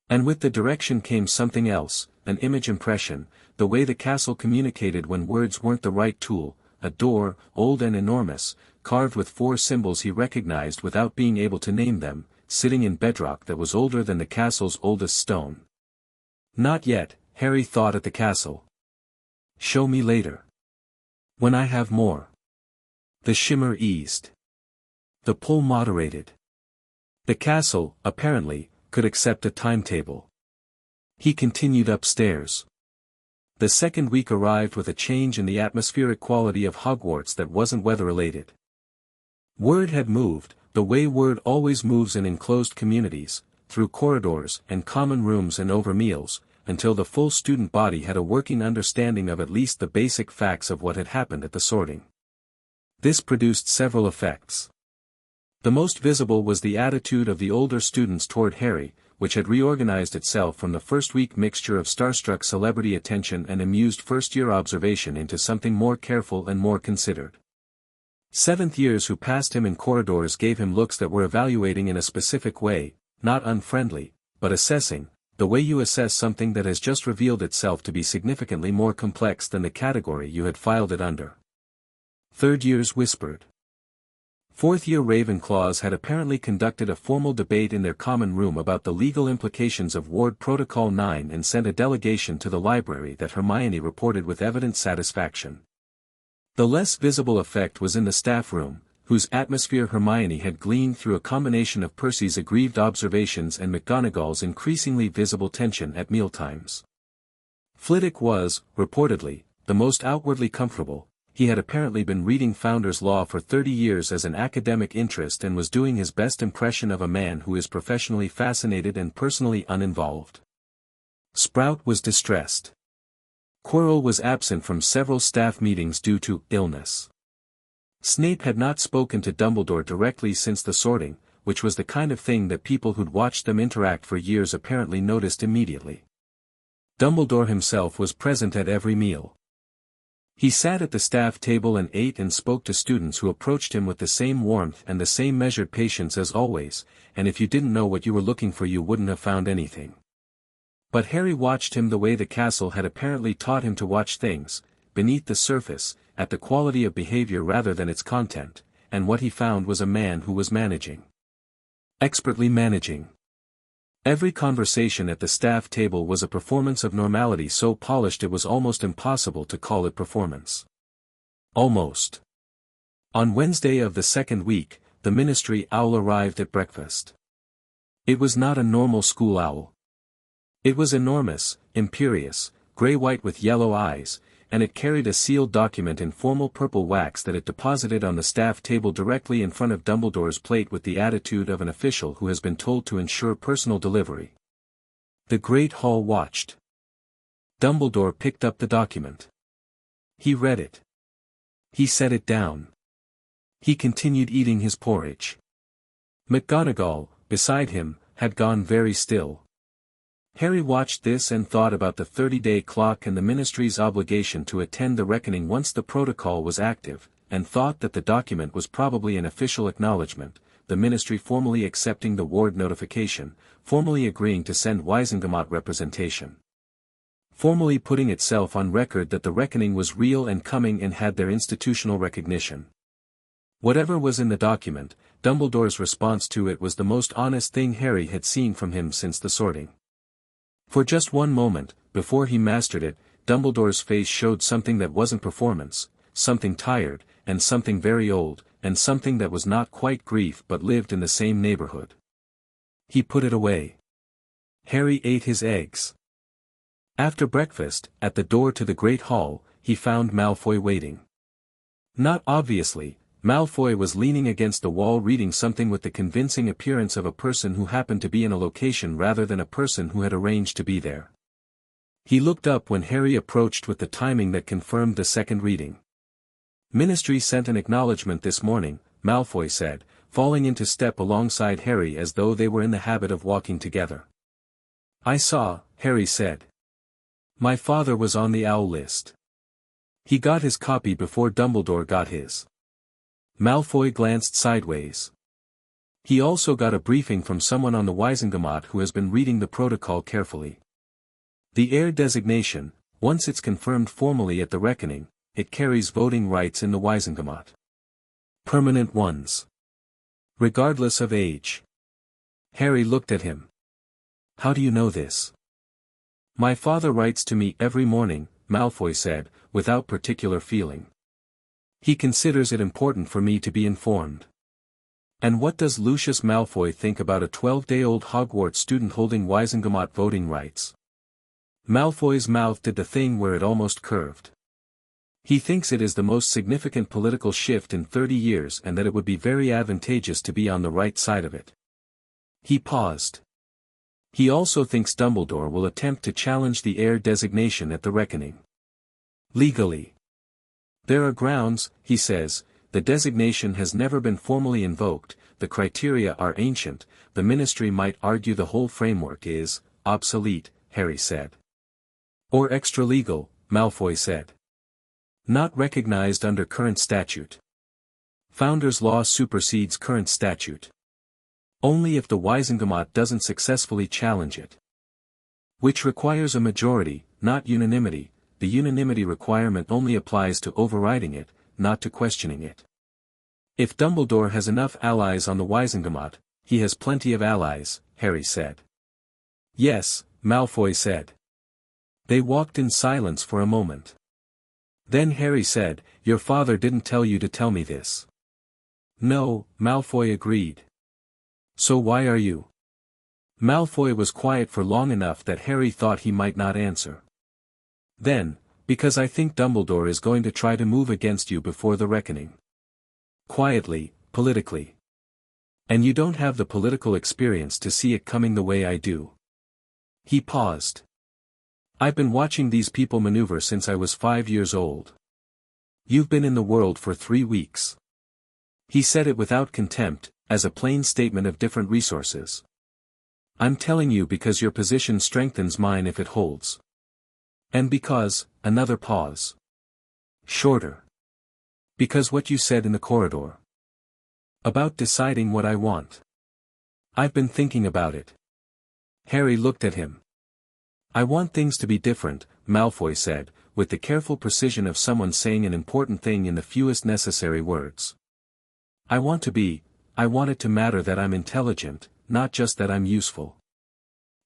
And with the direction came something else, an image impression, the way the castle communicated when words weren't the right tool, a door, old and enormous, carved with 4 symbols he recognized without being able to name them, sitting in bedrock that was older than the castle's oldest stone. Not yet, Harry thought at the castle. Show me later. When I have more. The shimmer eased. The pull moderated. The castle, apparently, could accept a timetable. He continued upstairs. The second week arrived with a change in the atmospheric quality of Hogwarts that wasn't weather-related. Word had moved, the way word always moves in enclosed communities, through corridors and common rooms and over meals, until the full student body had a working understanding of at least the basic facts of what had happened at the sorting. This produced several effects. The most visible was the attitude of the older students toward Harry, which had reorganized itself from the first-week mixture of starstruck celebrity attention and amused first-year observation into something more careful and more considered. Seventh years who passed him in corridors gave him looks that were evaluating in a specific way, not unfriendly, but assessing, the way you assess something that has just revealed itself to be significantly more complex than the category you had filed it under. Third years whispered. Fourth-year Ravenclaws had apparently conducted a formal debate in their common room about the legal implications of Ward Protocol 9 and sent a delegation to the library that Hermione reported with evident satisfaction. The less visible effect was in the staff room, whose atmosphere Hermione had gleaned through a combination of Percy's aggrieved observations and McGonagall's increasingly visible tension at mealtimes. Flitwick was, reportedly, the most outwardly comfortable. He had apparently been reading Founder's Law for 30 years as an academic interest and was doing his best impression of a man who is professionally fascinated and personally uninvolved. Sprout was distressed. Quirrell was absent from several staff meetings due to illness. Snape had not spoken to Dumbledore directly since the sorting, which was the kind of thing that people who'd watched them interact for years apparently noticed immediately. Dumbledore himself was present at every meal. He sat at the staff table and ate and spoke to students who approached him with the same warmth and the same measured patience as always, and if you didn't know what you were looking for you wouldn't have found anything. But Harry watched him the way the castle had apparently taught him to watch things, beneath the surface, at the quality of behavior rather than its content, and what he found was a man who was managing. Expertly managing. Every conversation at the staff table was a performance of normality so polished it was almost impossible to call it performance. Almost. On Wednesday of the second week, the ministry owl arrived at breakfast. It was not a normal school owl. It was enormous, imperious, gray-white with yellow eyes, and it carried a sealed document in formal purple wax that it deposited on the staff table directly in front of Dumbledore's plate with the attitude of an official who has been told to ensure personal delivery. The Great Hall watched. Dumbledore picked up the document. He read it. He set it down. He continued eating his porridge. McGonagall, beside him, had gone very still. Harry watched this and thought about the 30-day clock and the ministry's obligation to attend the reckoning once the protocol was active, and thought that the document was probably an official acknowledgement, the ministry formally accepting the ward notification, formally agreeing to send Wisengamot representation. Formally putting itself on record that the reckoning was real and coming and had their institutional recognition. Whatever was in the document, Dumbledore's response to it was the most honest thing Harry had seen from him since the sorting. For just one moment, before he mastered it, Dumbledore's face showed something that wasn't performance, something tired, and something very old, and something that was not quite grief but lived in the same neighborhood. He put it away. Harry ate his eggs. After breakfast, at the door to the Great Hall, he found Malfoy waiting. Not obviously, Malfoy was leaning against the wall reading something with the convincing appearance of a person who happened to be in a location rather than a person who had arranged to be there. He looked up when Harry approached with the timing that confirmed the second reading. "Ministry sent an acknowledgement this morning," Malfoy said, falling into step alongside Harry as though they were in the habit of walking together. "I saw," Harry said. "My father was on the owl list. He got his copy before Dumbledore got his." Malfoy glanced sideways. "He also got a briefing from someone on the Wizengamot who has been reading the protocol carefully. The heir designation, once it's confirmed formally at the reckoning, it carries voting rights in the Wizengamot. Permanent ones. Regardless of age." Harry looked at him. "How do you know this?" "My father writes to me every morning," Malfoy said, without particular feeling. "He considers it important for me to be informed." "And what does Lucius Malfoy think about a 12-day-old Hogwarts student holding Wizengamot voting rights?" Malfoy's mouth did the thing where it almost curved. "He thinks it is the most significant political shift in 30 years and that it would be very advantageous to be on the right side of it." He paused. "He also thinks Dumbledore will attempt to challenge the heir designation at the reckoning. Legally. There are grounds, he says, the designation has never been formally invoked, the criteria are ancient, the Ministry might argue the whole framework is obsolete," Harry said. "Or extra-legal," Malfoy said. "Not recognized under current statute. Founders' Law supersedes current statute. Only if the Wizengamot doesn't successfully challenge it. Which requires a majority, not unanimity. The unanimity requirement only applies to overriding it, not to questioning it. If Dumbledore has enough allies on the Wizengamot, he has plenty of allies," Harry said. "Yes," Malfoy said. They walked in silence for a moment. Then Harry said, "Your father didn't tell you to tell me this." "No," Malfoy agreed. "So why are you?" Malfoy was quiet for long enough that Harry thought he might not answer. Then, "Because I think Dumbledore is going to try to move against you before the reckoning. Quietly, politically. And you don't have the political experience to see it coming the way I do." He paused. "I've been watching these people maneuver since I was 5 years old. You've been in the world for 3 weeks." He said it without contempt, as a plain statement of different resources. "I'm telling you because your position strengthens mine if it holds. And because," another pause. "Shorter. Because what you said in the corridor. About deciding what I want. I've been thinking about it." Harry looked at him. "I want things to be different," Malfoy said, with the careful precision of someone saying an important thing in the fewest necessary words. I want it to matter that I'm intelligent, not just that I'm useful.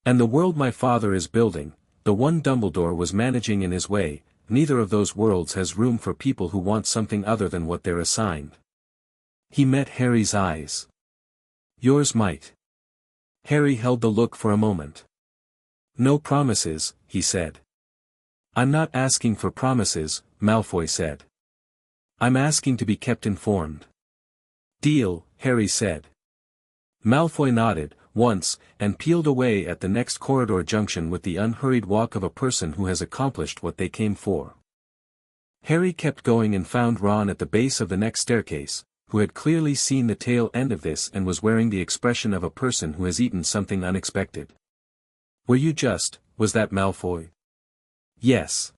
And the world my father is building, the one Dumbledore was managing in his way, neither of those worlds has room for people who want something other than what they're assigned." He met Harry's eyes. "Yours might." Harry held the look for a moment. "No promises," he said. "I'm not asking for promises," Malfoy said. "I'm asking to be kept informed." "Deal," Harry said. Malfoy nodded, once, and peeled away at the next corridor junction with the unhurried walk of a person who has accomplished what they came for. Harry kept going and found Ron at the base of the next staircase, who had clearly seen the tail end of this and was wearing the expression of a person who has eaten something unexpected. Was that Malfoy?" "Yes."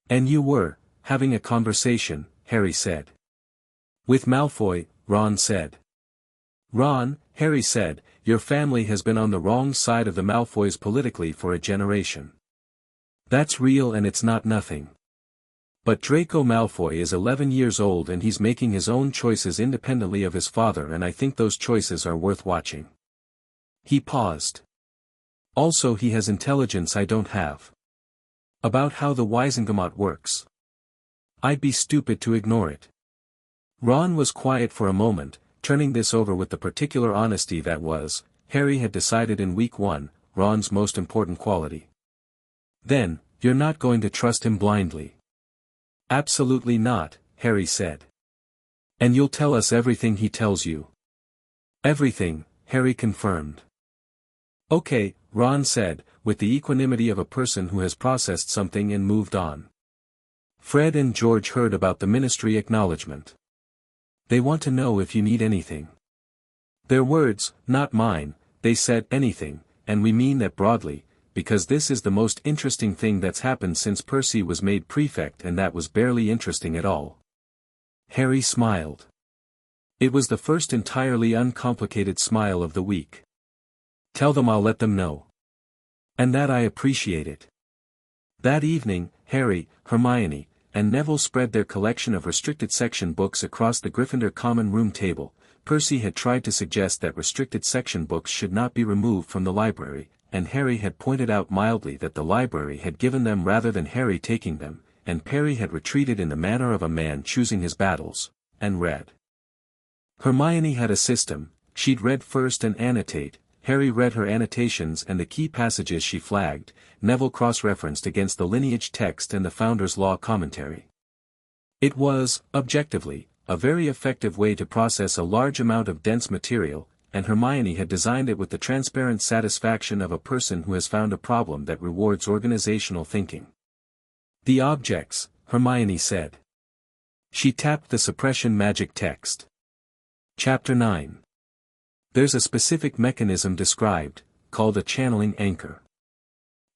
"And you were, having a conversation," Harry said. "With Malfoy," Ron said. "Ron," Harry said, "your family has been on the wrong side of the Malfoys politically for a generation. That's real and it's not nothing. But Draco Malfoy is 11 years old and he's making his own choices independently of his father, and I think those choices are worth watching." He paused. "Also, he has intelligence I don't have. About how the Wisengamot works. I'd be stupid to ignore it." Ron was quiet for a moment, turning this over with the particular honesty that was, Harry had decided in week 1, Ron's most important quality. "Then, you're not going to trust him blindly?" "Absolutely not," Harry said. "And you'll tell us everything he tells you?" "Everything," Harry confirmed. "Okay," Ron said, with the equanimity of a person who has processed something and moved on. Fred and George heard about the ministry acknowledgement. "They want to know if you need anything." Their words, not mine. They said anything, and we mean that broadly, because this is the most interesting thing that's happened since Percy was made prefect, and that was barely interesting at all. Harry smiled. It was the first entirely uncomplicated smile of the week. "Tell them I'll let them know. And that I appreciate it." That evening, Harry, Hermione, and Neville spread their collection of restricted section books across the Gryffindor common room table. Percy had tried to suggest that restricted section books should not be removed from the library, and Harry had pointed out mildly that the library had given them rather than Harry taking them, and Perry had retreated in the manner of a man choosing his battles, and read. Hermione had a system. She'd read first and annotate. Harry read her annotations and the key passages she flagged. Neville cross-referenced against the lineage text and the Founder's Law commentary. It was, objectively, a very effective way to process a large amount of dense material, and Hermione had designed it with the transparent satisfaction of a person who has found a problem that rewards organizational thinking. "The objects," Hermione said. She tapped the suppression magic text. Chapter 9. There's a specific mechanism described, called a channeling anchor.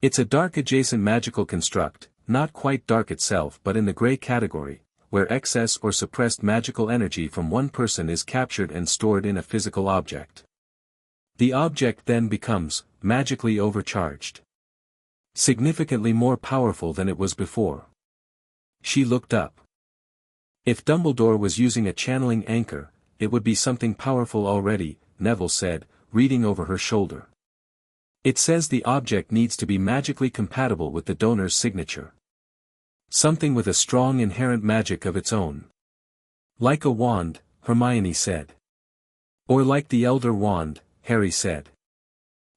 It's a dark adjacent magical construct, not quite dark itself but in the gray category, where excess or suppressed magical energy from one person is captured and stored in a physical object. The object then becomes, magically overcharged. Significantly more powerful than it was before. She looked up. If Dumbledore was using a channeling anchor, it would be something powerful already, Neville said, reading over her shoulder. It says the object needs to be magically compatible with the donor's signature. Something with a strong inherent magic of its own. Like a wand, Hermione said. Or like the Elder Wand, Harry said.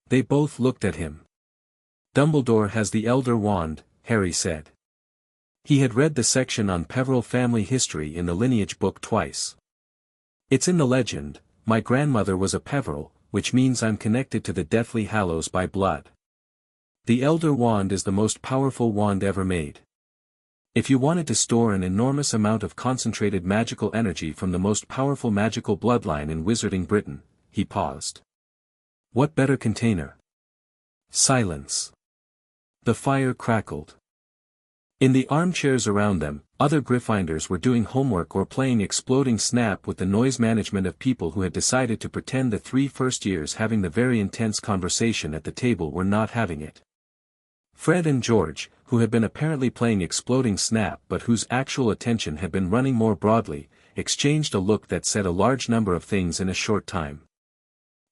They both looked at him. Dumbledore has the Elder Wand, Harry said. He had read the section on Peveril family history in the lineage book twice. It's in the legend, my grandmother was a Peveril, which means I'm connected to the Deathly Hallows by blood. The Elder Wand is the most powerful wand ever made. If you wanted to store an enormous amount of concentrated magical energy from the most powerful magical bloodline in Wizarding Britain, he paused. What better container? Silence. The fire crackled. In the armchairs around them, other Gryffindors were doing homework or playing Exploding Snap with the noise management of people who had decided to pretend the 3 first years having the very intense conversation at the table were not having it. Fred and George, who had been apparently playing Exploding Snap but whose actual attention had been running more broadly, exchanged a look that said a large number of things in a short time.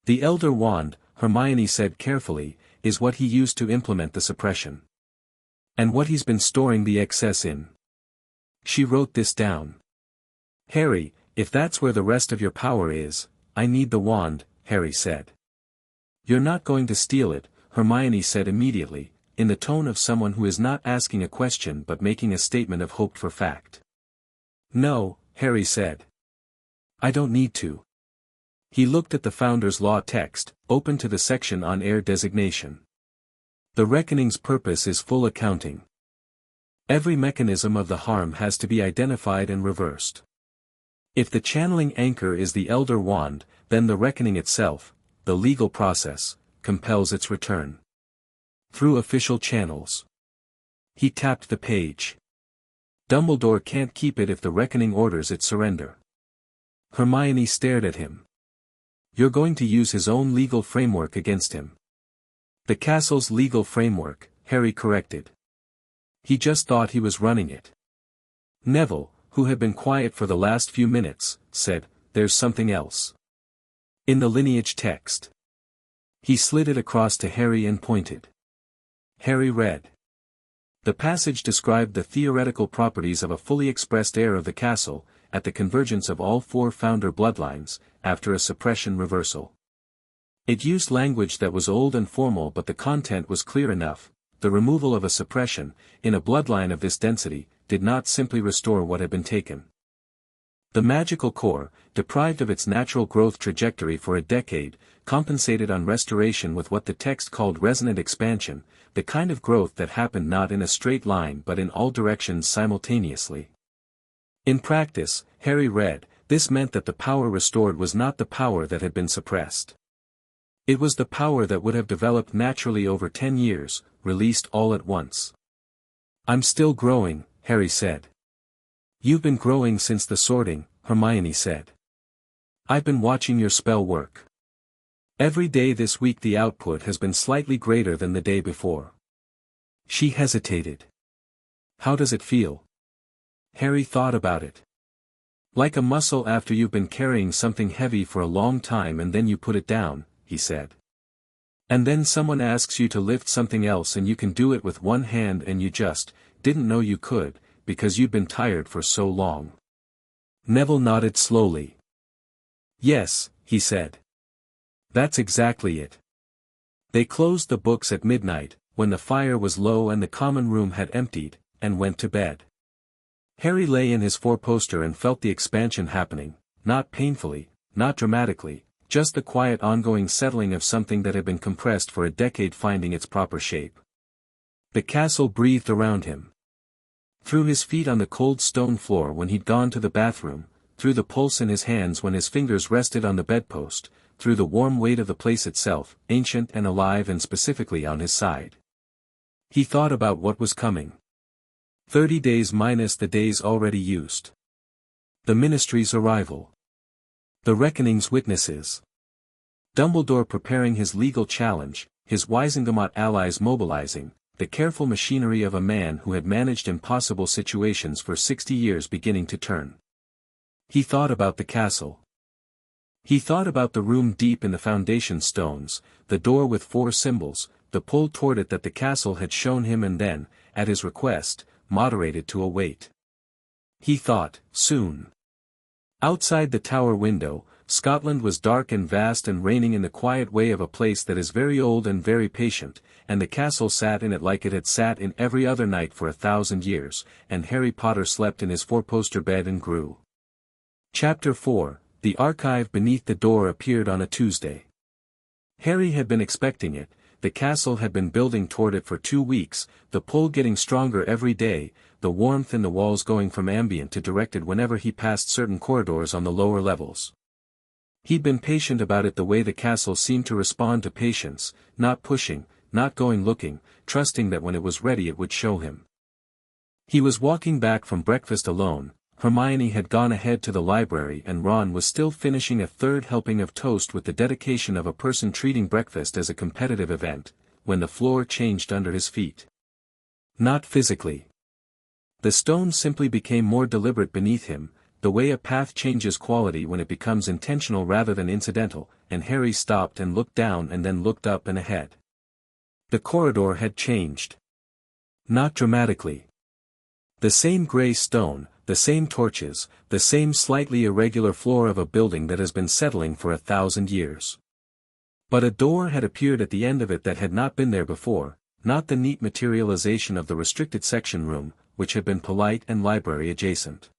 The Elder Wand, Hermione said carefully, is what he used to implement the suppression. And what he's been storing the excess in. She wrote this down. Harry, if that's where the rest of your power is, I need the wand, Harry said. You're not going to steal it, Hermione said immediately, in the tone of someone who is not asking a question but making a statement of hoped for fact. No, Harry said. I don't need to. He looked at the Founder's Law text, open to the section on heir designation. The reckoning's purpose is full accounting. Every mechanism of the harm has to be identified and reversed. If the channeling anchor is the Elder Wand, then the reckoning itself, the legal process, compels its return. Through official channels. He tapped the page. Dumbledore can't keep it if the reckoning orders its surrender. Hermione stared at him. You're going to use his own legal framework against him. The castle's legal framework, Harry corrected. He just thought he was running it. Neville, who had been quiet for the last few minutes, said, "There's something else. In the lineage text." He slid it across to Harry and pointed. Harry read. The passage described the theoretical properties of a fully expressed heir of the castle, at the convergence of all four founder bloodlines, after a suppression reversal. It used language that was old and formal, but the content was clear enough. The removal of a suppression, in a bloodline of this density, did not simply restore what had been taken. The magical core, deprived of its natural growth trajectory for a decade, compensated on restoration with what the text called resonant expansion, the kind of growth that happened not in a straight line but in all directions simultaneously. In practice, Harry read, this meant that the power restored was not the power that had been suppressed. It was the power that would have developed naturally over 10 years, released all at once. "I'm still growing," Harry said. "You've been growing since the sorting," Hermione said. "I've been watching your spell work. Every day this week the output has been slightly greater than the day before." She hesitated. "How does it feel?" Harry thought about it. "Like a muscle after you've been carrying something heavy for a long time and then you put it down," he said. "And then someone asks you to lift something else and you can do it with one hand and you just didn't know you could, because you'd been tired for so long." Neville nodded slowly. "Yes," he said. "That's exactly it." They closed the books at midnight, when the fire was low and the common room had emptied, and went to bed. Harry lay in his four-poster and felt the expansion happening, not painfully, not dramatically, just the quiet ongoing settling of something that had been compressed for a decade finding its proper shape. The castle breathed around him. Through his feet on the cold stone floor when he'd gone to the bathroom, through the pulse in his hands when his fingers rested on the bedpost, through the warm weight of the place itself, ancient and alive and specifically on his side. He thought about what was coming. 30 days minus the days already used. The Ministry's arrival. The Reckoning's witnesses. Dumbledore preparing his legal challenge, his Wisengamot allies mobilizing, the careful machinery of a man who had managed impossible situations for 60 years beginning to turn. He thought about the castle. He thought about the room deep in the foundation stones, the door with 4 symbols, the pull toward it that the castle had shown him and then, at his request, moderated to await. He thought, soon. Outside the tower window, Scotland was dark and vast and reigning in the quiet way of a place that is very old and very patient, and the castle sat in it like it had sat in every other night for 1,000 years, and Harry Potter slept in his four-poster bed and grew. Chapter 4, The Archive Beneath the Door appeared on a Tuesday. Harry had been expecting it, the castle had been building toward it for 2 weeks, the pull getting stronger every day, the warmth in the walls going from ambient to directed whenever he passed certain corridors on the lower levels. He'd been patient about it the way the castle seemed to respond to patience, not pushing, not going looking, trusting that when it was ready it would show him. He was walking back from breakfast alone. Hermione had gone ahead to the library and Ron was still finishing a third helping of toast with the dedication of a person treating breakfast as a competitive event, when the floor changed under his feet. Not physically. The stone simply became more deliberate beneath him, the way a path changes quality when it becomes intentional rather than incidental, and Harry stopped and looked down and then looked up and ahead. The corridor had changed. Not dramatically. The same gray stone, the same torches, the same slightly irregular floor of a building that has been settling for 1,000 years. But a door had appeared at the end of it that had not been there before, not the neat materialization of the restricted section room, which had been polite and library adjacent.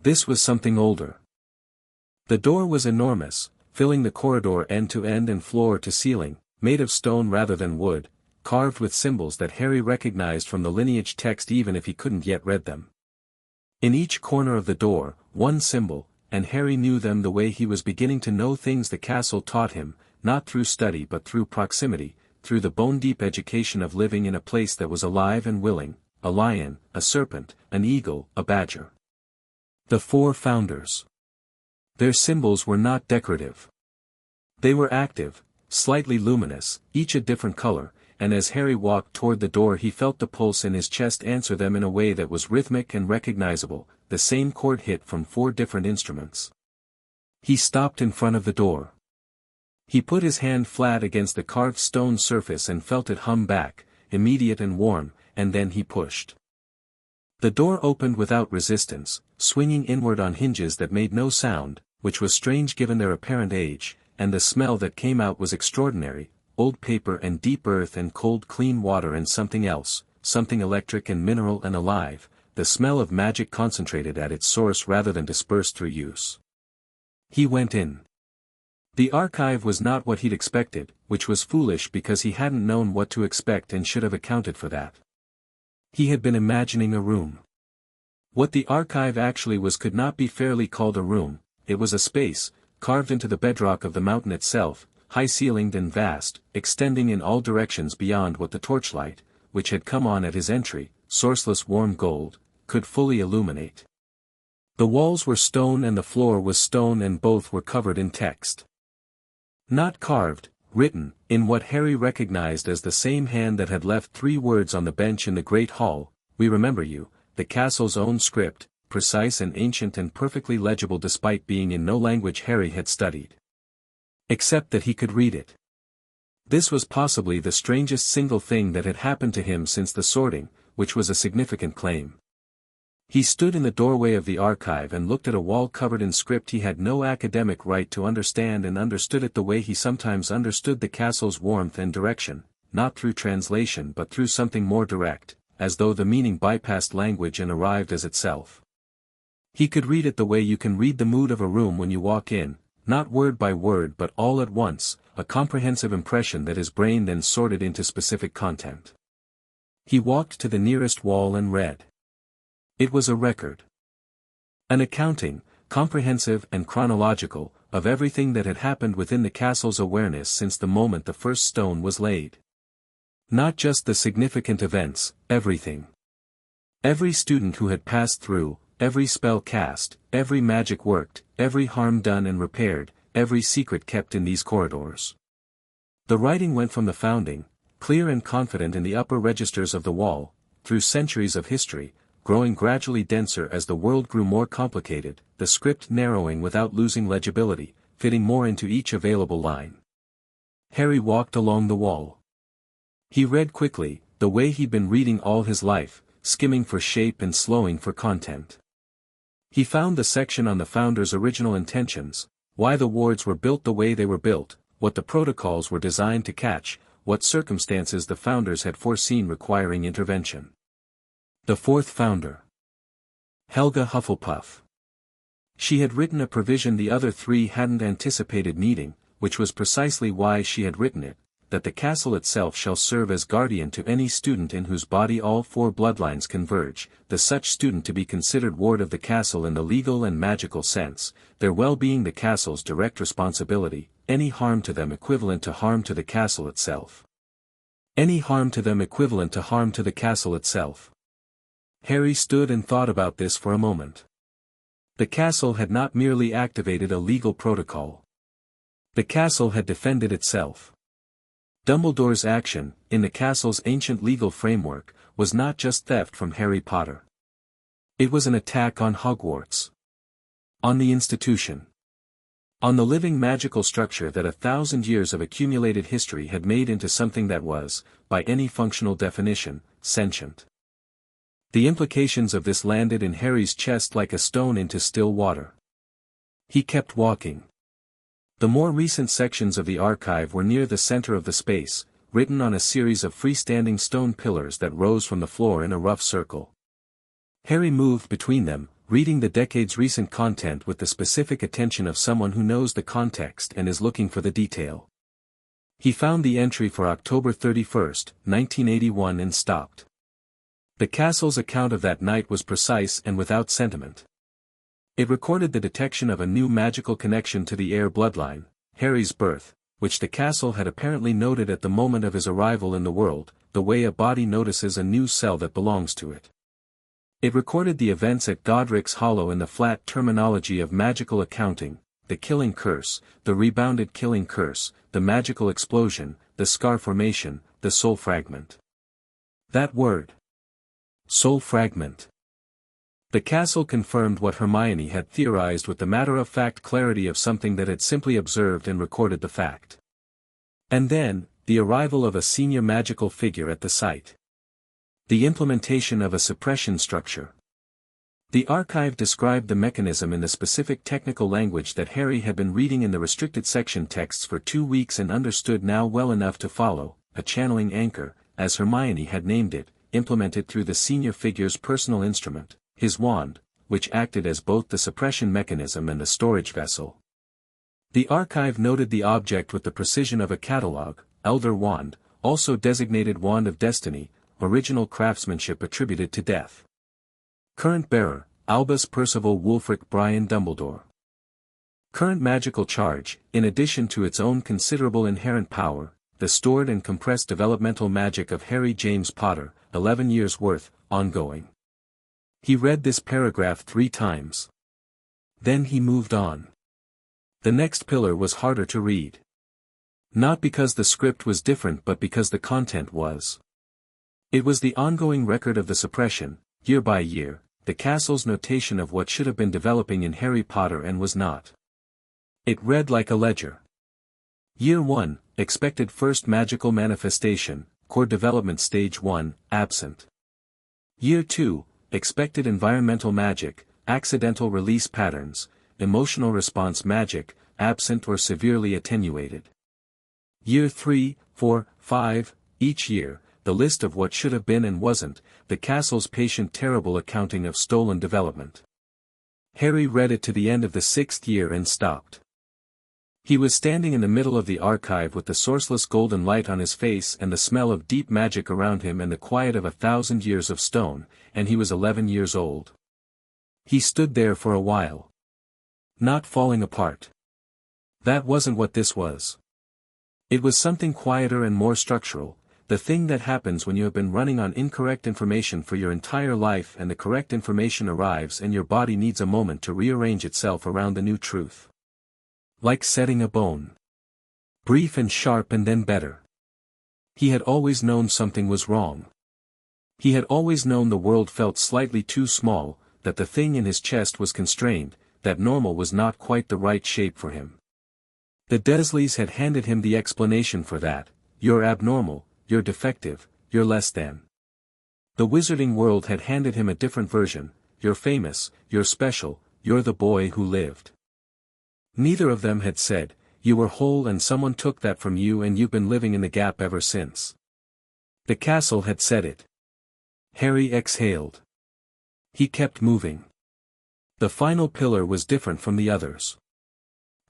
This was something older. The door was enormous, filling the corridor end to end and floor to ceiling, made of stone rather than wood, carved with symbols that Harry recognized from the lineage text even if he couldn't yet read them. In each corner of the door, one symbol, and Harry knew them the way he was beginning to know things the castle taught him, not through study but through proximity, through the bone-deep education of living in a place that was alive and willing, a lion, a serpent, an eagle, a badger. The 4 founders. Their symbols were not decorative. They were active, slightly luminous, each a different color, and as Harry walked toward the door he felt the pulse in his chest answer them in a way that was rhythmic and recognizable, the same chord hit from 4 different instruments. He stopped in front of the door. He put his hand flat against the carved stone surface and felt it hum back, immediate and warm, and then he pushed. The door opened without resistance, swinging inward on hinges that made no sound, which was strange given their apparent age, and the smell that came out was extraordinary, old paper and deep earth and cold clean water and something else, something electric and mineral and alive, the smell of magic concentrated at its source rather than dispersed through use. He went in. The archive was not what he'd expected, which was foolish because he hadn't known what to expect and should have accounted for that. He had been imagining a room. What the archive actually was could not be fairly called a room, it was a space, carved into the bedrock of the mountain itself, high-ceilinged and vast, extending in all directions beyond what the torchlight, which had come on at his entry, sourceless warm gold, could fully illuminate. The walls were stone and the floor was stone and both were covered in text. Not carved, written, in what Harry recognized as the same hand that had left 3 words on the bench in the Great Hall, "We remember you," the castle's own script, precise and ancient and perfectly legible despite being in no language Harry had studied. Except that he could read it. This was possibly the strangest single thing that had happened to him since the sorting, which was a significant claim. He stood in the doorway of the archive and looked at a wall covered in script he had no academic right to understand and understood it the way he sometimes understood the castle's warmth and direction, not through translation but through something more direct, as though the meaning bypassed language and arrived as itself. He could read it the way you can read the mood of a room when you walk in, not word by word but all at once, a comprehensive impression that his brain then sorted into specific content. He walked to the nearest wall and read. It was a record. An accounting, comprehensive and chronological, of everything that had happened within the castle's awareness since the moment the first stone was laid. Not just the significant events, everything. Every student who had passed through, every spell cast, every magic worked, every harm done and repaired, every secret kept in these corridors. The writing went from the founding, clear and confident in the upper registers of the wall, through centuries of history, growing gradually denser as the world grew more complicated, the script narrowing without losing legibility, fitting more into each available line. Harry walked along the wall. He read quickly, the way he'd been reading all his life, skimming for shape and slowing for content. He found the section on the founder's original intentions, why the wards were built the way they were built, what the protocols were designed to catch, what circumstances the founders had foreseen requiring intervention. The 4th founder. Helga Hufflepuff. She had written a provision the other 3 hadn't anticipated needing, which was precisely why she had written it, that the castle itself shall serve as guardian to any student in whose body all 4 bloodlines converge, the such student to be considered ward of the castle in the legal and magical sense, their well-being the castle's direct responsibility, any harm to them equivalent to harm to the castle itself. Any harm to them equivalent to harm to the castle itself. Harry stood and thought about this for a moment. The castle had not merely activated a legal protocol. The castle had defended itself. Dumbledore's action, in the castle's ancient legal framework, was not just theft from Harry Potter. It was an attack on Hogwarts. On the institution. On the living magical structure that 1,000 years of accumulated history had made into something that was, by any functional definition, sentient. The implications of this landed in Harry's chest like a stone into still water. He kept walking. The more recent sections of the archive were near the center of the space, written on a series of freestanding stone pillars that rose from the floor in a rough circle. Harry moved between them, reading the decade's recent content with the specific attention of someone who knows the context and is looking for the detail. He found the entry for October 31st, 1981 and stopped. The castle's account of that night was precise and without sentiment. It recorded the detection of a new magical connection to the heir bloodline, Harry's birth, which the castle had apparently noted at the moment of his arrival in the world, the way a body notices a new cell that belongs to it. It recorded the events at Godric's Hollow in the flat terminology of magical accounting, the killing curse, the rebounded killing curse, the magical explosion, the scar formation, the soul fragment. That word. Soul fragment. The castle confirmed what Hermione had theorized with the matter-of-fact clarity of something that had simply observed and recorded the fact. And then, the arrival of a senior magical figure at the site. The implementation of a suppression structure. The archive described the mechanism in the specific technical language that Harry had been reading in the restricted section texts for 2 weeks and understood now well enough to follow, a channeling anchor, as Hermione had named it, implemented through the senior figure's personal instrument, his wand, which acted as both the suppression mechanism and the storage vessel. The archive noted the object with the precision of a catalogue, Elder Wand, also designated Wand of Destiny, original craftsmanship attributed to death. Current bearer, Albus Percival Wulfric Brian Dumbledore. Current magical charge, in addition to its own considerable inherent power, the stored and compressed developmental magic of Harry James Potter, 11 years worth, ongoing. He read this paragraph 3 times. Then he moved on. The next pillar was harder to read. Not because the script was different but because the content was. It was the ongoing record of the suppression, year by year, the castle's notation of what should have been developing in Harry Potter and was not. It read like a ledger. Year 1, expected first magical manifestation, core development stage 1, absent. Year 2, expected environmental magic, accidental release patterns, emotional response magic, absent or severely attenuated. Year 3, 4, 5, each year, the list of what should have been and wasn't, the castle's patient terrible accounting of stolen development. Harry read it to the end of the 6th year and stopped. He was standing in the middle of the archive with the sourceless golden light on his face and the smell of deep magic around him and the quiet of 1,000 years of stone, and he was 11 years old. He stood there for a while. Not falling apart. That wasn't what this was. It was something quieter and more structural, the thing that happens when you have been running on incorrect information for your entire life and the correct information arrives and your body needs a moment to rearrange itself around the new truth. Like setting a bone. Brief and sharp and then better. He had always known something was wrong. He had always known the world felt slightly too small, that the thing in his chest was constrained, that normal was not quite the right shape for him. The Dursleys had handed him the explanation for that: you're abnormal, you're defective, you're less than. The wizarding world had handed him a different version: you're famous, you're special, you're the boy who lived. Neither of them had said, you were whole and someone took that from you and you've been living in the gap ever since. The castle had said it. Harry exhaled. He kept moving. The final pillar was different from the others.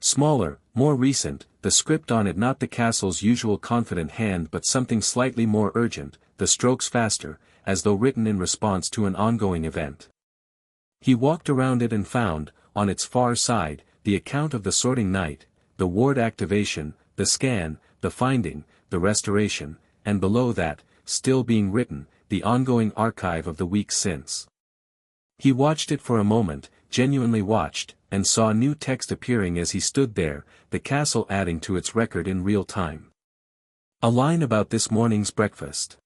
Smaller, more recent, the script on it not the castle's usual confident hand but something slightly more urgent, the strokes faster, as though written in response to an ongoing event. He walked around it and found, on its far side, the account of the sorting night, the ward activation, the scan, the finding, the restoration, and below that, still being written, the ongoing archive of the weeks since. He watched it for a moment, genuinely watched, and saw new text appearing as he stood there, the castle adding to its record in real time. A line about this morning's breakfast.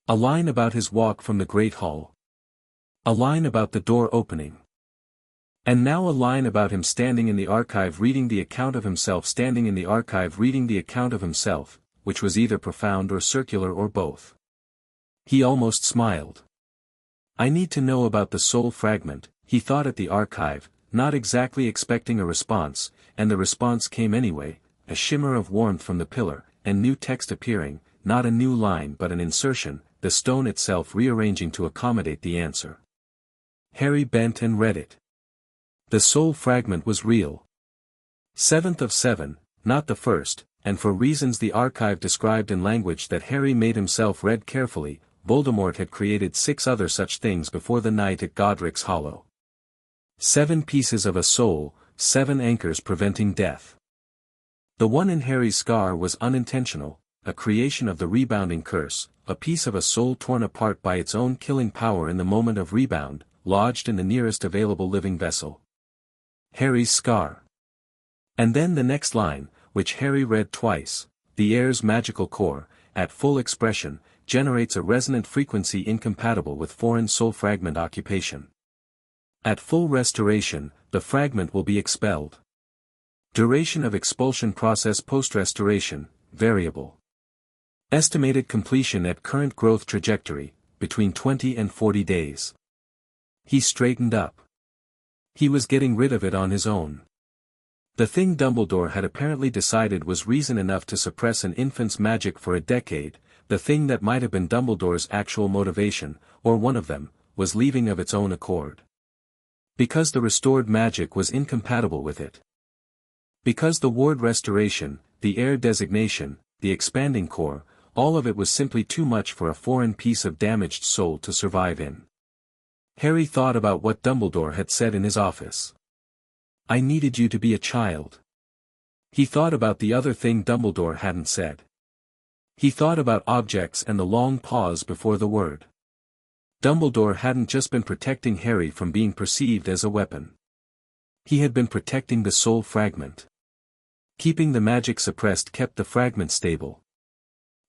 A line about his walk from the Great Hall. A line about the door opening. And now a line about him standing in the archive reading the account of himself standing in the archive reading the account of himself, which was either profound or circular or both. He almost smiled. I need to know about the soul fragment, he thought at the archive, not exactly expecting a response, and the response came anyway, a shimmer of warmth from the pillar, and new text appearing, not a new line but an insertion, the stone itself rearranging to accommodate the answer. Harry bent and read it. The soul fragment was real. 7th of 7, not the first, and for reasons the archive described in language that Harry made himself read carefully, Voldemort had created 6 other such things before the night at Godric's Hollow. 7 pieces of a soul, 7 anchors preventing death. The one in Harry's scar was unintentional, a creation of the rebounding curse, a piece of a soul torn apart by its own killing power in the moment of rebound, lodged in the nearest available living vessel. Harry's scar. And then the next line, which Harry read twice, the heir's magical core, at full expression, generates a resonant frequency incompatible with foreign soul fragment occupation. At full restoration, the fragment will be expelled. Duration of expulsion process post-restoration, variable. Estimated completion at current growth trajectory, between 20 and 40 days. He straightened up. He was getting rid of it on his own. The thing Dumbledore had apparently decided was reason enough to suppress an infant's magic for a decade, the thing that might have been Dumbledore's actual motivation, or one of them, was leaving of its own accord. Because the restored magic was incompatible with it. Because the ward restoration, the heir designation, the expanding core, all of it was simply too much for a foreign piece of damaged soul to survive in. Harry thought about what Dumbledore had said in his office. I needed you to be a child. He thought about the other thing Dumbledore hadn't said. He thought about objects and the long pause before the word. Dumbledore hadn't just been protecting Harry from being perceived as a weapon. He had been protecting the soul fragment. Keeping the magic suppressed kept the fragment stable.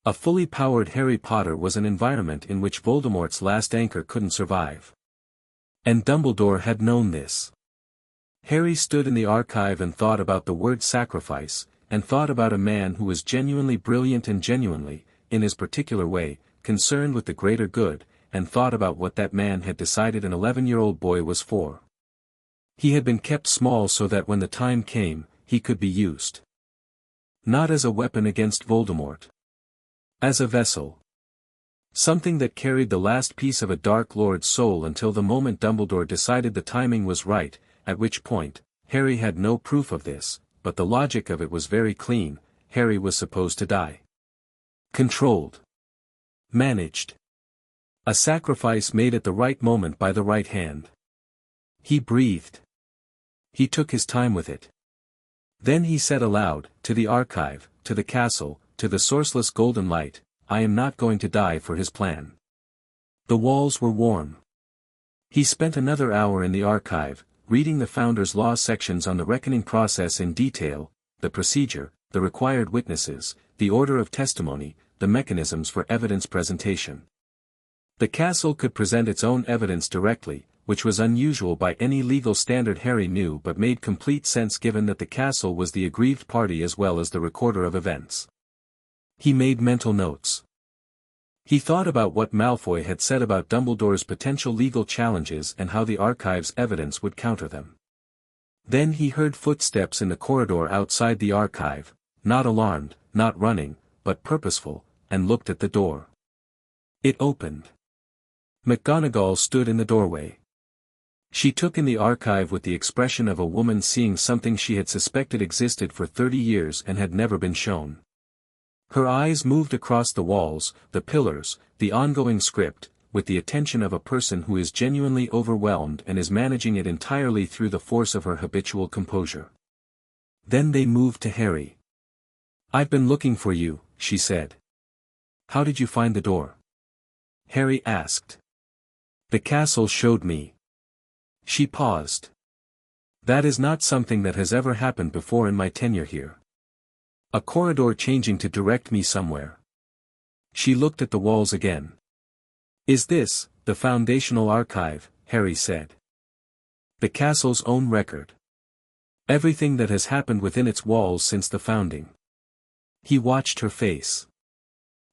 A fully powered Harry Potter was an environment in which Voldemort's last anchor couldn't survive. And Dumbledore had known this. Harry stood in the archive and thought about the word sacrifice, and thought about a man who was genuinely brilliant and genuinely, in his particular way, concerned with the greater good, and thought about what that man had decided an 11-year-old boy was for. He had been kept small so that when the time came, he could be used. Not as a weapon against Voldemort. As a vessel. Something that carried the last piece of a Dark Lord's soul until the moment Dumbledore decided the timing was right, at which point, Harry had no proof of this, but the logic of it was very clean, Harry was supposed to die. Controlled. Managed. A sacrifice made at the right moment by the right hand. He breathed. He took his time with it. Then he said aloud, to the archive, to the castle, to the sourceless golden light, I am not going to die for his plan. The walls were warm. He spent another hour in the archive, reading the Founder's Law sections on the reckoning process in detail, the procedure, the required witnesses, the order of testimony, the mechanisms for evidence presentation. The castle could present its own evidence directly, which was unusual by any legal standard Harry knew but made complete sense given that the castle was the aggrieved party as well as the recorder of events. He made mental notes. He thought about what Malfoy had said about Dumbledore's potential legal challenges and how the archive's evidence would counter them. Then he heard footsteps in the corridor outside the archive, not alarmed, not running, but purposeful, and looked at the door. It opened. McGonagall stood in the doorway. She took in the archive with the expression of a woman seeing something she had suspected existed for 30 years and had never been shown. Her eyes moved across the walls, the pillars, the ongoing script, with the attention of a person who is genuinely overwhelmed and is managing it entirely through the force of her habitual composure. Then they moved to Harry. I've been looking for you, she said. How did you find the door? Harry asked. The castle showed me. She paused. That is not something that has ever happened before in my tenure here. A corridor changing to direct me somewhere. She looked at the walls again. Is this, the foundational archive, Harry said. The castle's own record. Everything that has happened within its walls since the founding. He watched her face.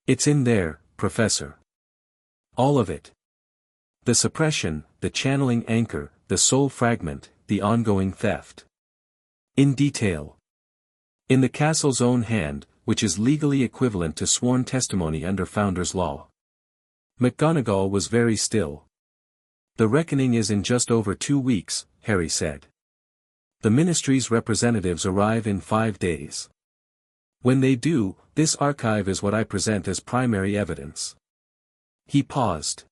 It's in there, Professor. All of it. The suppression, the channeling anchor, the soul fragment, the ongoing theft. In detail. In the castle's own hand, which is legally equivalent to sworn testimony under Founder's Law. McGonagall was very still. The reckoning is in just over 2 weeks, Harry said. The Ministry's representatives arrive in 5 days. When they do, this archive is what I present as primary evidence. He paused.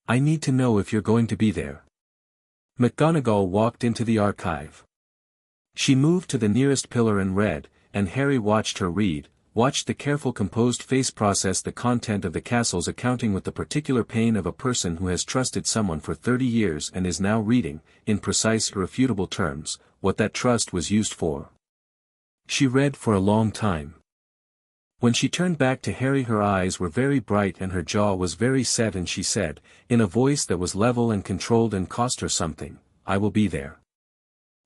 I need to know if you're going to be there. McGonagall walked into the archive. She moved to the nearest pillar and read, and Harry watched her read, watched the careful composed face process the content of the castle's accounting with the particular pain of a person who has trusted someone for 30 years and is now reading, in precise irrefutable terms, what that trust was used for. She read for a long time. When she turned back to Harry, her eyes were very bright and her jaw was very set, and she said, in a voice that was level and controlled and cost her something, "I will be there.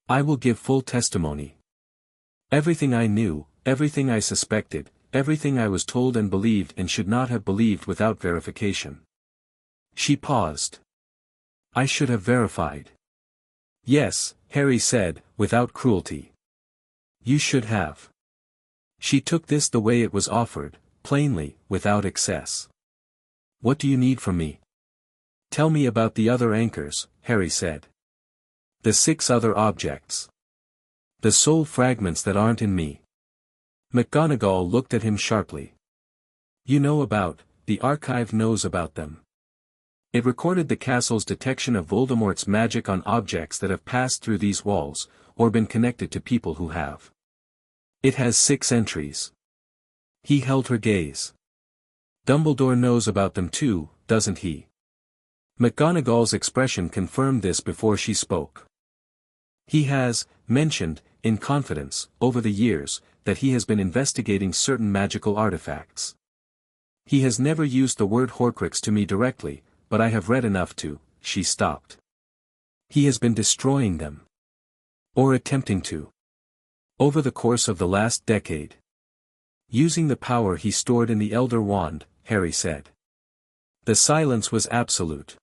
I will give full testimony. Everything I knew, everything I suspected, everything I was told and believed and should not have believed without verification." She paused. "I should have verified." "Yes," Harry said, without cruelty. "You should have." She took this the way it was offered, plainly, without excess. "What do you need from me?" "Tell me about the other anchors," Harry said. "The 6 other objects. The soul fragments that aren't in me." McGonagall looked at him sharply. "You know about, the archive knows about them. It recorded the castle's detection of Voldemort's magic on objects that have passed through these walls, or been connected to people who have. It has 6 entries." He held her gaze. "Dumbledore knows about them too, doesn't he?" McGonagall's expression confirmed this before she spoke. "He has mentioned, in confidence, over the years, that he has been investigating certain magical artifacts. He has never used the word Horcrux to me directly, but I have read enough to." She stopped. "He has been destroying them. Or attempting to. Over the course of the last decade. Using the power he stored in the Elder Wand," Harry said. The silence was absolute.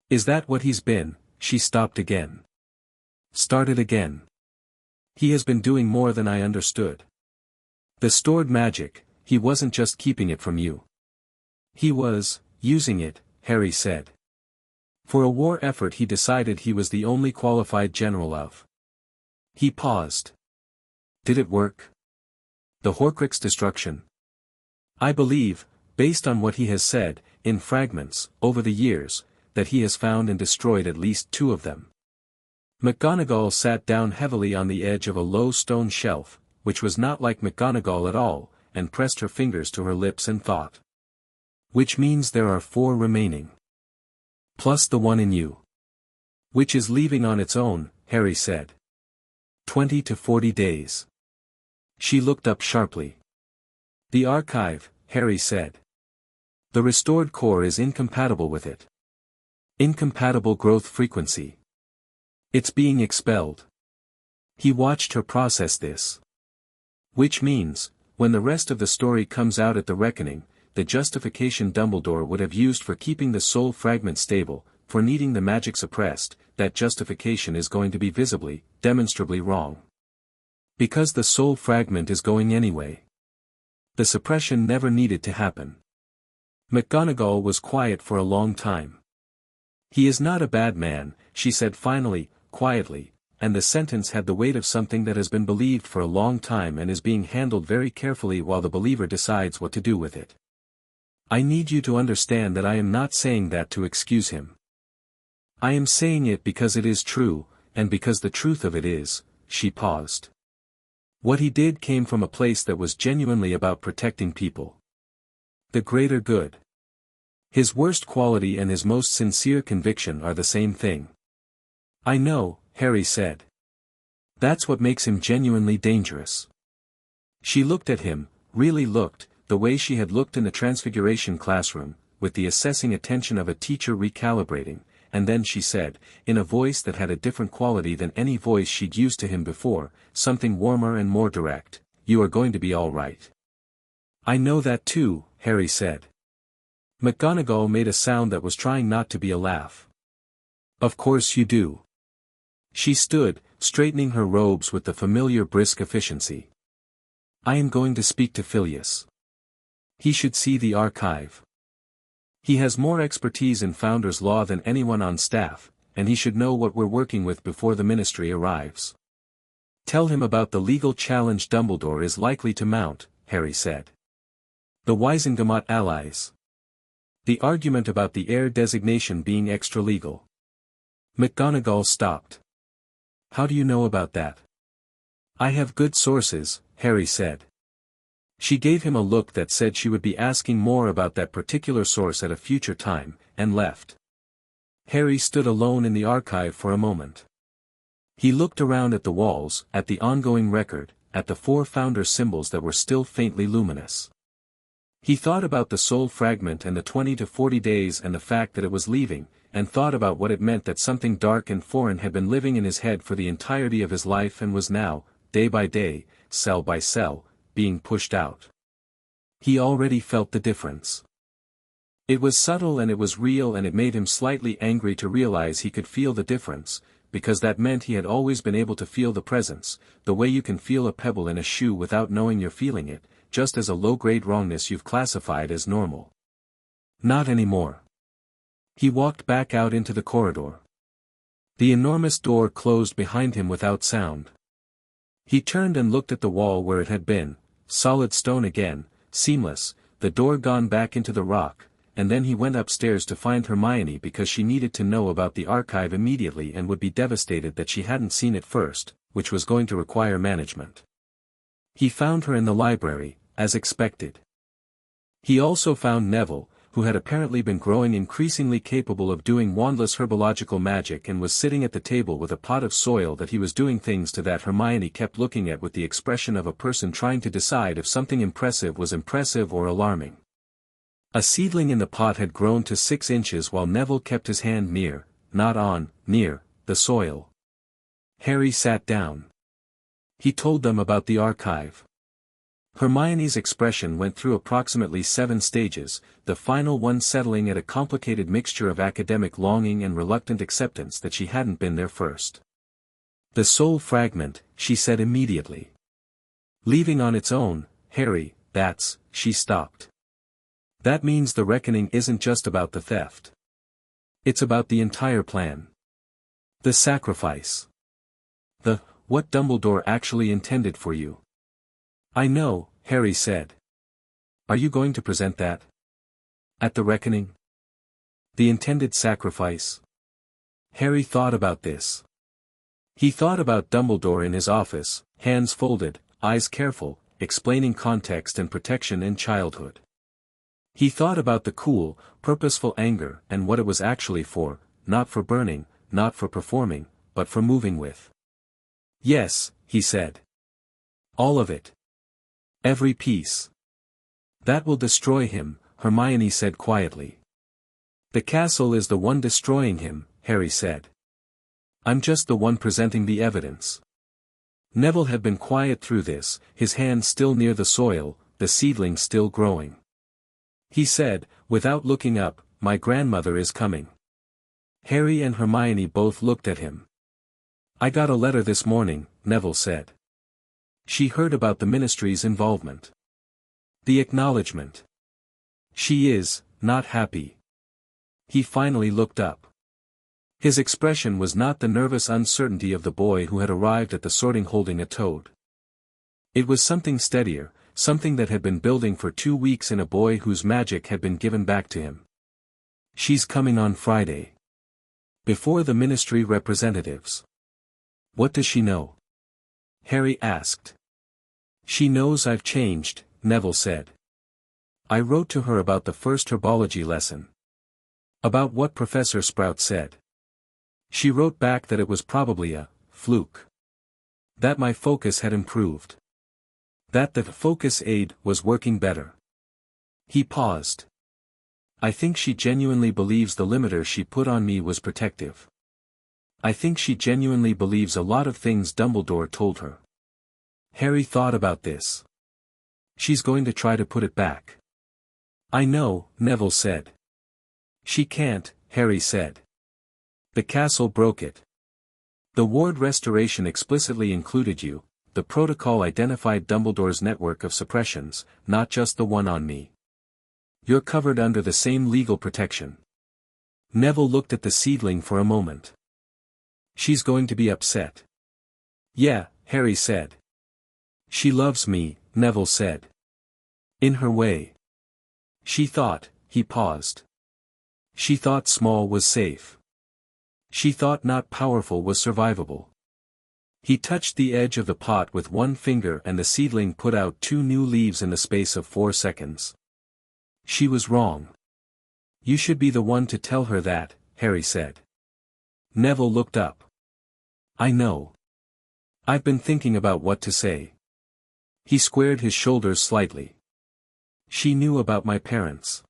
"Is that what he's been?" She stopped again. Started again. "He has been doing more than I understood. The stored magic, he wasn't just keeping it from you. He was using it," Harry said. "For a war effort he decided he was the only qualified general of." He paused. "Did it work? The Horcrux destruction?" "I believe, based on what he has said, in fragments, over the years, that he has found and destroyed at least 2 of them." McGonagall sat down heavily on the edge of a low stone shelf, which was not like McGonagall at all, and pressed her fingers to her lips and thought. "Which means there are 4 remaining. Plus the one in you. Which is leaving on its own," Harry said. 20 to 40 days. She looked up sharply. "The archive," Harry said. "The restored core is incompatible with it. Incompatible growth frequency. It's being expelled." He watched her process this. "Which means, when the rest of the story comes out at the reckoning, the justification Dumbledore would have used for keeping the soul fragment stable, for needing the magic suppressed, that justification is going to be visibly, demonstrably wrong. Because the soul fragment is going anyway. The suppression never needed to happen." McGonagall was quiet for a long time. "He is not a bad man," she said finally, quietly, and the sentence had the weight of something that has been believed for a long time and is being handled very carefully while the believer decides what to do with it. "I need you to understand that I am not saying that to excuse him. I am saying it because it is true, and because the truth of it is," she paused. "What he did came from a place that was genuinely about protecting people. The greater good. His worst quality and his most sincere conviction are the same thing." "I know," Harry said. "That's what makes him genuinely dangerous." She looked at him, really looked, the way she had looked in the Transfiguration classroom, with the assessing attention of a teacher recalibrating, and then she said, in a voice that had a different quality than any voice she'd used to him before, something warmer and more direct, "You are going to be all right." "I know that too," Harry said. McGonagall made a sound that was trying not to be a laugh. "Of course you do." She stood, straightening her robes with the familiar brisk efficiency. "I am going to speak to Phileas. He should see the archive. He has more expertise in Founder's Law than anyone on staff, and he should know what we're working with before the Ministry arrives. Tell him about the legal challenge Dumbledore is likely to mount," Harry said. "The Wisengamot allies. The argument about the heir designation being extra-legal." McGonagall stopped. "How do you know about that?" "I have good sources," Harry said. She gave him a look that said she would be asking more about that particular source at a future time, and left. Harry stood alone in the archive for a moment. He looked around at the walls, at the ongoing record, at the 4 founder symbols that were still faintly luminous. He thought about the soul fragment and the 20 to 40 days and the fact that it was leaving, and thought about what it meant that something dark and foreign had been living in his head for the entirety of his life and was now, day by day, cell by cell, being pushed out. He already felt the difference. It was subtle and it was real, and it made him slightly angry to realize he could feel the difference, because that meant he had always been able to feel the presence, the way you can feel a pebble in a shoe without knowing you're feeling it, just as a low-grade wrongness you've classified as normal. Not anymore. He walked back out into the corridor. The enormous door closed behind him without sound. He turned and looked at the wall where it had been, solid stone again, seamless, the door gone back into the rock, and then he went upstairs to find Hermione because she needed to know about the archive immediately and would be devastated that she hadn't seen it first, which was going to require management. He found her in the library, as expected. He also found Neville, who had apparently been growing increasingly capable of doing wandless herbological magic and was sitting at the table with a pot of soil that he was doing things to that Hermione kept looking at with the expression of a person trying to decide if something impressive was impressive or alarming. A seedling in the pot had grown to 6 inches while Neville kept his hand near, the soil. Harry sat down. He told them about the archive. Hermione's expression went through approximately 7 stages, the final one settling at a complicated mixture of academic longing and reluctant acceptance that she hadn't been there first. The soul fragment, she said immediately. Leaving on its own, Harry, she stopped. That means the reckoning isn't just about the theft. It's about the entire plan. The sacrifice. What Dumbledore actually intended for you. I know, Harry said. Are you going to present that? At the reckoning? The intended sacrifice? Harry thought about this. He thought about Dumbledore in his office, hands folded, eyes careful, explaining context and protection in childhood. He thought about the cool, purposeful anger and what it was actually for, not for burning, not for performing, but for moving with. Yes, he said. All of it. Every piece. That will destroy him, Hermione said quietly. The castle is the one destroying him, Harry said. I'm just the one presenting the evidence. Neville had been quiet through this, his hand still near the soil, the seedling still growing. He said, without looking up, my grandmother is coming. Harry and Hermione both looked at him. I got a letter this morning, Neville said. She heard about the ministry's involvement. The acknowledgement. She is, not happy. He finally looked up. His expression was not the nervous uncertainty of the boy who had arrived at the sorting holding a toad. It was something steadier, something that had been building for 2 weeks in a boy whose magic had been given back to him. She's coming on Friday. Before the ministry representatives. What does she know? Harry asked. She knows I've changed, Neville said. I wrote to her about the first herbology lesson. About what Professor Sprout said. She wrote back that it was probably a fluke. That my focus had improved. That the focus aid was working better. He paused. I think she genuinely believes the limiter she put on me was protective. I think she genuinely believes a lot of things Dumbledore told her. Harry thought about this. She's going to try to put it back. I know, Neville said. She can't, Harry said. The castle broke it. The ward restoration explicitly included you, the protocol identified Dumbledore's network of suppressions, not just the one on me. You're covered under the same legal protection. Neville looked at the seedling for a moment. She's going to be upset. Yeah, Harry said. She loves me, Neville said. In her way. She thought, he paused. She thought small was safe. She thought not powerful was survivable. He touched the edge of the pot with one finger and the seedling put out 2 new leaves in the space of 4 seconds. She was wrong. You should be the one to tell her that, Harry said. Neville looked up. I know. I've been thinking about what to say. He squared his shoulders slightly. She knew about my parents.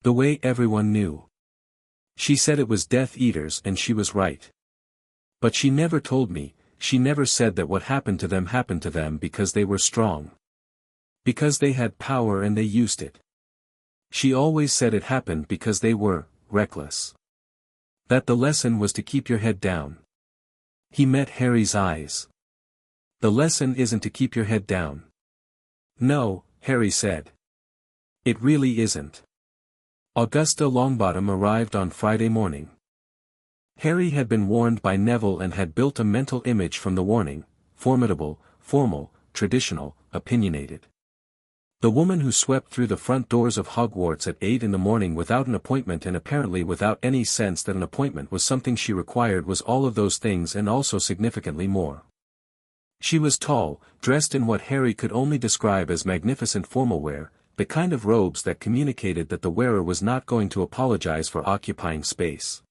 The way everyone knew. She said it was Death Eaters and she was right. But she never told me, she never said that what happened to them because they were strong. Because they had power and they used it. She always said it happened because they were reckless. That the lesson was to keep your head down. He met Harry's eyes. The lesson isn't to keep your head down. No, Harry said. It really isn't. Augusta Longbottom arrived on Friday morning. Harry had been warned by Neville and had built a mental image from the warning: formidable, formal, traditional, opinionated. The woman who swept through the front doors of Hogwarts at 8 in the morning without an appointment and apparently without any sense that an appointment was something she required was all of those things and also significantly more. She was tall, dressed in what Harry could only describe as magnificent formal wear, the kind of robes that communicated that the wearer was not going to apologize for occupying space.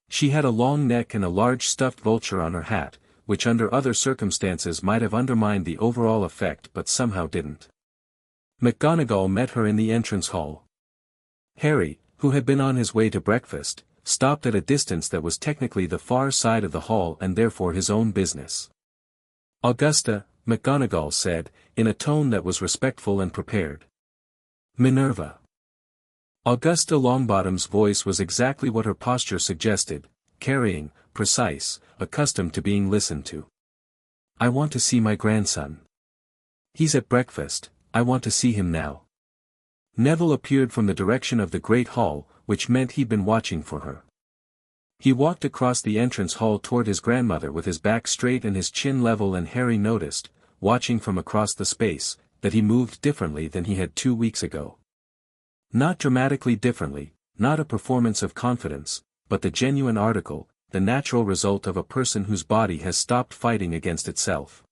She had a long neck and a large stuffed vulture on her hat, which under other circumstances might have undermined the overall effect but somehow didn't. McGonagall met her in the entrance hall. Harry, who had been on his way to breakfast, stopped at a distance that was technically the far side of the hall and therefore his own business. Augusta, McGonagall said, in a tone that was respectful and prepared. Minerva. Augusta Longbottom's voice was exactly what her posture suggested, carrying, precise, accustomed to being listened to. I want to see my grandson. He's at breakfast, I want to see him now. Neville appeared from the direction of the Great Hall, which meant he'd been watching for her. He walked across the entrance hall toward his grandmother with his back straight and his chin level, and Harry noticed, watching from across the space, that he moved differently than he had 2 weeks ago. Not dramatically differently, not a performance of confidence, but the genuine article, the natural result of a person whose body has stopped fighting against itself.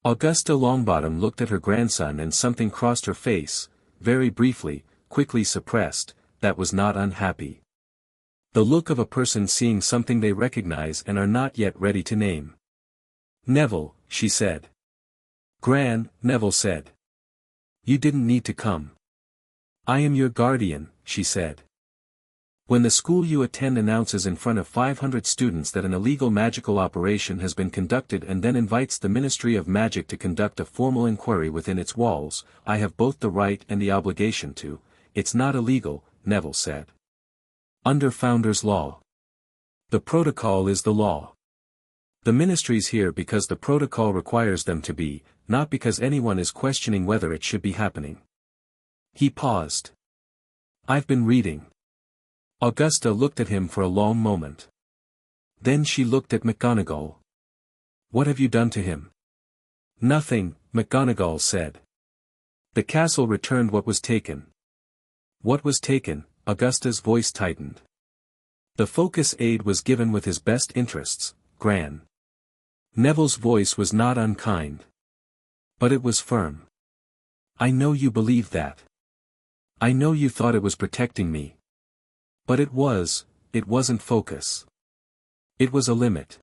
Augusta Longbottom looked at her grandson and something crossed her face, very briefly, quickly suppressed, that was not unhappy. The look of a person seeing something they recognize and are not yet ready to name. Neville, she said. Gran, Neville said. You didn't need to come. I am your guardian, she said. When the school you attend announces in front of 500 students that an illegal magical operation has been conducted and then invites the Ministry of Magic to conduct a formal inquiry within its walls, I have both the right and the obligation to. It's not illegal, Neville said. Under Founder's Law. The protocol is the law. The Ministry's here because the protocol requires them to be, not because anyone is questioning whether it should be happening. He paused. I've been reading. Augusta looked at him for a long moment. Then she looked at McGonagall. What have you done to him? Nothing, McGonagall said. The castle returned what was taken. What was taken? Augusta's voice tightened. The focus aid was given with his best interests, Gran. Neville's voice was not unkind. But it was firm. I know you believed that. I know you thought it was protecting me. But it wasn't focus. It was a limit.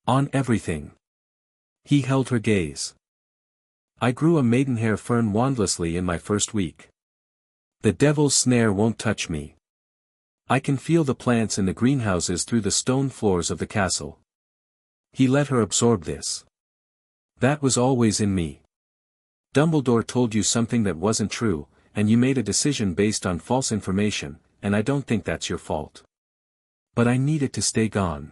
On everything. He held her gaze. I grew a maidenhair fern wandlessly in my first week. The devil's snare won't touch me. I can feel the plants in the greenhouses through the stone floors of the castle. He let her absorb this. That was always in me. Dumbledore told you something that wasn't true, and you made a decision based on false information, and I don't think that's your fault. But I needed to stay gone.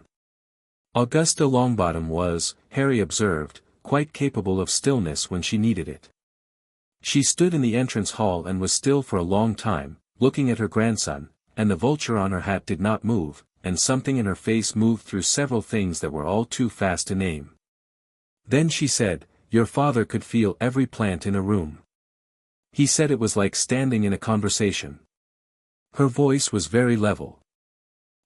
Augusta Longbottom was, Harry observed, quite capable of stillness when she needed it. She stood in the entrance hall and was still for a long time, looking at her grandson, and the vulture on her hat did not move, and something in her face moved through several things that were all too fast to name. Then she said, your father could feel every plant in a room. He said it was like standing in a conversation. Her voice was very level.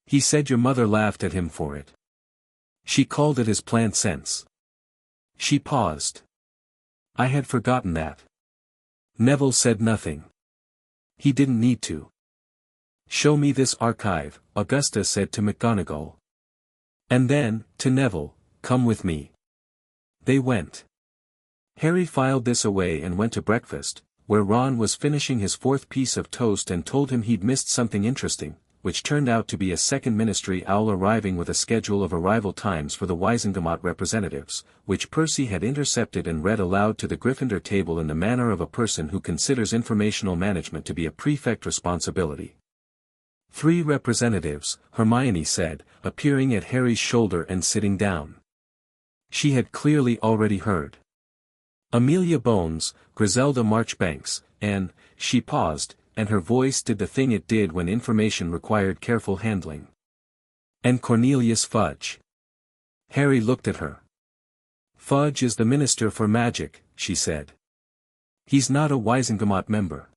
He said your mother laughed at him for it. She called it his plant sense. She paused. I had forgotten that. Neville said nothing. He didn't need to. Show me this archive, Augusta said to McGonagall. And then, to Neville, come with me. They went. Harry filed this away and went to breakfast, where Ron was finishing his fourth piece of toast and told him he'd missed something interesting, which turned out to be a second Ministry owl arriving with a schedule of arrival times for the Wisengamot representatives, which Percy had intercepted and read aloud to the Gryffindor table in the manner of a person who considers informational management to be a prefect responsibility. 3 representatives, Hermione said, appearing at Harry's shoulder and sitting down. She had clearly already heard. Amelia Bones, Griselda Marchbanks, and, she paused, and her voice did the thing it did when information required careful handling. And Cornelius Fudge. Harry looked at her. Fudge is the Minister for Magic, she said. He's not a Wisengamot member.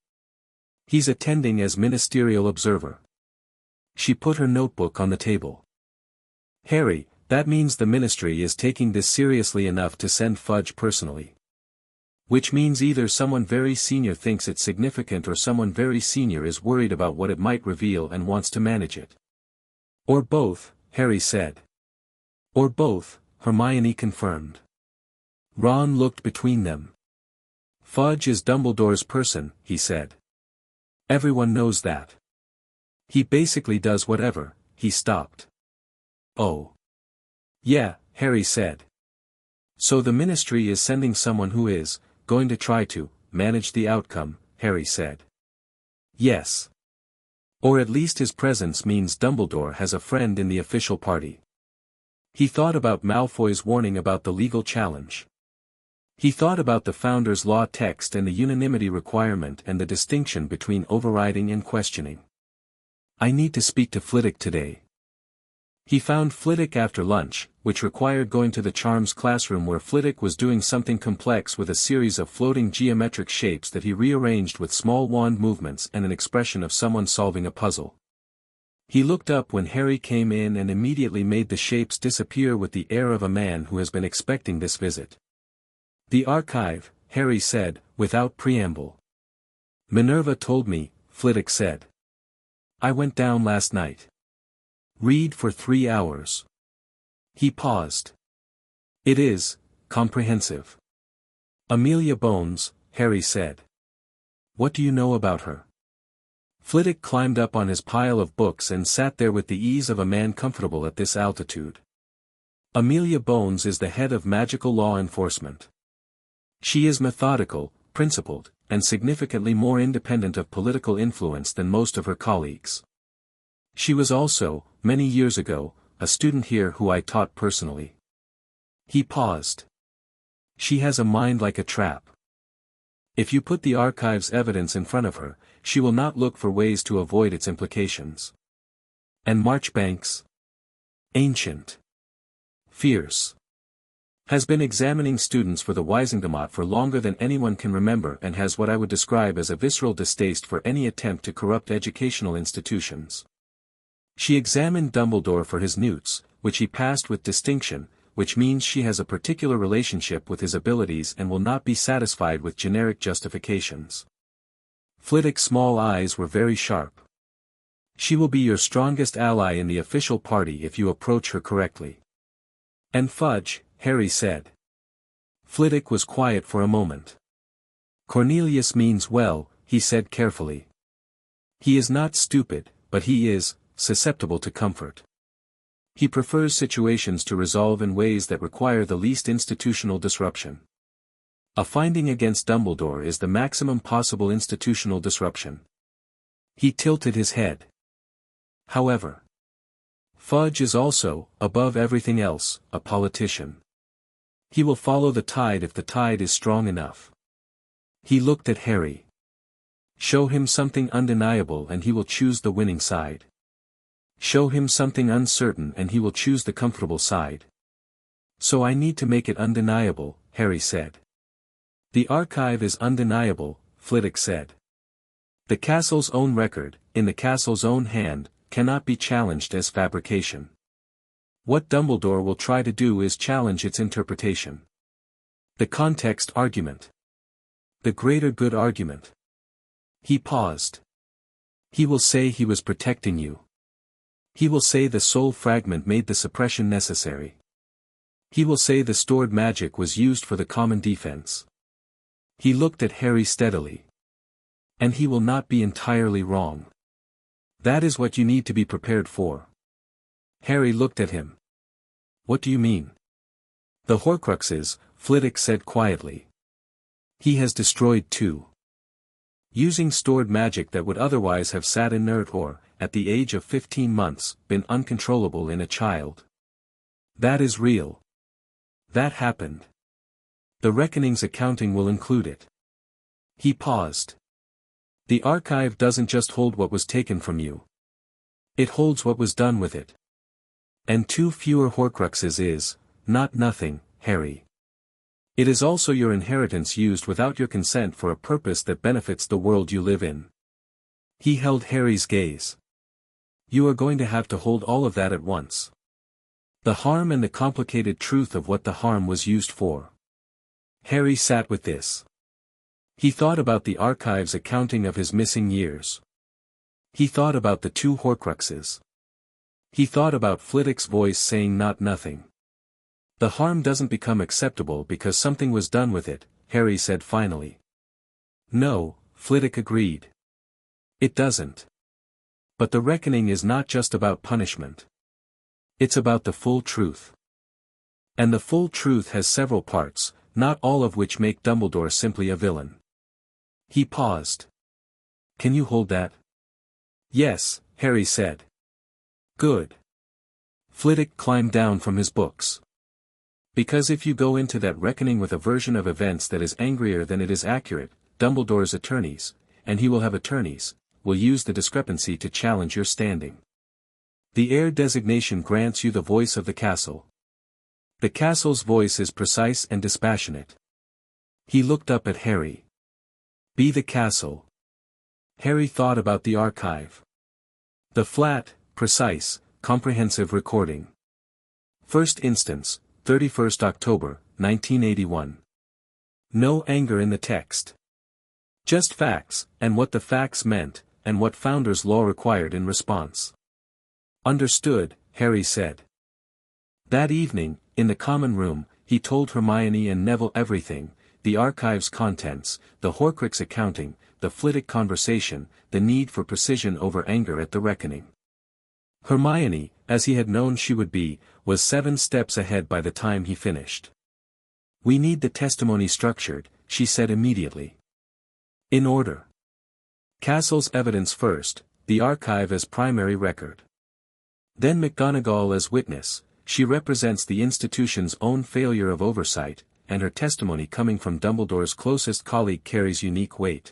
He's attending as ministerial observer. She put her notebook on the table. Harry, that means the Ministry is taking this seriously enough to send Fudge personally. Which means either someone very senior thinks it's significant or someone very senior is worried about what it might reveal and wants to manage it. Or both, Harry said. Or both, Hermione confirmed. Ron looked between them. Fudge is Dumbledore's person, he said. Everyone knows that. He basically does whatever. He stopped. Oh. Yeah, Harry said. So the Ministry is sending someone who is going to try to manage the outcome, Harry said. Yes. Or at least his presence means Dumbledore has a friend in the official party. He thought about Malfoy's warning about the legal challenge. He thought about the Founder's Law text and the unanimity requirement and the distinction between overriding and questioning. I need to speak to Flitwick today. He found Flitwick after lunch, which required going to the Charms classroom where Flitwick was doing something complex with a series of floating geometric shapes that he rearranged with small wand movements and an expression of someone solving a puzzle. He looked up when Harry came in and immediately made the shapes disappear with the air of a man who has been expecting this visit. The archive, Harry said, without preamble. Minerva told me, Flitwick said. I went down last night. Read for 3 hours. He paused. It is comprehensive. Amelia Bones, Harry said. What do you know about her? Flitwick climbed up on his pile of books and sat there with the ease of a man comfortable at this altitude. Amelia Bones is the head of magical law enforcement. She is methodical, principled, and significantly more independent of political influence than most of her colleagues. She was also, many years ago, a student here who I taught personally. He paused. She has a mind like a trap. If you put the archive's evidence in front of her, she will not look for ways to avoid its implications. And Marchbanks? Ancient. Fierce. Has been examining students for the Wisengamot for longer than anyone can remember and has what I would describe as a visceral distaste for any attempt to corrupt educational institutions. She examined Dumbledore for his newts, which he passed with distinction, which means she has a particular relationship with his abilities and will not be satisfied with generic justifications. Flitwick's small eyes were very sharp. She will be your strongest ally in the official party if you approach her correctly. And Fudge, Harry said. Flitwick was quiet for a moment. Cornelius means well, he said carefully. He is not stupid, but he is susceptible to comfort. He prefers situations to resolve in ways that require the least institutional disruption. A finding against Dumbledore is the maximum possible institutional disruption. He tilted his head. However, Fudge is also, above everything else, a politician. He will follow the tide if the tide is strong enough. He looked at Harry. Show him something undeniable and he will choose the winning side. Show him something uncertain and he will choose the comfortable side. So I need to make it undeniable, Harry said. The archive is undeniable, Flitwick said. The castle's own record, in the castle's own hand, cannot be challenged as fabrication. What Dumbledore will try to do is challenge its interpretation. The context argument. The greater good argument. He paused. He will say he was protecting you. He will say the soul fragment made the suppression necessary. He will say the stored magic was used for the common defense. He looked at Harry steadily. And he will not be entirely wrong. That is what you need to be prepared for. Harry looked at him. What do you mean? The Horcruxes, Flitwick said quietly. He has destroyed two. Using stored magic that would otherwise have sat inert or, at the age of 15 months, been uncontrollable in a child. That is real. That happened. The Reckoning's accounting will include it. He paused. The archive doesn't just hold what was taken from you. It holds what was done with it. And 2 fewer Horcruxes is, not nothing, Harry. It is also your inheritance used without your consent for a purpose that benefits the world you live in. He held Harry's gaze. You are going to have to hold all of that at once. The harm and the complicated truth of what the harm was used for. Harry sat with this. He thought about the archive's accounting of his missing years. He thought about the 2 Horcruxes. He thought about Flitwick's voice saying not nothing. The harm doesn't become acceptable because something was done with it, Harry said finally. No, Flitwick agreed. It doesn't. But the reckoning is not just about punishment. It's about the full truth. And the full truth has several parts, not all of which make Dumbledore simply a villain. He paused. Can you hold that? Yes, Harry said. Good. Flitwick climbed down from his books. Because if you go into that reckoning with a version of events that is angrier than it is accurate, Dumbledore's attorneys, and he will have attorneys, will use the discrepancy to challenge your standing. The heir designation grants you the voice of the castle. The castle's voice is precise and dispassionate. He looked up at Harry. Be the castle. Harry thought about the archive. The flat, precise, comprehensive recording. First instance, 31st October, 1981. No anger in the text. Just facts, and what the facts meant, and what Founder's Law required in response. Understood, Harry said. That evening, in the common room, he told Hermione and Neville everything, the archive's contents, the Horcrux accounting, the Flitwick conversation, the need for precision over anger at the reckoning. Hermione, as he had known she would be, was 7 steps ahead by the time he finished. We need the testimony structured, she said immediately. In order. Castle's evidence first, the archive as primary record. Then McGonagall as witness, she represents the institution's own failure of oversight, and her testimony coming from Dumbledore's closest colleague carries unique weight.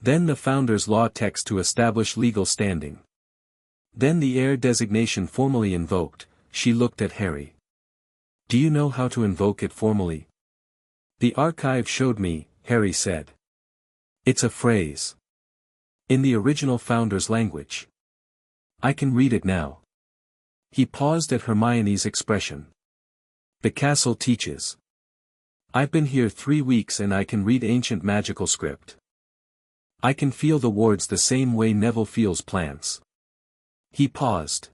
Then the Founder's Law text to establish legal standing. Then the heir designation formally invoked, she looked at Harry. Do you know how to invoke it formally? The archive showed me, Harry said. It's a phrase. In the original Founder's language. I can read it now. He paused at Hermione's expression. The castle teaches. I've been here 3 weeks and I can read ancient magical script. I can feel the wards the same way Neville feels plants. He paused.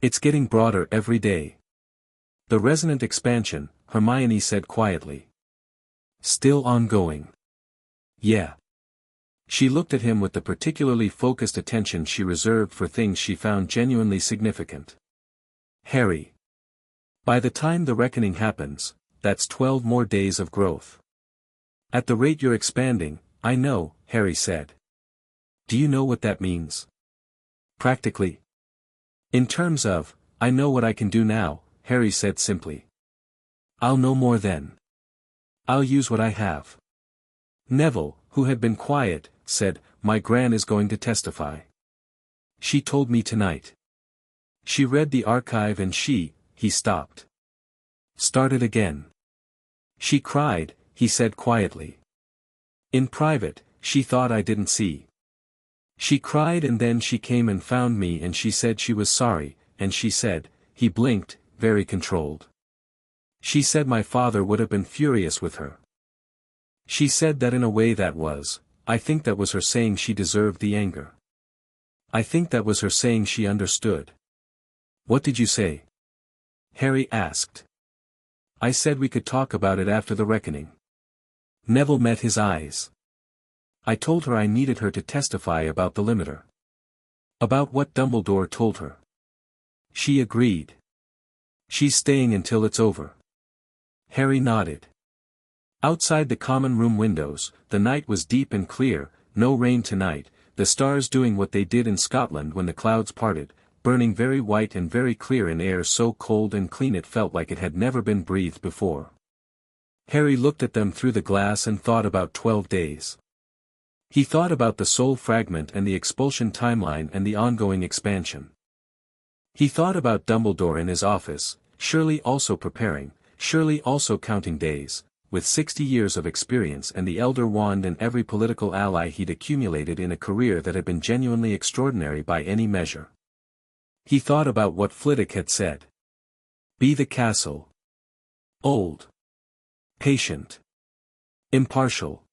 It's getting broader every day. The resonant expansion, Hermione said quietly. Still ongoing. Yeah. She looked at him with the particularly focused attention she reserved for things she found genuinely significant. Harry. By the time the reckoning happens, that's 12 more days of growth. At the rate you're expanding, I know, Harry said. Do you know what that means? Practically. In terms of, I know what I can do now, Harry said simply. I'll know more then. I'll use what I have. Neville, who had been quiet, said, My Gran is going to testify. She told me tonight. She read the archive and he stopped. Started again. She cried, he said quietly. In private, she thought I didn't see. She cried and then she came and found me and she said she was sorry, and she said, he blinked, very controlled. She said my father would have been furious with her. She said that in a way I think that was her saying she deserved the anger. I think that was her saying she understood. What did you say? Harry asked. I said we could talk about it after the reckoning. Neville met his eyes. I told her I needed her to testify about the limiter. About what Dumbledore told her. She agreed. She's staying until it's over. Harry nodded. Outside the common room windows, the night was deep and clear, no rain tonight, the stars doing what they did in Scotland when the clouds parted, burning very white and very clear in air so cold and clean it felt like it had never been breathed before. Harry looked at them through the glass and thought about 12 days. He thought about the soul fragment and the expulsion timeline and the ongoing expansion. He thought about Dumbledore in his office, surely also preparing, surely also counting days, with 60 years of experience and the Elder Wand and every political ally he'd accumulated in a career that had been genuinely extraordinary by any measure. He thought about what Flitwick had said. Be the castle. Old. Patient. Impartial.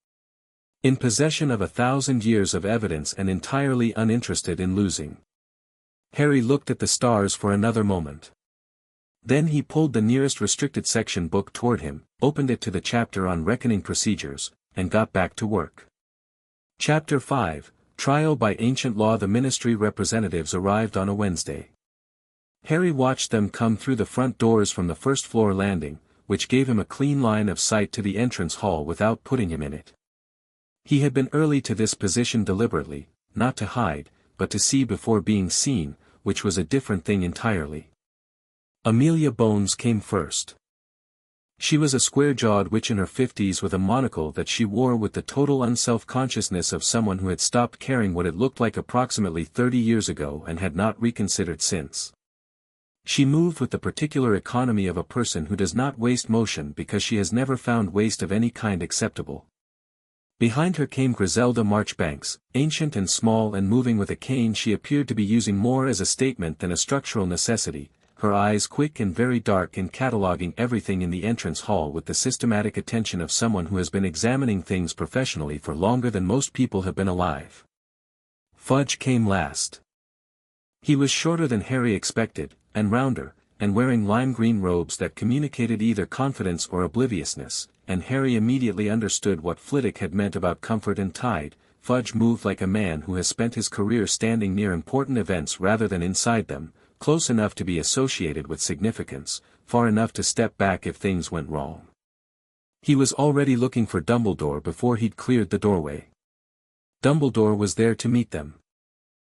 In possession of 1,000 years of evidence and entirely uninterested in losing. Harry looked at the stars for another moment. Then he pulled the nearest restricted section book toward him, opened it to the chapter on reckoning procedures, and got back to work. Chapter 5, Trial by Ancient Law. The ministry representatives arrived on a Wednesday. Harry watched them come through the front doors from the first-floor landing, which gave him a clean line of sight to the entrance hall without putting him in it. He had been early to this position deliberately, not to hide, but to see before being seen, which was a different thing entirely. Amelia Bones came first. She was a square-jawed witch in her 50s with a monocle that she wore with the total unself-consciousness of someone who had stopped caring what it looked like approximately 30 years ago and had not reconsidered since. She moved with the particular economy of a person who does not waste motion because she has never found waste of any kind acceptable. Behind her came Griselda Marchbanks, ancient and small and moving with a cane she appeared to be using more as a statement than a structural necessity, her eyes quick and very dark in cataloguing everything in the entrance hall with the systematic attention of someone who has been examining things professionally for longer than most people have been alive. Fudge came last. He was shorter than Harry expected, and rounder, and wearing lime-green robes that communicated either confidence or obliviousness, and Harry immediately understood what Flitwick had meant about comfort and tide. Fudge moved like a man who has spent his career standing near important events rather than inside them, close enough to be associated with significance, far enough to step back if things went wrong. He was already looking for Dumbledore before he'd cleared the doorway. Dumbledore was there to meet them.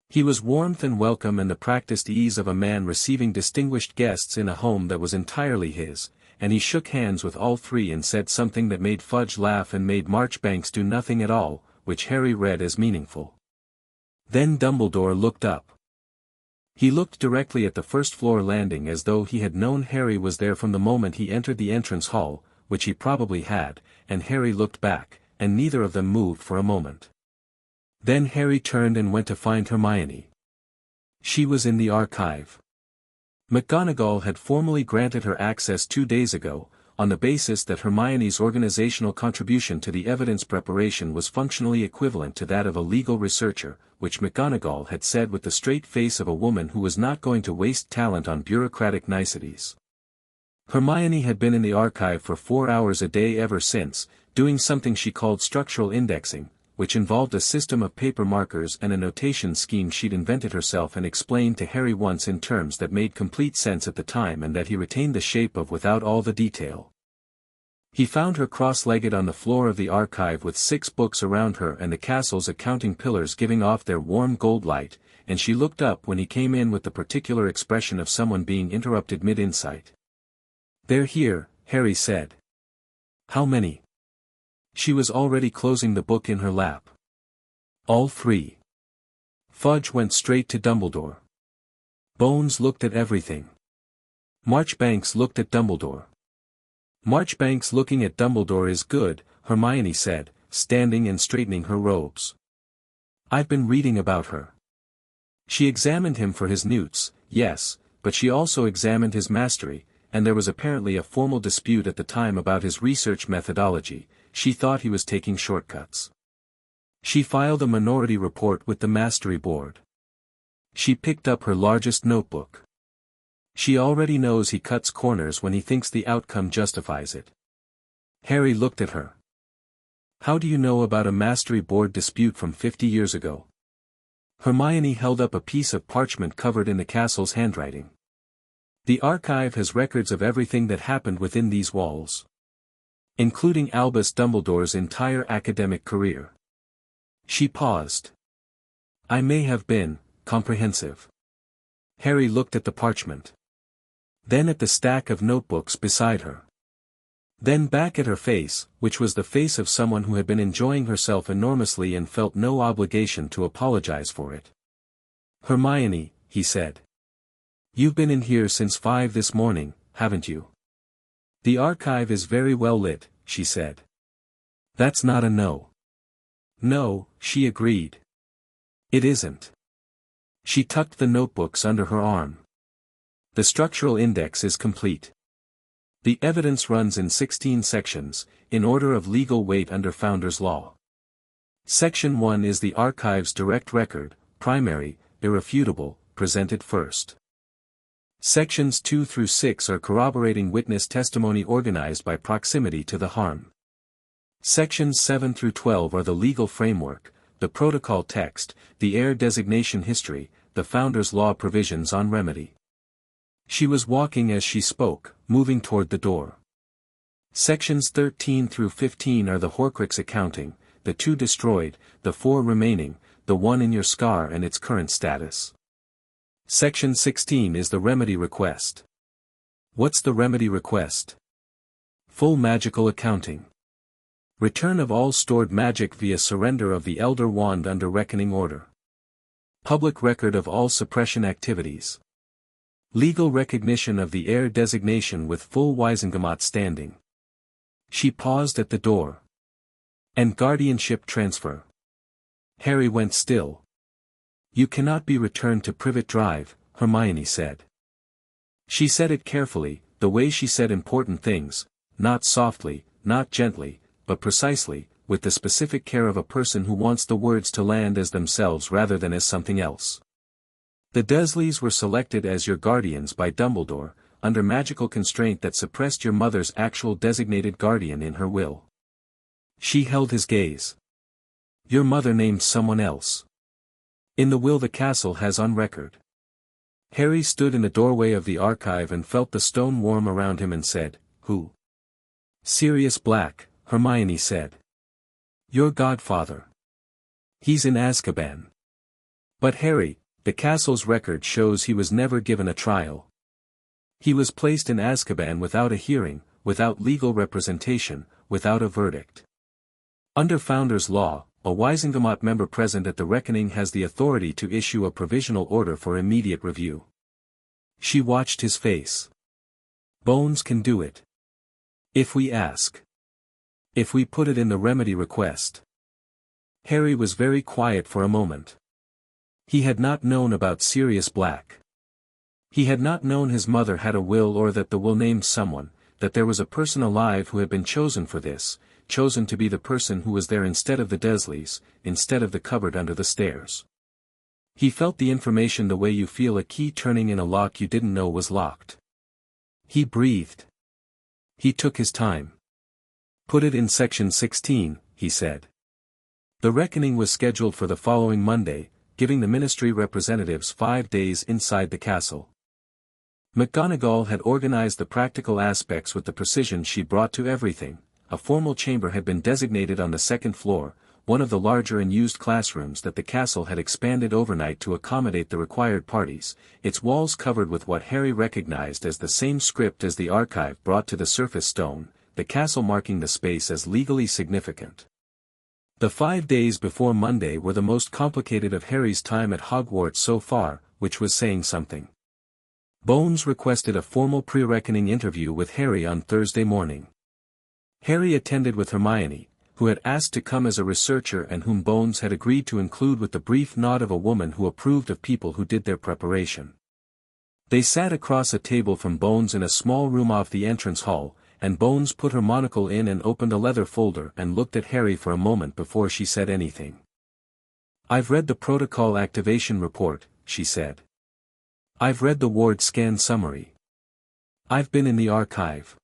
He was warmth and welcome and the practiced ease of a man receiving distinguished guests in a home that was entirely his, and he shook hands with all three and said something that made Fudge laugh and made Marchbanks do nothing at all, which Harry read as meaningful. Then Dumbledore looked up. He looked directly at the first-floor landing as though he had known Harry was there from the moment he entered the entrance hall, which he probably had, and Harry looked back, and neither of them moved for a moment. Then Harry turned and went to find Hermione. She was in the archive. McGonagall had formally granted her access 2 days ago, on the basis that Hermione's organizational contribution to the evidence preparation was functionally equivalent to that of a legal researcher, which McGonagall had said with the straight face of a woman who was not going to waste talent on bureaucratic niceties. Hermione had been in the archive for 4 hours a day ever since, doing something she called structural indexing, which involved a system of paper markers and a notation scheme she'd invented herself and explained to Harry once in terms that made complete sense at the time and that he retained the shape of without all the detail. He found her cross-legged on the floor of the archive with 6 books around her and the castle's accounting pillars giving off their warm gold light, and she looked up when he came in with the particular expression of someone being interrupted mid-insight. "They're here," Harry said. "How many?" She was already closing the book in her lap. "All 3. Fudge went straight to Dumbledore. Bones looked at everything. Marchbanks looked at Dumbledore. "Marchbanks looking at Dumbledore is good," Hermione said, standing and straightening her robes. "I've been reading about her. She examined him for his newts, yes, but she also examined his mastery, and there was apparently a formal dispute at the time about his research methodology. She thought he was taking shortcuts. She filed a minority report with the Mastery Board. She picked up her largest notebook. She already knows he cuts corners when he thinks the outcome justifies it. Harry looked at her. How do you know about a mastery board dispute from 50 years ago? Hermione held up a piece of parchment covered in the castle's handwriting. The archive has records of everything that happened within these walls, including Albus Dumbledore's entire academic career. She paused. I may have been comprehensive. Harry looked at the parchment. Then at the stack of notebooks beside her. Then back at her face, which was the face of someone who had been enjoying herself enormously and felt no obligation to apologize for it. Hermione, he said. You've been in here since 5 this morning, haven't you? The archive is very well lit, she said. That's not a no. No, she agreed. It isn't. She tucked the notebooks under her arm. The structural index is complete. The evidence runs in 16 sections, in order of legal weight under Founder's Law. Section 1 is the archive's direct record, primary, irrefutable, presented first. Sections 2 through 6 are corroborating witness testimony organized by proximity to the harm. Sections 7 through 12 are the legal framework, the protocol text, the heir designation history, the Founder's Law provisions on remedy. She was walking as she spoke, moving toward the door. Sections 13 through 15 are the Horcrux accounting, the 2 destroyed, the 4 remaining, the 1 in your scar and its current status. Section 16 is the remedy request. What's the remedy request? Full magical accounting. Return of all stored magic via surrender of the Elder Wand under Reckoning Order. Public record of all suppression activities. Legal recognition of the heir designation with full Wisengamot standing. She paused at the door. And guardianship transfer. Harry went still. You cannot be returned to Privet Drive, Hermione said. She said it carefully, the way she said important things, not softly, not gently, but precisely, with the specific care of a person who wants the words to land as themselves rather than as something else. The Dursleys were selected as your guardians by Dumbledore, under magical constraint that suppressed your mother's actual designated guardian in her will. She held his gaze. Your mother named someone else. In the will the castle has on record. Harry stood in the doorway of the archive and felt the stone warm around him and said, Who? Sirius Black, Hermione said. Your godfather. He's in Azkaban. But Harry, the castle's record shows he was never given a trial. He was placed in Azkaban without a hearing, without legal representation, without a verdict. Under Founder's Law, a Wisengamot member present at the reckoning has the authority to issue a provisional order for immediate review. She watched his face. Bones can do it. If we ask. If we put it in the remedy request. Harry was very quiet for a moment. He had not known about Sirius Black. He had not known his mother had a will or that the will named someone, that there was a person alive who had been chosen for this, chosen to be the person who was there instead of the Dursleys, instead of the cupboard under the stairs. He felt the information the way you feel a key turning in a lock you didn't know was locked. He breathed. He took his time. Put it in section 16, he said. The reckoning was scheduled for the following Monday, giving the ministry representatives 5 days inside the castle. McGonagall had organized the practical aspects with the precision she brought to everything. A formal chamber had been designated on the 2nd floor, one of the larger and used classrooms that the castle had expanded overnight to accommodate the required parties, its walls covered with what Harry recognized as the same script as the archive brought to the surface stone, the castle marking the space as legally significant. The 5 days before Monday were the most complicated of Harry's time at Hogwarts so far, which was saying something. Bones requested a formal pre-reckoning interview with Harry on Thursday morning. Harry attended with Hermione, who had asked to come as a researcher and whom Bones had agreed to include with the brief nod of a woman who approved of people who did their preparation. They sat across a table from Bones in a small room off the entrance hall, and Bones put her monocle in and opened a leather folder and looked at Harry for a moment before she said anything. I've read the protocol activation report, she said. I've read the ward scan summary. I've been in the archive.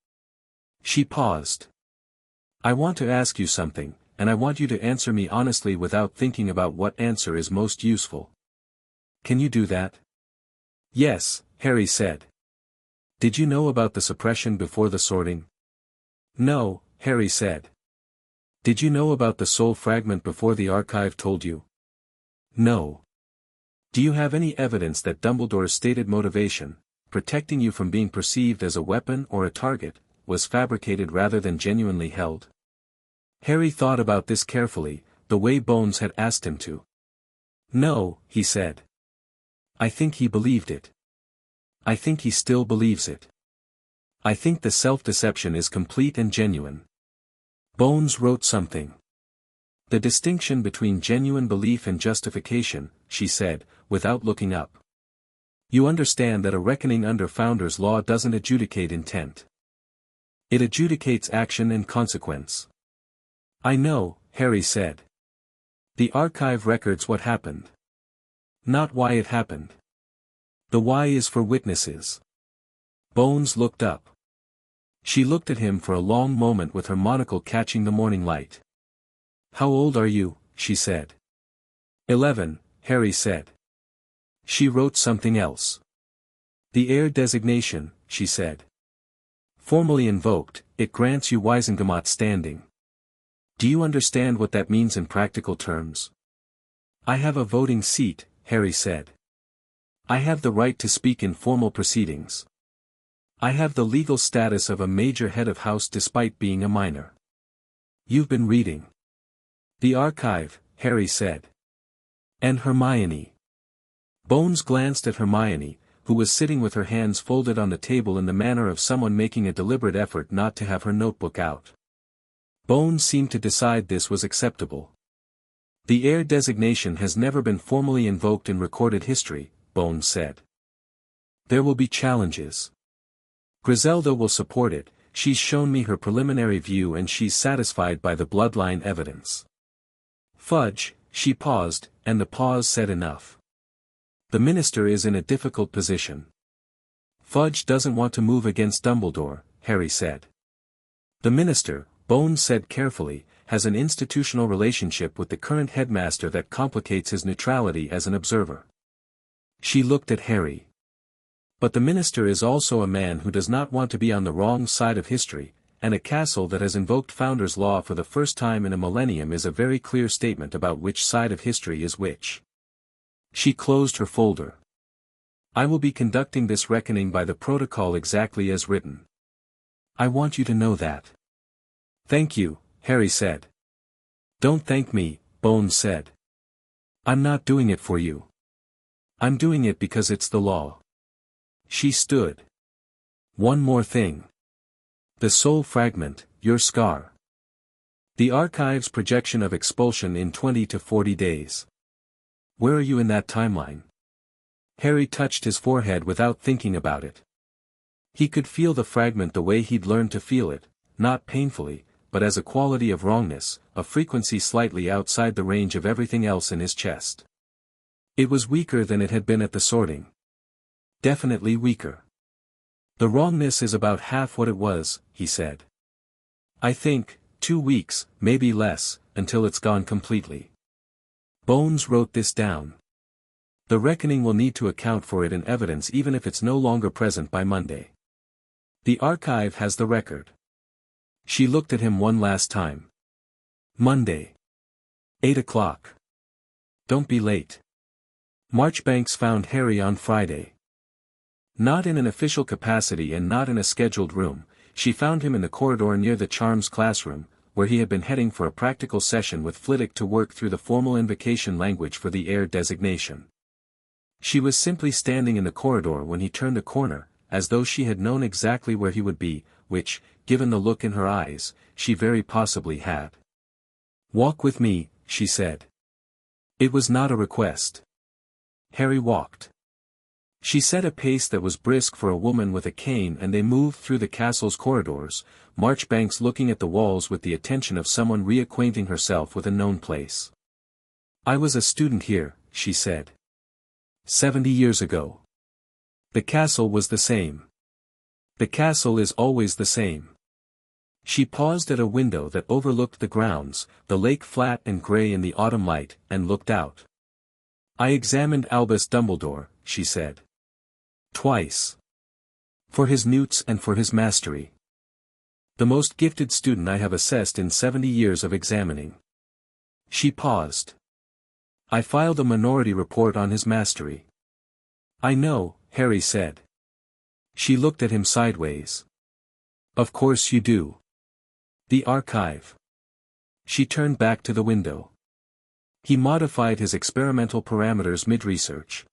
She paused. I want to ask you something, and I want you to answer me honestly without thinking about what answer is most useful. Can you do that? Yes, Harry said. Did you know about the suppression before the sorting? No, Harry said. Did you know about the soul fragment before the archive told you? No. Do you have any evidence that Dumbledore's stated motivation, protecting you from being perceived as a weapon or a target, was fabricated rather than genuinely held? Harry thought about this carefully, the way Bones had asked him to. No, he said. I think he believed it. I think he still believes it. I think the self-deception is complete and genuine. Bones wrote something. The distinction between genuine belief and justification, she said, without looking up. You understand that a reckoning under Founder's Law doesn't adjudicate intent. It adjudicates action and consequence. I know, Harry said. The archive records what happened. Not why it happened. The why is for witnesses. Bones looked up. She looked at him for a long moment with her monocle catching the morning light. How old are you? She said. 11, Harry said. She wrote something else. The heir designation, she said. Formally invoked, it grants you Wisengamot standing. Do you understand what that means in practical terms? I have a voting seat, Harry said. I have the right to speak in formal proceedings. I have the legal status of a major head of house despite being a minor. You've been reading. The archive, Harry said. And Hermione. Bones glanced at Hermione, who was sitting with her hands folded on the table in the manner of someone making a deliberate effort not to have her notebook out. Bones seemed to decide this was acceptable. The heir designation has never been formally invoked in recorded history, Bones said. There will be challenges. Griselda will support it, she's shown me her preliminary view and she's satisfied by the bloodline evidence. Fudge, she paused, and the pause said enough. The minister is in a difficult position. Fudge doesn't want to move against Dumbledore, Harry said. The minister, Bones said carefully, has an institutional relationship with the current headmaster that complicates his neutrality as an observer. She looked at Harry. But the minister is also a man who does not want to be on the wrong side of history, and a castle that has invoked Founder's Law for the first time in a millennium is a very clear statement about which side of history is which. She closed her folder. I will be conducting this reckoning by the protocol exactly as written. I want you to know that. Thank you, Harry said. Don't thank me, Bones said. I'm not doing it for you. I'm doing it because it's the law. She stood. One more thing. The soul fragment, your scar. The archive's projection of expulsion in 20 to 40 days. Where are you in that timeline? Harry touched his forehead without thinking about it. He could feel the fragment the way he'd learned to feel it, not painfully, but as a quality of wrongness, a frequency slightly outside the range of everything else in his chest. It was weaker than it had been at the sorting. Definitely weaker. The wrongness is about half what it was, he said. I think, 2 weeks, maybe less, until it's gone completely. Bones wrote this down. The reckoning will need to account for it in evidence even if it's no longer present by Monday. The archive has the record. She looked at him one last time. Monday. 8 o'clock. Don't be late. Marchbanks found Harry on Friday. Not in an official capacity and not in a scheduled room, she found him in the corridor near the Charms classroom, where he had been heading for a practical session with Flitwick to work through the formal invocation language for the heir designation. She was simply standing in the corridor when he turned a corner, as though she had known exactly where he would be, which, given the look in her eyes, she very possibly had. Walk with me, she said. It was not a request. Harry walked. She set a pace that was brisk for a woman with a cane and they moved through the castle's corridors, Marchbanks looking at the walls with the attention of someone reacquainting herself with a known place. I was a student here, she said. 70 years ago. The castle was the same. The castle is always the same. She paused at a window that overlooked the grounds, the lake flat and grey in the autumn light, and looked out. I examined Albus Dumbledore, she said. Twice. For his newts and for his mastery. The most gifted student I have assessed in 70 years of examining. She paused. I filed a minority report on his mastery. I know, Harry said. She looked at him sideways. Of course you do. The archive. She turned back to the window. He modified his experimental parameters mid-research.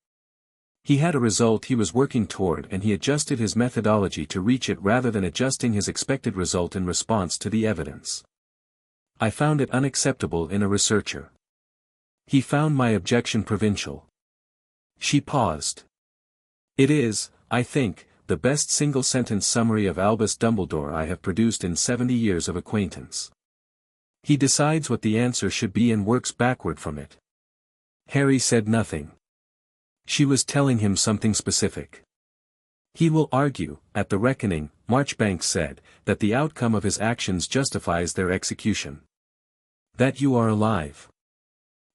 He had a result he was working toward and he adjusted his methodology to reach it rather than adjusting his expected result in response to the evidence. I found it unacceptable in a researcher. He found my objection provincial. She paused. It is, I think, the best single-sentence summary of Albus Dumbledore I have produced in 70 years of acquaintance. He decides what the answer should be and works backward from it. Harry said nothing. She was telling him something specific. He will argue, at the reckoning, Marchbanks said, that the outcome of his actions justifies their execution. That you are alive.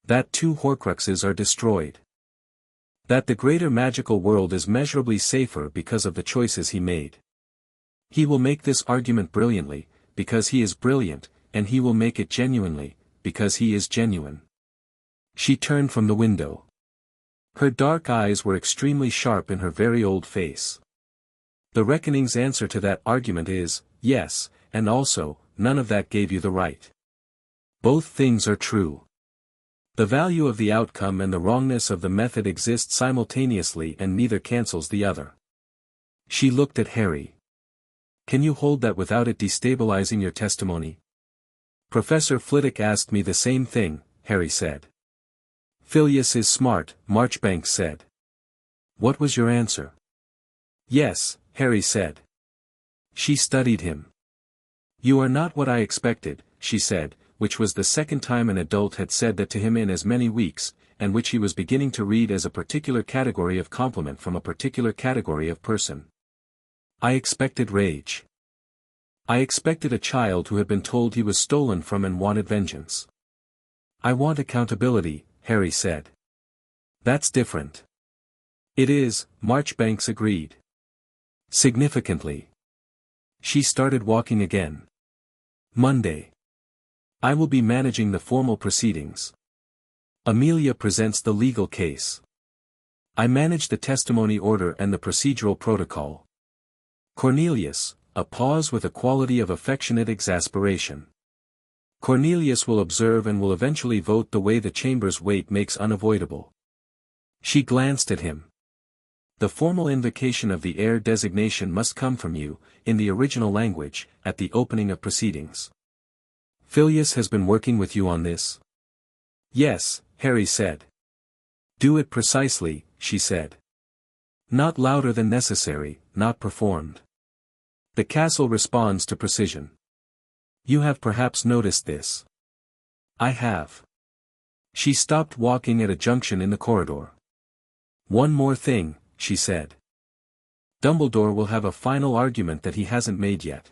That 2 Horcruxes are destroyed. That the greater magical world is measurably safer because of the choices he made. He will make this argument brilliantly, because he is brilliant, and he will make it genuinely, because he is genuine. She turned from the window. Her dark eyes were extremely sharp in her very old face. The reckoning's answer to that argument is, yes, and also, none of that gave you the right. Both things are true. The value of the outcome and the wrongness of the method exist simultaneously and neither cancels the other. She looked at Harry. Can you hold that without it destabilizing your testimony? Professor Flitwick asked me the same thing, Harry said. Phileas is smart, Marchbanks said. What was your answer? Yes, Harry said. She studied him. You are not what I expected, she said, which was the second time an adult had said that to him in as many weeks, and which he was beginning to read as a particular category of compliment from a particular category of person. I expected rage. I expected a child who had been told he was stolen from and wanted vengeance. I want accountability, Harry said. That's different. It is, Marchbanks agreed. Significantly. She started walking again. Monday. I will be managing the formal proceedings. Amelia presents the legal case. I manage the testimony order and the procedural protocol. Cornelius, a pause with a quality of affectionate exasperation. Cornelius will observe and will eventually vote the way the chamber's weight makes unavoidable. She glanced at him. The formal invocation of the heir designation must come from you, in the original language, at the opening of proceedings. Phileas has been working with you on this? Yes, Harry said. Do it precisely, she said. Not louder than necessary, not performed. The castle responds to precision. You have perhaps noticed this. I have. She stopped walking at a junction in the corridor. One more thing, she said. Dumbledore will have a final argument that he hasn't made yet.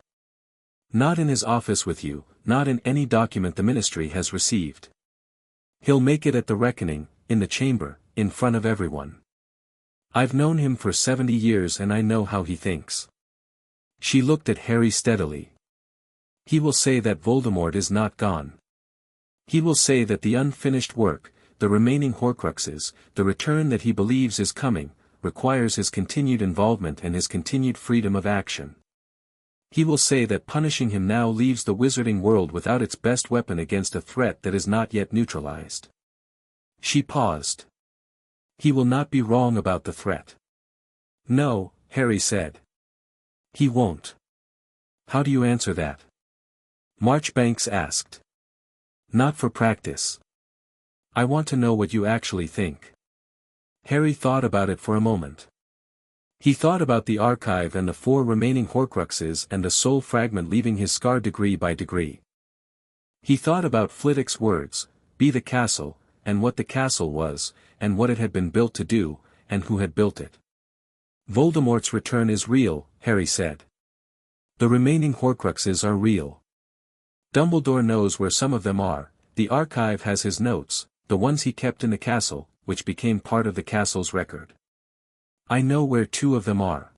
Not in his office with you, not in any document the ministry has received. He'll make it at the reckoning, in the chamber, in front of everyone. I've known him for 70 years and I know how he thinks. She looked at Harry steadily. He will say that Voldemort is not gone. He will say that the unfinished work, the remaining Horcruxes, the return that he believes is coming, requires his continued involvement and his continued freedom of action. He will say that punishing him now leaves the wizarding world without its best weapon against a threat that is not yet neutralized. She paused. He will not be wrong about the threat. No, Harry said. He won't. How do you answer that? Marchbanks asked. Not for practice. I want to know what you actually think. Harry thought about it for a moment. He thought about the archive and the 4 remaining Horcruxes and the soul fragment leaving his scar degree by degree. He thought about Flitwick's words, be the castle, and what the castle was, and what it had been built to do, and who had built it. Voldemort's return is real, Harry said. The remaining Horcruxes are real. Dumbledore knows where some of them are. The archive has his notes, the ones he kept in the castle, which became part of the castle's record. I know where 2 of them are.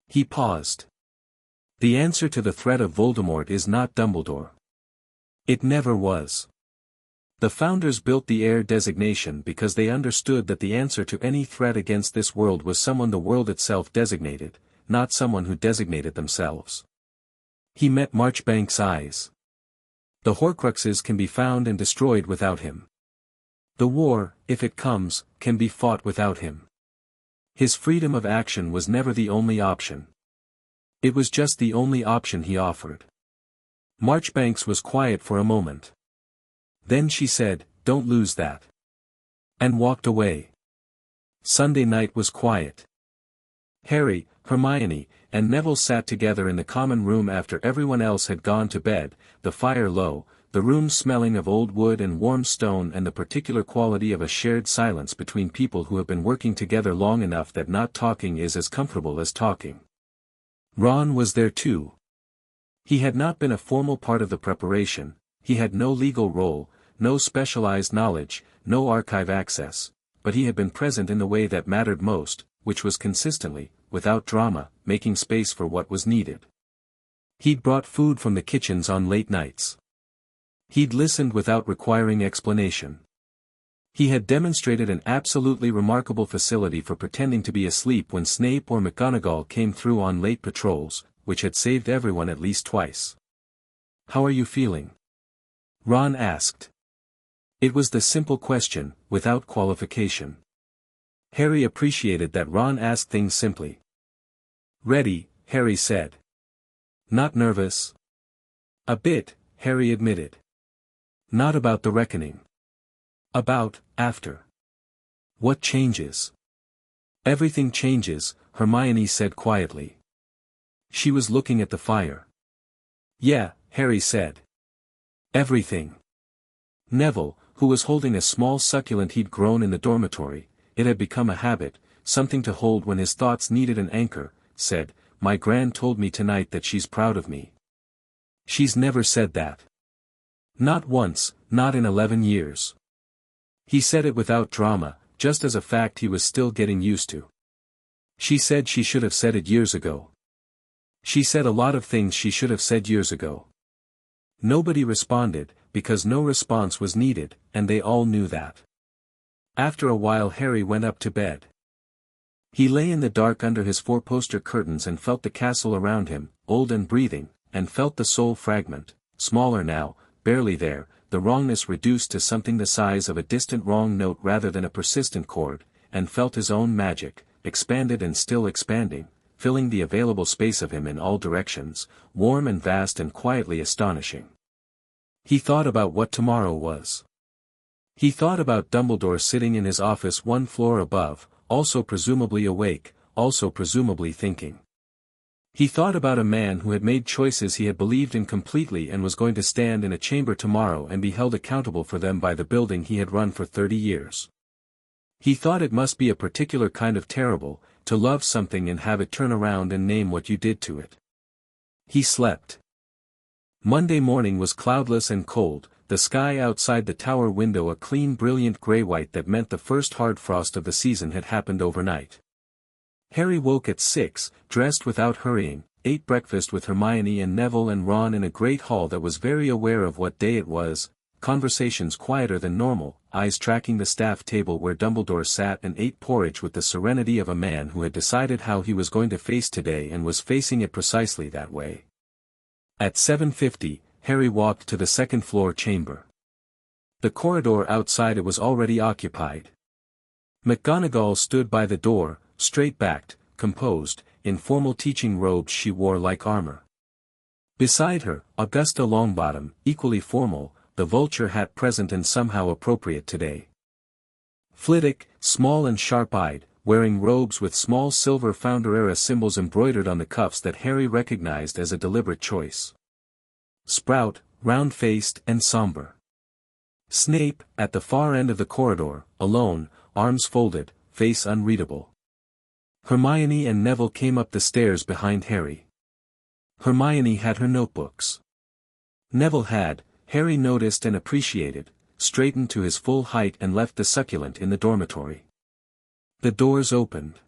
He paused. The answer to the threat of Voldemort is not Dumbledore. It never was. The founders built the heir designation because they understood that the answer to any threat against this world was someone the world itself designated, not someone who designated themselves. He met Marchbank's eyes. The Horcruxes can be found and destroyed without him. The war, if it comes, can be fought without him. His freedom of action was never the only option. It was just the only option he offered. Marchbanks was quiet for a moment. Then she said, "Don't lose that." And walked away. Sunday night was quiet. Harry, Hermione, and Neville sat together in the common room after everyone else had gone to bed, the fire low, the room smelling of old wood and warm stone, and the particular quality of a shared silence between people who have been working together long enough that not talking is as comfortable as talking. Ron was there too. He had not been a formal part of the preparation, he had no legal role, no specialized knowledge, no archive access, but he had been present in the way that mattered most, which was consistently, without drama, making space for what was needed. He'd brought food from the kitchens on late nights. He'd listened without requiring explanation. He had demonstrated an absolutely remarkable facility for pretending to be asleep when Snape or McGonagall came through on late patrols, which had saved everyone at least twice. "How are you feeling?" Ron asked. It was the simple question, without qualification. Harry appreciated that Ron asked things simply. "Ready," Harry said. "Not nervous?" "A bit," Harry admitted. "Not about the reckoning." "About, after." "What changes?" "Everything changes," Hermione said quietly. She was looking at the fire. "Yeah," Harry said. "Everything." Neville, who was holding a small succulent he'd grown in the dormitory, it had become a habit, something to hold when his thoughts needed an anchor, said, "My Gran told me tonight that she's proud of me." "She's never said that." "Not once, not in 11 years. He said it without drama, just as a fact he was still getting used to. "She said she should have said it years ago." "She said a lot of things she should have said years ago." Nobody responded, because no response was needed, and they all knew that. After a while Harry went up to bed. He lay in the dark under his 4-poster curtains and felt the castle around him, old and breathing, and felt the soul fragment, smaller now, barely there, the wrongness reduced to something the size of a distant wrong note rather than a persistent chord, and felt his own magic, expanded and still expanding, filling the available space of him in all directions, warm and vast and quietly astonishing. He thought about what tomorrow was. He thought about Dumbledore sitting in his office 1 floor above, also presumably awake, also presumably thinking. He thought about a man who had made choices he had believed in completely and was going to stand in a chamber tomorrow and be held accountable for them by the building he had run for 30 years. He thought it must be a particular kind of terrible, to love something and have it turn around and name what you did to it. He slept. Monday morning was cloudless and cold, the sky outside the tower window a clean brilliant grey-white that meant the first hard frost of the season had happened overnight. Harry woke at 6, dressed without hurrying, ate breakfast with Hermione and Neville and Ron in a great hall that was very aware of what day it was, conversations quieter than normal, eyes tracking the staff table where Dumbledore sat and ate porridge with the serenity of a man who had decided how he was going to face today and was facing it precisely that way. At 7:50, Harry walked to the second-floor chamber. The corridor outside it was already occupied. McGonagall stood by the door, straight-backed, composed, in formal teaching robes she wore like armor. Beside her, Augusta Longbottom, equally formal, the vulture hat present and somehow appropriate today. Flitwick, small and sharp-eyed, wearing robes with small silver Founder-era symbols embroidered on the cuffs that Harry recognized as a deliberate choice. Sprout, round-faced and somber. Snape, at the far end of the corridor, alone, arms folded, face unreadable. Hermione and Neville came up the stairs behind Harry. Hermione had her notebooks. Neville had, Harry noticed and appreciated, straightened to his full height and left the succulent in the dormitory. The doors opened.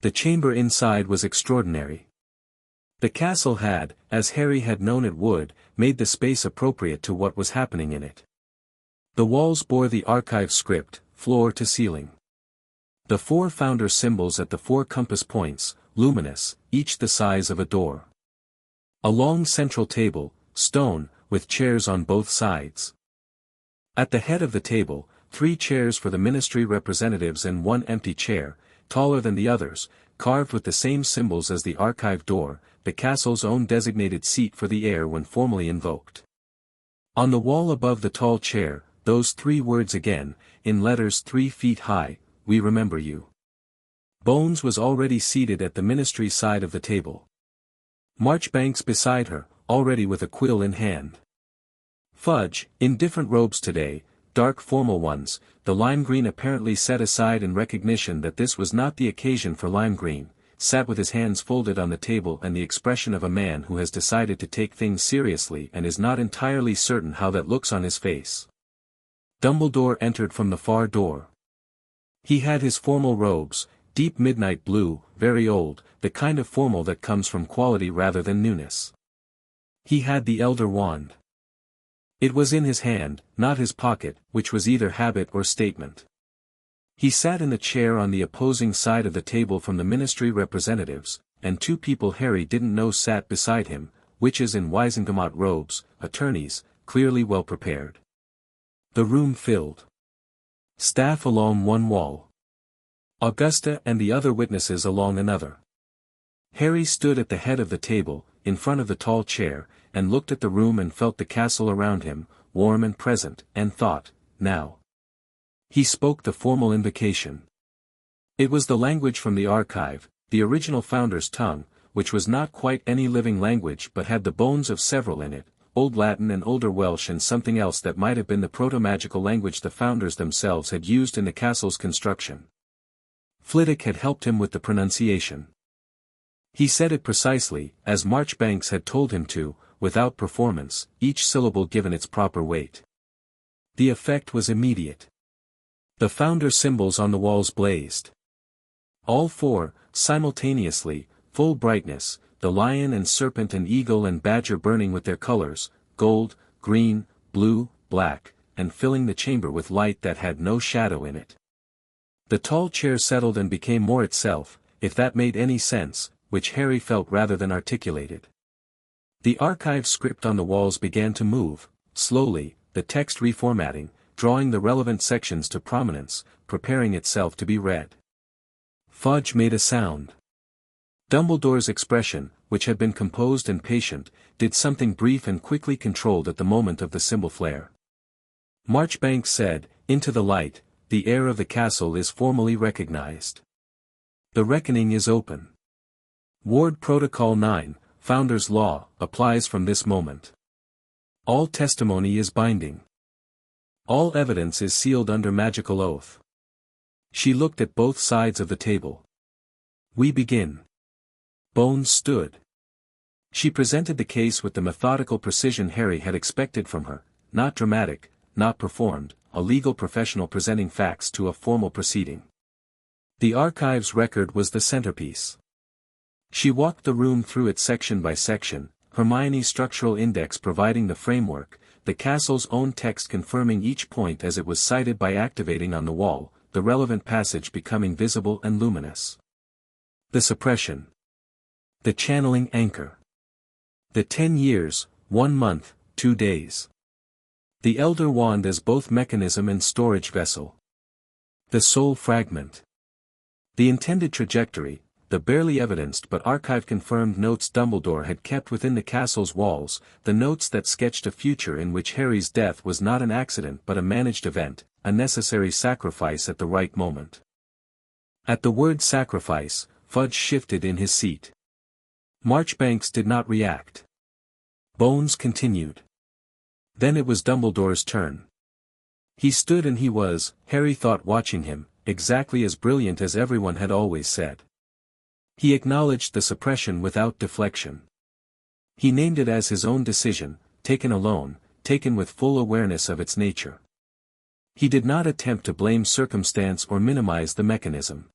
The chamber inside was extraordinary. The castle had, as Harry had known it would, made the space appropriate to what was happening in it. The walls bore the archive script, floor to ceiling. The 4 founder symbols at the 4 compass points, luminous, each the size of a door. A long central table, stone, with chairs on both sides. At the head of the table, 3 chairs for the ministry representatives and 1 empty chair, taller than the others, carved with the same symbols as the archive door, the castle's own designated seat for the heir when formally invoked. On the wall above the tall chair, those 3 words again, in letters 3 feet high, "We remember you." Bones was already seated at the ministry side of the table. Marchbanks beside her, already with a quill in hand. Fudge, in different robes today, dark formal ones, the lime green apparently set aside in recognition that this was not the occasion for lime green, sat with his hands folded on the table and the expression of a man who has decided to take things seriously and is not entirely certain how that looks on his face. Dumbledore entered from the far door. He had his formal robes, deep midnight blue, very old, the kind of formal that comes from quality rather than newness. He had the Elder Wand. It was in his hand, not his pocket, which was either habit or statement. He sat in the chair on the opposing side of the table from the ministry representatives, and 2 people Harry didn't know sat beside him, witches in Wisengamot robes, attorneys, clearly well prepared. The room filled. Staff along one wall. Augusta and the other witnesses along another. Harry stood at the head of the table, in front of the tall chair, and looked at the room and felt the castle around him, warm and present, and thought, now. He spoke the formal invocation. It was the language from the archive, the original founder's tongue, which was not quite any living language but had the bones of several in it, Old Latin and Older Welsh and something else that might have been the proto-magical language the founders themselves had used in the castle's construction. Flitwick had helped him with the pronunciation. He said it precisely, as Marchbanks had told him to, without performance, each syllable given its proper weight. The effect was immediate. The founder symbols on the walls blazed. All 4, simultaneously, full brightness, the lion and serpent and eagle and badger burning with their colors, gold, green, blue, black, and filling the chamber with light that had no shadow in it. The tall chair settled and became more itself, if that made any sense, which Harry felt rather than articulated. The archive script on the walls began to move, slowly, the text reformatting, drawing the relevant sections to prominence, preparing itself to be read. Fudge made a sound. Dumbledore's expression, which had been composed and patient, did something brief and quickly controlled at the moment of the symbol flare. Marchbanks said, "Into the light, the heir of the castle is formally recognized. The reckoning is open. Ward Protocol 9, Founder's Law, applies from this moment. All testimony is binding. All evidence is sealed under magical oath." She looked at both sides of the table. "We begin." Bones stood. She presented the case with the methodical precision Harry had expected from her, not dramatic, not performed, a legal professional presenting facts to a formal proceeding. The archive's record was the centerpiece. She walked the room through it section by section, Hermione's structural index providing the framework, the castle's own text confirming each point as it was cited by activating on the wall, the relevant passage becoming visible and luminous. The suppression. The channeling anchor. The 10 years, 1 month, 2 days. The Elder Wand as both mechanism and storage vessel. The soul fragment. The intended trajectory, the barely evidenced but archive-confirmed notes Dumbledore had kept within the castle's walls, the notes that sketched a future in which Harry's death was not an accident but a managed event, a necessary sacrifice at the right moment. At the word sacrifice, Fudge shifted in his seat. Marchbanks did not react. Bones continued. Then it was Dumbledore's turn. He stood and he was, Harry thought watching him, exactly as brilliant as everyone had always said. He acknowledged the suppression without deflection. He named it as his own decision, taken alone, taken with full awareness of its nature. He did not attempt to blame circumstance or minimize the mechanism.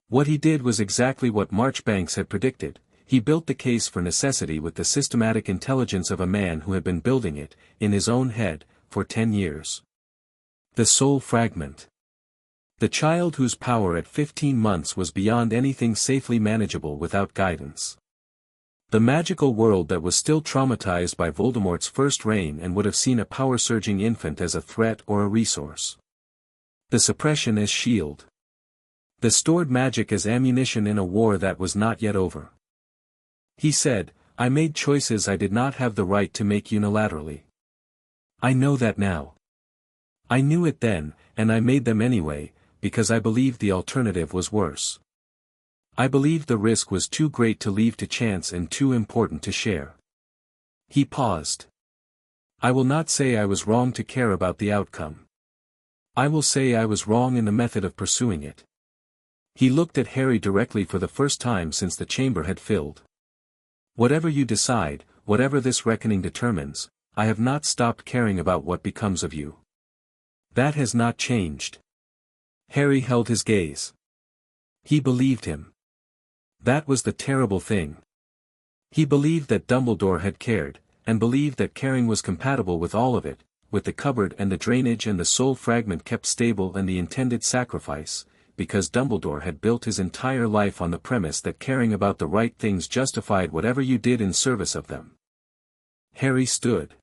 What he did was exactly what Marchbanks had predicted. He built the case for necessity with the systematic intelligence of a man who had been building it, in his own head, for 10 years. The soul fragment. The child whose power at 15 months was beyond anything safely manageable without guidance. The magical world that was still traumatized by Voldemort's first reign and would have seen a power-surging infant as a threat or a resource. The suppression as shield. The stored magic as ammunition in a war that was not yet over. He said, I made choices I did not have the right to make unilaterally. I know that now. I knew it then, and I made them anyway, because I believed the alternative was worse. I believed the risk was too great to leave to chance and too important to share. He paused. I will not say I was wrong to care about the outcome. I will say I was wrong in the method of pursuing it. He looked at Harry directly for the first time since the chamber had filled. Whatever you decide, whatever this reckoning determines, I have not stopped caring about what becomes of you. That has not changed. Harry held his gaze. He believed him. That was the terrible thing. He believed that Dumbledore had cared, and believed that caring was compatible with all of it, with the cupboard and the drainage and the soul fragment kept stable and the intended sacrifice, because Dumbledore had built his entire life on the premise that caring about the right things justified whatever you did in service of them. Harry stood.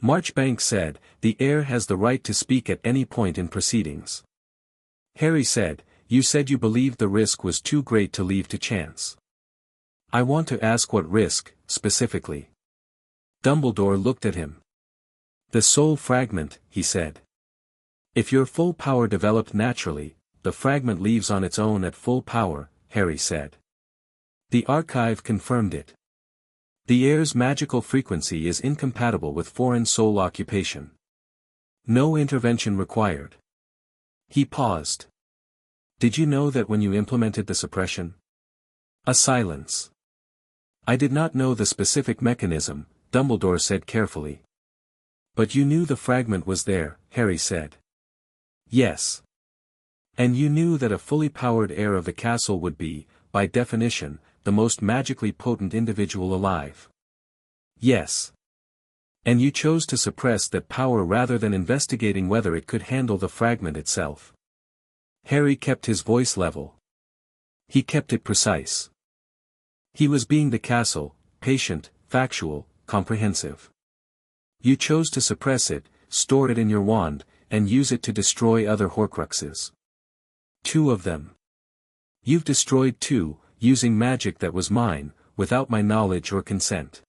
Marchbanks said, the heir has the right to speak at any point in proceedings. Harry said, you said you believed the risk was too great to leave to chance. I want to ask what risk, specifically. Dumbledore looked at him. The soul fragment, he said. If your full power developed naturally, the fragment leaves on its own at full power, Harry said. The archive confirmed it. The heir's magical frequency is incompatible with foreign soul occupation. No intervention required. He paused. Did you know that when you implemented the suppression? A silence. I did not know the specific mechanism, Dumbledore said carefully. But you knew the fragment was there, Harry said. Yes. And you knew that a fully powered heir of the castle would be, by definition, the most magically potent individual alive. Yes. And you chose to suppress that power rather than investigating whether it could handle the fragment itself. Harry kept his voice level. He kept it precise. He was being the castle, patient, factual, comprehensive. You chose to suppress it, store it in your wand, and use it to destroy other Horcruxes. 2 of them. You've destroyed 2, using magic that was mine, without my knowledge or consent.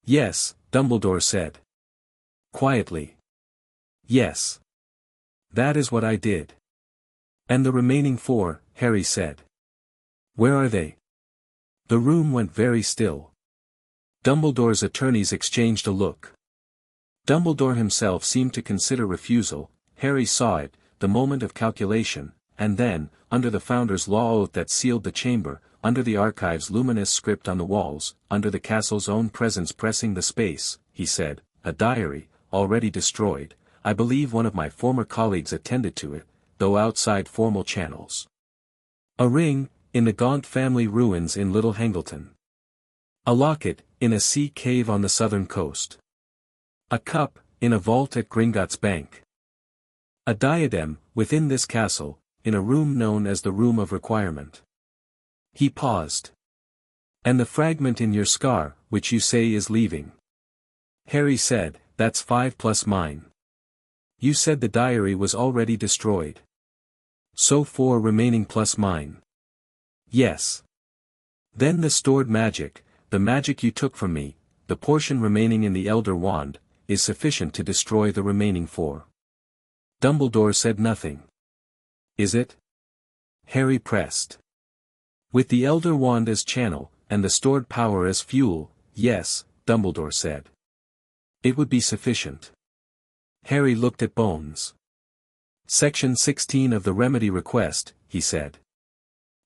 Yes, Dumbledore said. Quietly. Yes. That is what I did. And the remaining 4, Harry said. Where are they? The room went very still. Dumbledore's attorneys exchanged a look. Dumbledore himself seemed to consider refusal. Harry saw it, the moment of calculation, and then, under the Founder's Law oath that sealed the chamber, under the archive's luminous script on the walls, under the castle's own presence pressing the space, he said, a diary, already destroyed. I believe one of my former colleagues attended to it, though outside formal channels. A ring, in the Gaunt family ruins in Little Hangleton. A locket, in a sea cave on the southern coast. A cup, in a vault at Gringotts Bank. A diadem, within this castle, in a room known as the Room of Requirement. He paused. And the fragment in your scar, which you say is leaving. Harry said, that's 5 plus mine. You said the diary was already destroyed. So 4 remaining plus mine. Yes. Then the stored magic, the magic you took from me, the portion remaining in the Elder Wand, is sufficient to destroy the remaining 4. Dumbledore said nothing. Is it? Harry pressed. With the Elder Wand as channel, and the stored power as fuel, yes, Dumbledore said. It would be sufficient. Harry looked at Bones. Section 16 of the remedy request, he said.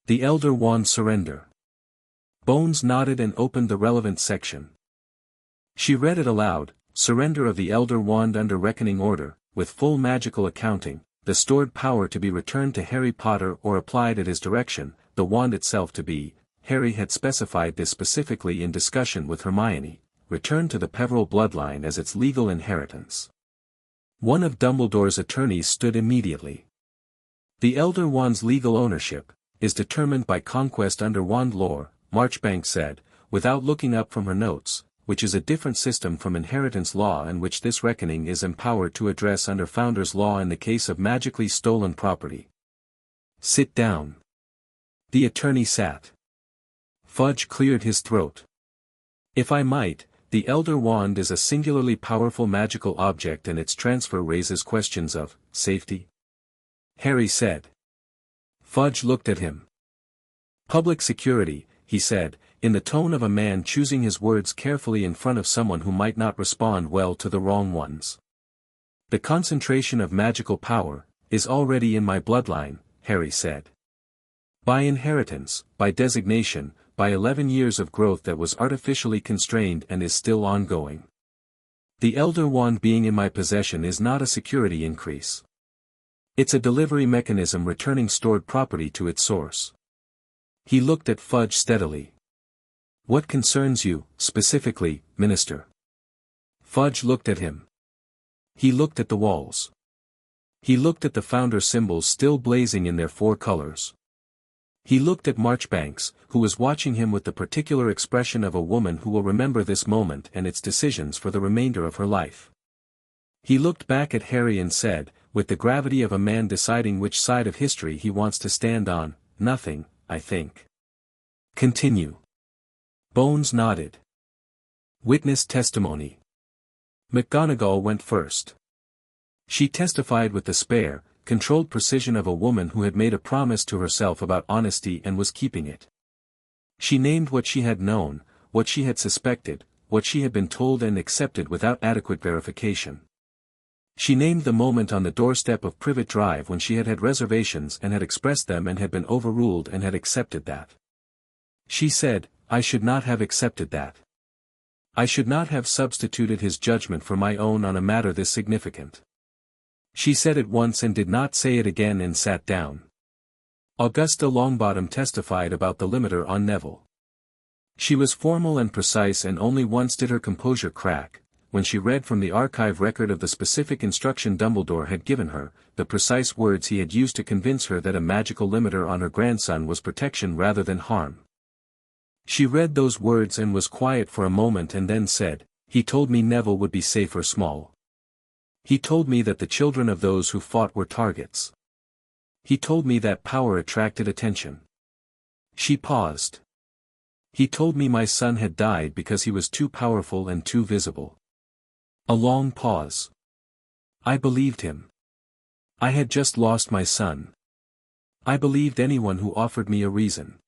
The Elder Wand surrender. Bones nodded and opened the relevant section. She read it aloud: surrender of the Elder Wand under reckoning order, with full magical accounting, the stored power to be returned to Harry Potter or applied at his direction, the wand itself to be, Harry had specified this specifically in discussion with Hermione, returned to the Peveril bloodline as its legal inheritance. One of Dumbledore's attorneys stood immediately. The Elder Wand's legal ownership is determined by conquest under wand lore, Marchbanks said, without looking up from her notes, which is a different system from inheritance law and which this reckoning is empowered to address under Founder's Law in the case of magically stolen property. Sit down. The attorney sat. Fudge cleared his throat. If I might, the Elder Wand is a singularly powerful magical object and its transfer raises questions of safety. Harry said. Fudge looked at him. Public security, he said, in the tone of a man choosing his words carefully in front of someone who might not respond well to the wrong ones. The concentration of magical power is already in my bloodline, Harry said. By inheritance, by designation, by 11 years of growth that was artificially constrained and is still ongoing. The Elder Wand being in my possession is not a security increase. It's a delivery mechanism returning stored property to its source. He looked at Fudge steadily. What concerns you, specifically, Minister? Fudge looked at him. He looked at the walls. He looked at the Founder symbols still blazing in their 4 colors. He looked at Marchbanks, who was watching him with the particular expression of a woman who will remember this moment and its decisions for the remainder of her life. He looked back at Harry and said, with the gravity of a man deciding which side of history he wants to stand on, nothing, I think. Continue. Bones nodded. Witness testimony. McGonagall went first. She testified with the spare, controlled precision of a woman who had made a promise to herself about honesty and was keeping it. She named what she had known, what she had suspected, what she had been told and accepted without adequate verification. She named the moment on the doorstep of Privet Drive when she had had reservations and had expressed them and had been overruled and had accepted that. She said, I should not have accepted that. I should not have substituted his judgment for my own on a matter this significant. She said it once and did not say it again and sat down. Augusta Longbottom testified about the limiter on Neville. She was formal and precise and only once did her composure crack, when she read from the archive record of the specific instruction Dumbledore had given her, the precise words he had used to convince her that a magical limiter on her grandson was protection rather than harm. She read those words and was quiet for a moment and then said, he told me Neville would be safe or small. He told me that the children of those who fought were targets. He told me that power attracted attention. She paused. He told me my son had died because he was too powerful and too visible. A long pause. I believed him. I had just lost my son. I believed anyone who offered me a reason.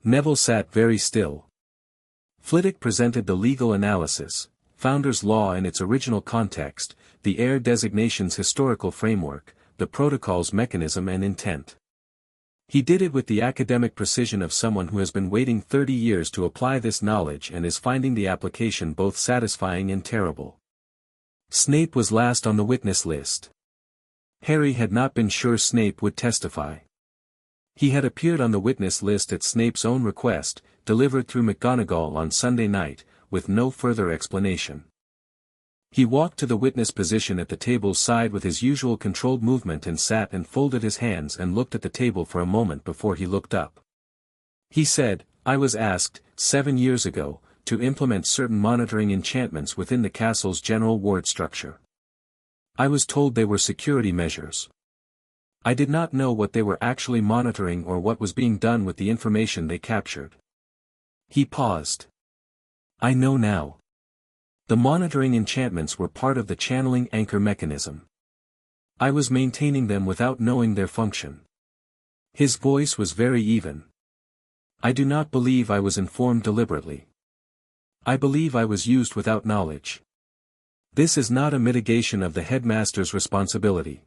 Neville sat very still. Flitwick presented the legal analysis, Founder's Law in its original context, the heir designation's historical framework, the protocol's mechanism and intent. He did it with the academic precision of someone who has been waiting 30 years to apply this knowledge and is finding the application both satisfying and terrible. Snape was last on the witness list. Harry had not been sure Snape would testify. He had appeared on the witness list at Snape's own request, delivered through McGonagall on Sunday night, with no further explanation. He walked to the witness position at the table's side with his usual controlled movement and sat and folded his hands and looked at the table for a moment before he looked up. He said, I was asked, 7 years ago, to implement certain monitoring enchantments within the castle's general ward structure. I was told they were security measures. I did not know what they were actually monitoring or what was being done with the information they captured. He paused. I know now. The monitoring enchantments were part of the channeling anchor mechanism. I was maintaining them without knowing their function. His voice was very even. I do not believe I was informed deliberately. I believe I was used without knowledge. This is not a mitigation of the headmaster's responsibility.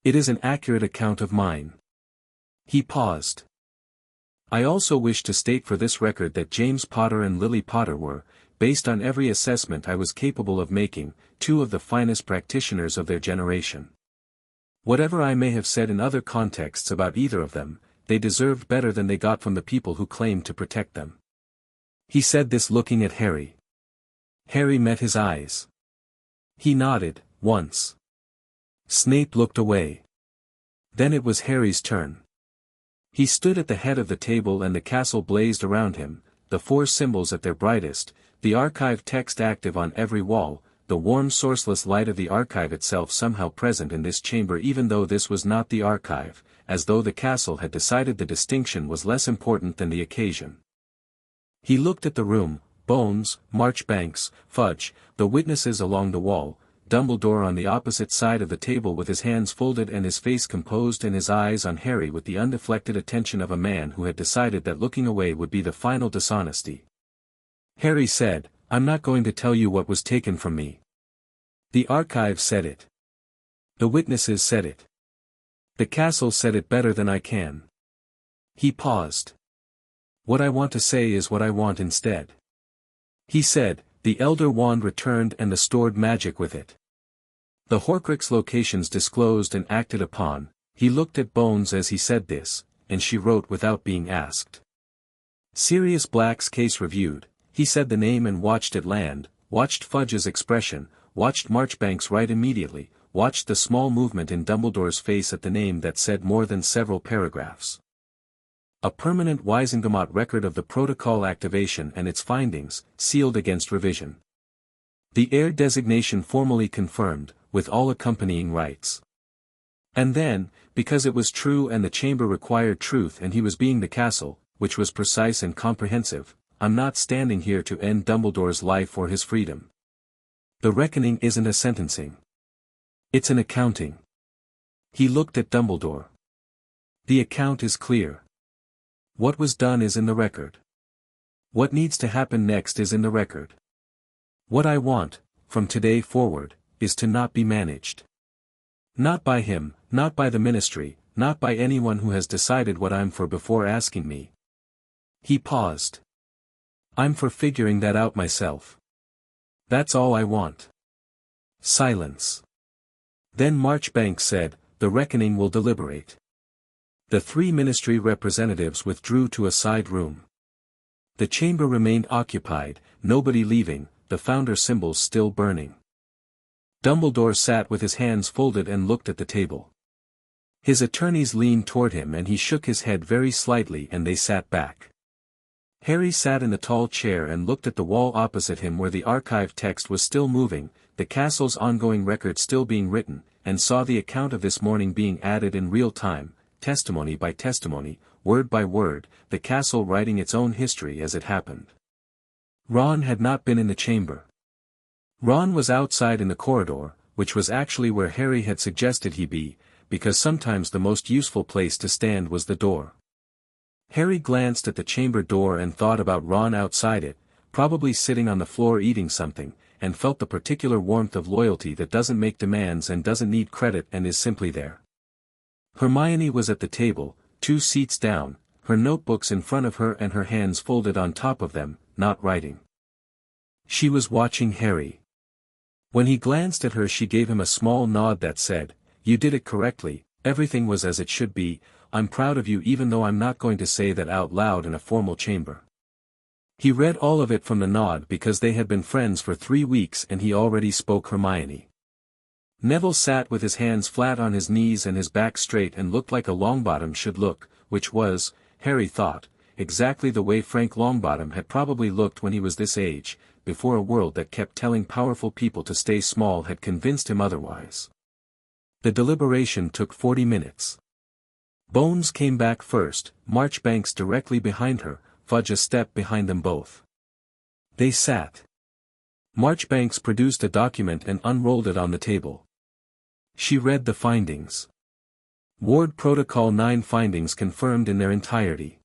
It is an accurate account of mine. He paused. I also wish to state for this record that James Potter and Lily Potter were, based on every assessment I was capable of making, two of the finest practitioners of their generation. Whatever I may have said in other contexts about either of them, they deserved better than they got from the people who claimed to protect them. He said this looking at Harry. Harry met his eyes. He nodded, once. Snape looked away. Then it was Harry's turn. He stood at the head of the table and the castle blazed around him, the four symbols at their brightest, the archive text active on every wall, the warm sourceless light of the archive itself somehow present in this chamber even though this was not the archive, as though the castle had decided the distinction was less important than the occasion. He looked at the room, Bones, Marchbanks, Fudge, the witnesses along the wall, Dumbledore on the opposite side of the table with his hands folded and his face composed and his eyes on Harry with the undeflected attention of a man who had decided that looking away would be the final dishonesty. Harry said, "I'm not going to tell you what was taken from me. The archive said it. The witnesses said it. The castle said it better than I can." He paused. "What I want to say is what I want instead." He said, "The Elder Wand returned and the stored magic with it. The Horcrux locations disclosed and acted upon." He looked at Bones as he said this, and she wrote without being asked. "Sirius Black's case reviewed." He said the name and watched it land, watched Fudge's expression, watched Marchbanks write immediately, watched the small movement in Dumbledore's face at the name that said more than several paragraphs. A permanent Wisengamot record of the protocol activation and its findings, sealed against revision. The heir designation formally confirmed, with all accompanying rights. And then, because it was true and the chamber required truth and he was being the castle, which was precise and comprehensive, I'm not standing here to end Dumbledore's life or his freedom. The reckoning isn't a sentencing. It's an accounting. He looked at Dumbledore. The account is clear. What was done is in the record. What needs to happen next is in the record. What I want, from today forward, is to not be managed. Not by him, not by the ministry, not by anyone who has decided what I'm for before asking me. He paused. I'm for figuring that out myself. That's all I want. Silence. Then Marchbanks said, "The reckoning will deliberate." The three ministry representatives withdrew to a side room. The chamber remained occupied, nobody leaving, the founder symbols still burning. Dumbledore sat with his hands folded and looked at the table. His attorneys leaned toward him and he shook his head very slightly and they sat back. Harry sat in the tall chair and looked at the wall opposite him where the archive text was still moving, the castle's ongoing record still being written, and saw the account of this morning being added in real time, testimony by testimony, word by word, the castle writing its own history as it happened. Ron had not been in the chamber. Ron was outside in the corridor, which was actually where Harry had suggested he be, because sometimes the most useful place to stand was the door. Harry glanced at the chamber door and thought about Ron outside it, probably sitting on the floor eating something, and felt the particular warmth of loyalty that doesn't make demands and doesn't need credit and is simply there. Hermione was at the table, 2 seats down, her notebooks in front of her and her hands folded on top of them, not writing. She was watching Harry. When he glanced at her she gave him a small nod that said, "You did it correctly, everything was as it should be, I'm proud of you even though I'm not going to say that out loud in a formal chamber." He read all of it from the nod because they had been friends for 3 weeks and he already spoke Hermione. Neville sat with his hands flat on his knees and his back straight and looked like a Longbottom should look, which was, Harry thought, exactly the way Frank Longbottom had probably looked when he was this age, before a world that kept telling powerful people to stay small had convinced him otherwise. The deliberation took 40 minutes. Bones came back first, Marchbanks directly behind her, Fudge a step behind them both. They sat. Marchbanks produced a document and unrolled it on the table. She read the findings. Ward Protocol 9 findings confirmed in their entirety.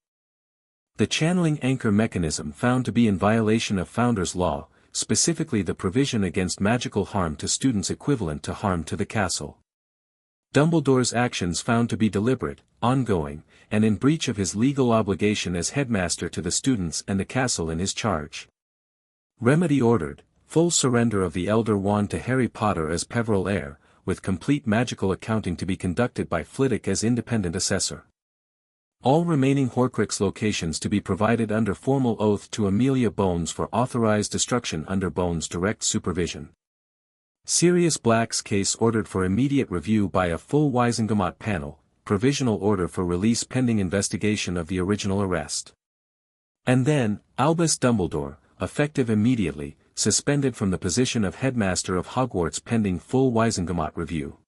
The channeling anchor mechanism found to be in violation of Founder's Law, specifically the provision against magical harm to students equivalent to harm to the castle. Dumbledore's actions found to be deliberate, ongoing, and in breach of his legal obligation as headmaster to the students and the castle in his charge. Remedy ordered, full surrender of the Elder Wand to Harry Potter as Peveril heir, with complete magical accounting to be conducted by Flitwick as independent assessor. All remaining Horcrux locations to be provided under formal oath to Amelia Bones for authorized destruction under Bones' direct supervision. Sirius Black's case ordered for immediate review by a full Wisengamot panel, provisional order for release pending investigation of the original arrest. And then, Albus Dumbledore, effective immediately, suspended from the position of headmaster of Hogwarts pending full Wisengamot review.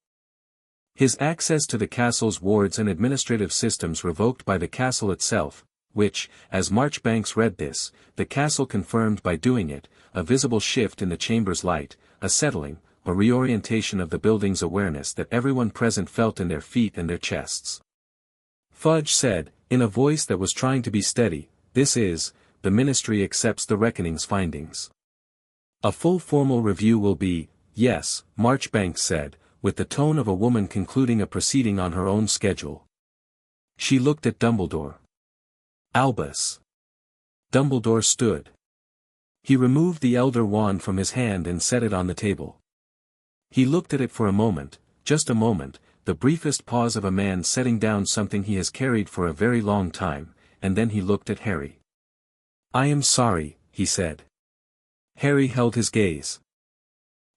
His access to the castle's wards and administrative systems revoked by the castle itself, which, as Marchbanks read this, the castle confirmed by doing it, a visible shift in the chamber's light, a settling, a reorientation of the building's awareness that everyone present felt in their feet and their chests. Fudge said, in a voice that was trying to be steady, "This is, the Ministry accepts the Reckoning's findings. A full formal review will be, yes," Marchbanks said, with the tone of a woman concluding a proceeding on her own schedule. She looked at Dumbledore. "Albus." Dumbledore stood. He removed the Elder Wand from his hand and set it on the table. He looked at it for a moment, just a moment, the briefest pause of a man setting down something he has carried for a very long time, and then he looked at Harry. "I am sorry," he said. Harry held his gaze.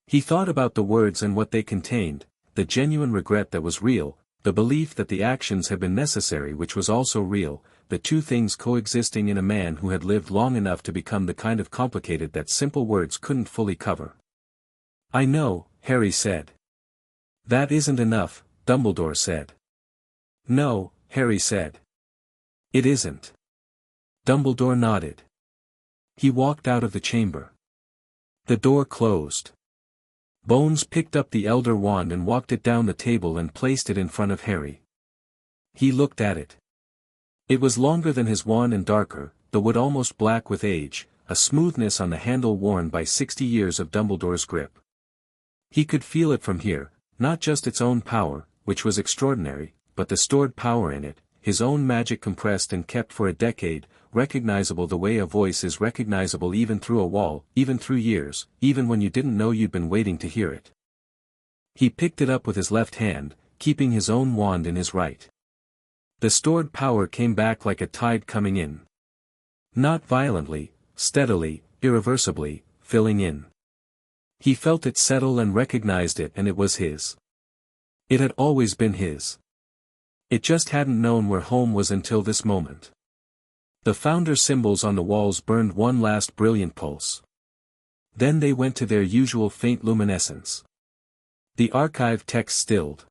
He thought about the words and what they contained, the genuine regret that was real, the belief that the actions had been necessary which was also real, the two things coexisting in a man who had lived long enough to become the kind of complicated that simple words couldn't fully cover. "I know," Harry said. "That isn't enough," Dumbledore said. "No," Harry said. "It isn't." Dumbledore nodded. He walked out of the chamber. The door closed. Bones picked up the Elder Wand and walked it down the table and placed it in front of Harry. He looked at it. It was longer than his wand and darker, the wood almost black with age, a smoothness on the handle worn by 60 years of Dumbledore's grip. He could feel it from here, not just its own power, which was extraordinary, but the stored power in it, his own magic compressed and kept for a decade, recognizable the way a voice is recognizable even through a wall, even through years, even when you didn't know you'd been waiting to hear it. He picked it up with his left hand, keeping his own wand in his right. The stored power came back like a tide coming in. Not violently, steadily, irreversibly, filling in. He felt it settle and recognized it, and it was his. It had always been his. It just hadn't known where home was until this moment. The founder symbols on the walls burned one last brilliant pulse. Then they went to their usual faint luminescence. The archive text stilled.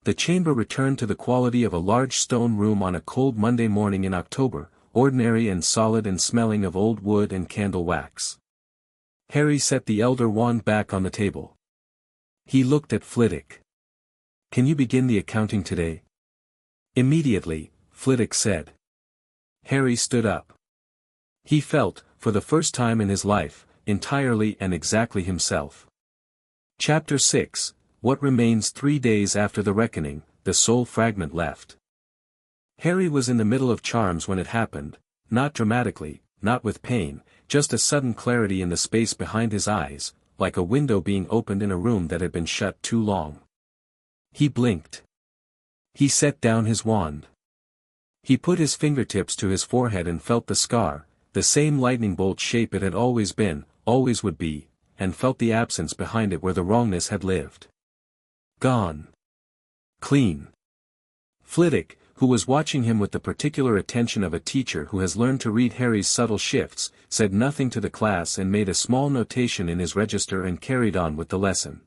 The chamber returned to the quality of a large stone room on a cold Monday morning in October, ordinary and solid and smelling of old wood and candle wax. Harry set the Elder Wand back on the table. He looked at Flitwick. "Can you begin the accounting today?" "Immediately," Flitwick said. Harry stood up. He felt, for the first time in his life, entirely and exactly himself. Chapter 6, What Remains 3 days after the reckoning, the sole fragment left. Harry was in the middle of charms when it happened, not dramatically, not with pain, just a sudden clarity in the space behind his eyes, like a window being opened in a room that had been shut too long. He blinked. He set down his wand. He put his fingertips to his forehead and felt the scar, the same lightning bolt shape it had always been, always would be, and felt the absence behind it where the wrongness had lived. Gone. Clean. Flitwick, who was watching him with the particular attention of a teacher who has learned to read Harry's subtle shifts, said nothing to the class and made a small notation in his register and carried on with the lesson.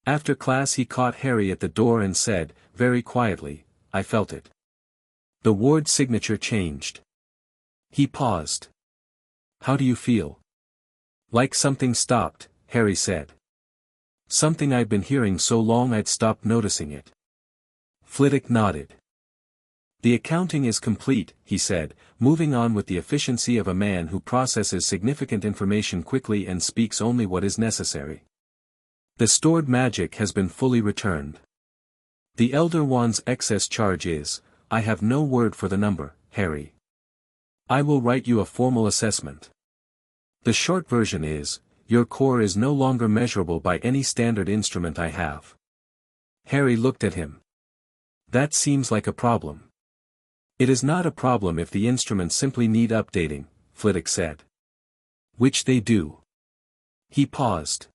After class he caught Harry at the door and said, very quietly, "I felt it." The ward signature changed. He paused. "How do you feel?" "Like something stopped," Harry said. "Something I'd been hearing so long I'd stopped noticing it." Flitwick nodded. "The accounting is complete," he said, moving on with the efficiency of a man who processes significant information quickly and speaks only what is necessary. "The stored magic has been fully returned. The Elder Wand's excess charge is, I have no word for the number, Harry. I will write you a formal assessment. The short version is, your core is no longer measurable by any standard instrument I have. Harry looked at him. That seems like a problem. It is not a problem if the instruments simply need updating, Flitwick said. Which they do. He paused.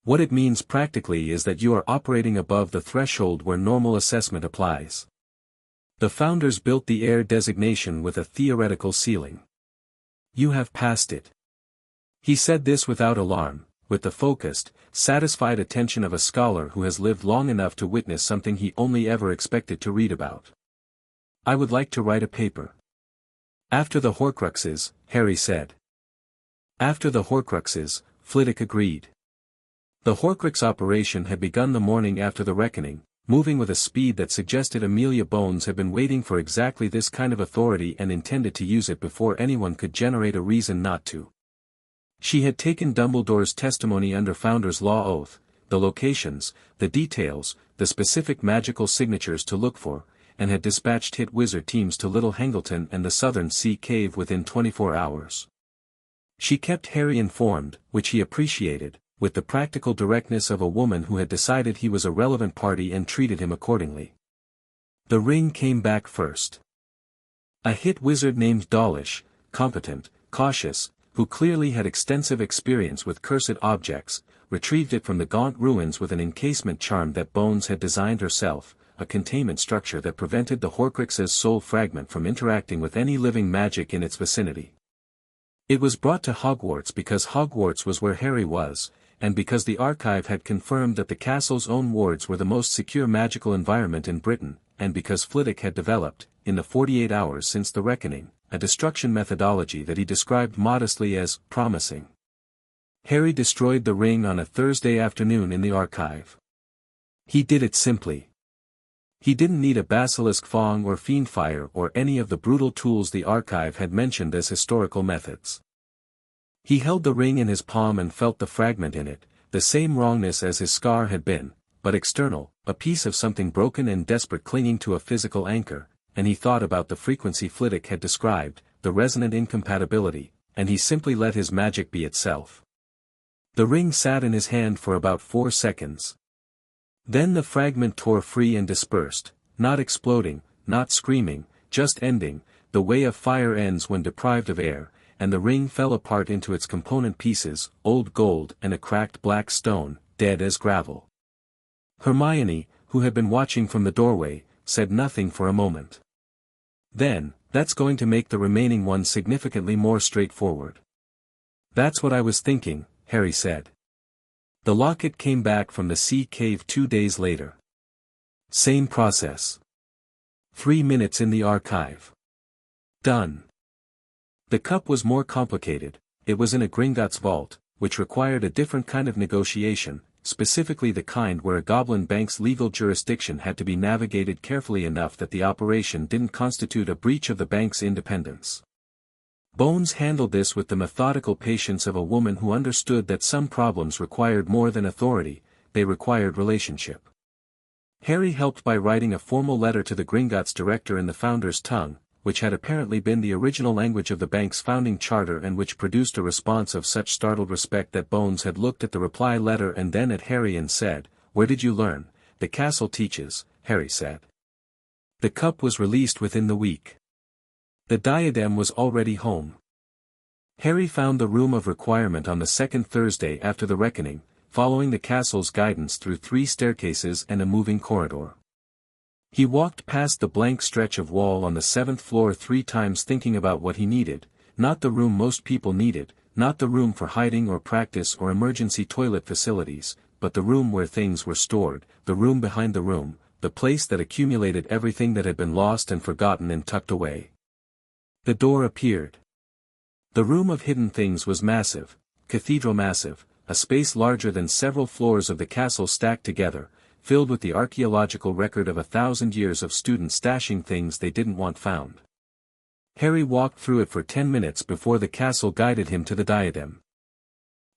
What it means practically is that you are operating above the threshold where normal assessment applies. The founders built the heir designation with a theoretical ceiling. You have passed it. He said this without alarm, with the focused, satisfied attention of a scholar who has lived long enough to witness something he only ever expected to read about. I would like to write a paper. After the Horcruxes, Harry said. After the Horcruxes, Flitwick agreed. The Horcrux operation had begun the morning after the reckoning, moving with a speed that suggested Amelia Bones had been waiting for exactly this kind of authority and intended to use it before anyone could generate a reason not to. She had taken Dumbledore's testimony under Founder's Law oath, the locations, the details, the specific magical signatures to look for, and had dispatched hit wizard teams to Little Hangleton and the Southern Sea Cave within 24 hours. She kept Harry informed, which he appreciated, with the practical directness of a woman who had decided he was a relevant party and treated him accordingly. The ring came back first. A hit wizard named Dawlish, competent, cautious, who clearly had extensive experience with cursed objects, retrieved it from the gaunt ruins with an encasement charm that Bones had designed herself, a containment structure that prevented the Horcrux's soul fragment from interacting with any living magic in its vicinity. It was brought to Hogwarts because Hogwarts was where Harry was, and because the archive had confirmed that the castle's own wards were the most secure magical environment in Britain, and because Flitwick had developed, in the 48 hours since the reckoning, a destruction methodology that he described modestly as promising. Harry destroyed the ring on a Thursday afternoon in the archive. He did it simply. He didn't need a basilisk fang or fiendfire or any of the brutal tools the archive had mentioned as historical methods. He held the ring in his palm and felt the fragment in it, the same wrongness as his scar had been, but external, a piece of something broken and desperate clinging to a physical anchor, and he thought about the frequency Flitwick had described, the resonant incompatibility, and he simply let his magic be itself. The ring sat in his hand for about 4 seconds. Then the fragment tore free and dispersed, not exploding, not screaming, just ending, the way a fire ends when deprived of air, and the ring fell apart into its component pieces, old gold and a cracked black stone, dead as gravel. Hermione, who had been watching from the doorway, said nothing for a moment. Then, that's going to make the remaining one significantly more straightforward. That's what I was thinking, Harry said. The locket came back from the sea cave 2 days later. Same process. 3 minutes in the archive. Done. The cup was more complicated. It was in a Gringotts vault, which required a different kind of negotiation, specifically the kind where a goblin bank's legal jurisdiction had to be navigated carefully enough that the operation didn't constitute a breach of the bank's independence. Bones handled this with the methodical patience of a woman who understood that some problems required more than authority, they required relationship. Harry helped by writing a formal letter to the Gringotts director in the founder's tongue, which had apparently been the original language of the bank's founding charter and which produced a response of such startled respect that Bones had looked at the reply letter and then at Harry and said, "Where did you learn? The castle teaches," Harry said. The cup was released within the week. The diadem was already home. Harry found the room of requirement on the second Thursday after the reckoning, following the castle's guidance through 3 staircases and a moving corridor. He walked past the blank stretch of wall on the 7th floor 3 times thinking about what he needed, not the room most people needed, not the room for hiding or practice or emergency toilet facilities, but the room where things were stored, the room behind the room, the place that accumulated everything that had been lost and forgotten and tucked away. The door appeared. The room of hidden things was massive, cathedral massive, a space larger than several floors of the castle stacked together, filled with the archaeological record of 1,000 years of students stashing things they didn't want found. Harry walked through it for 10 minutes before the castle guided him to the diadem.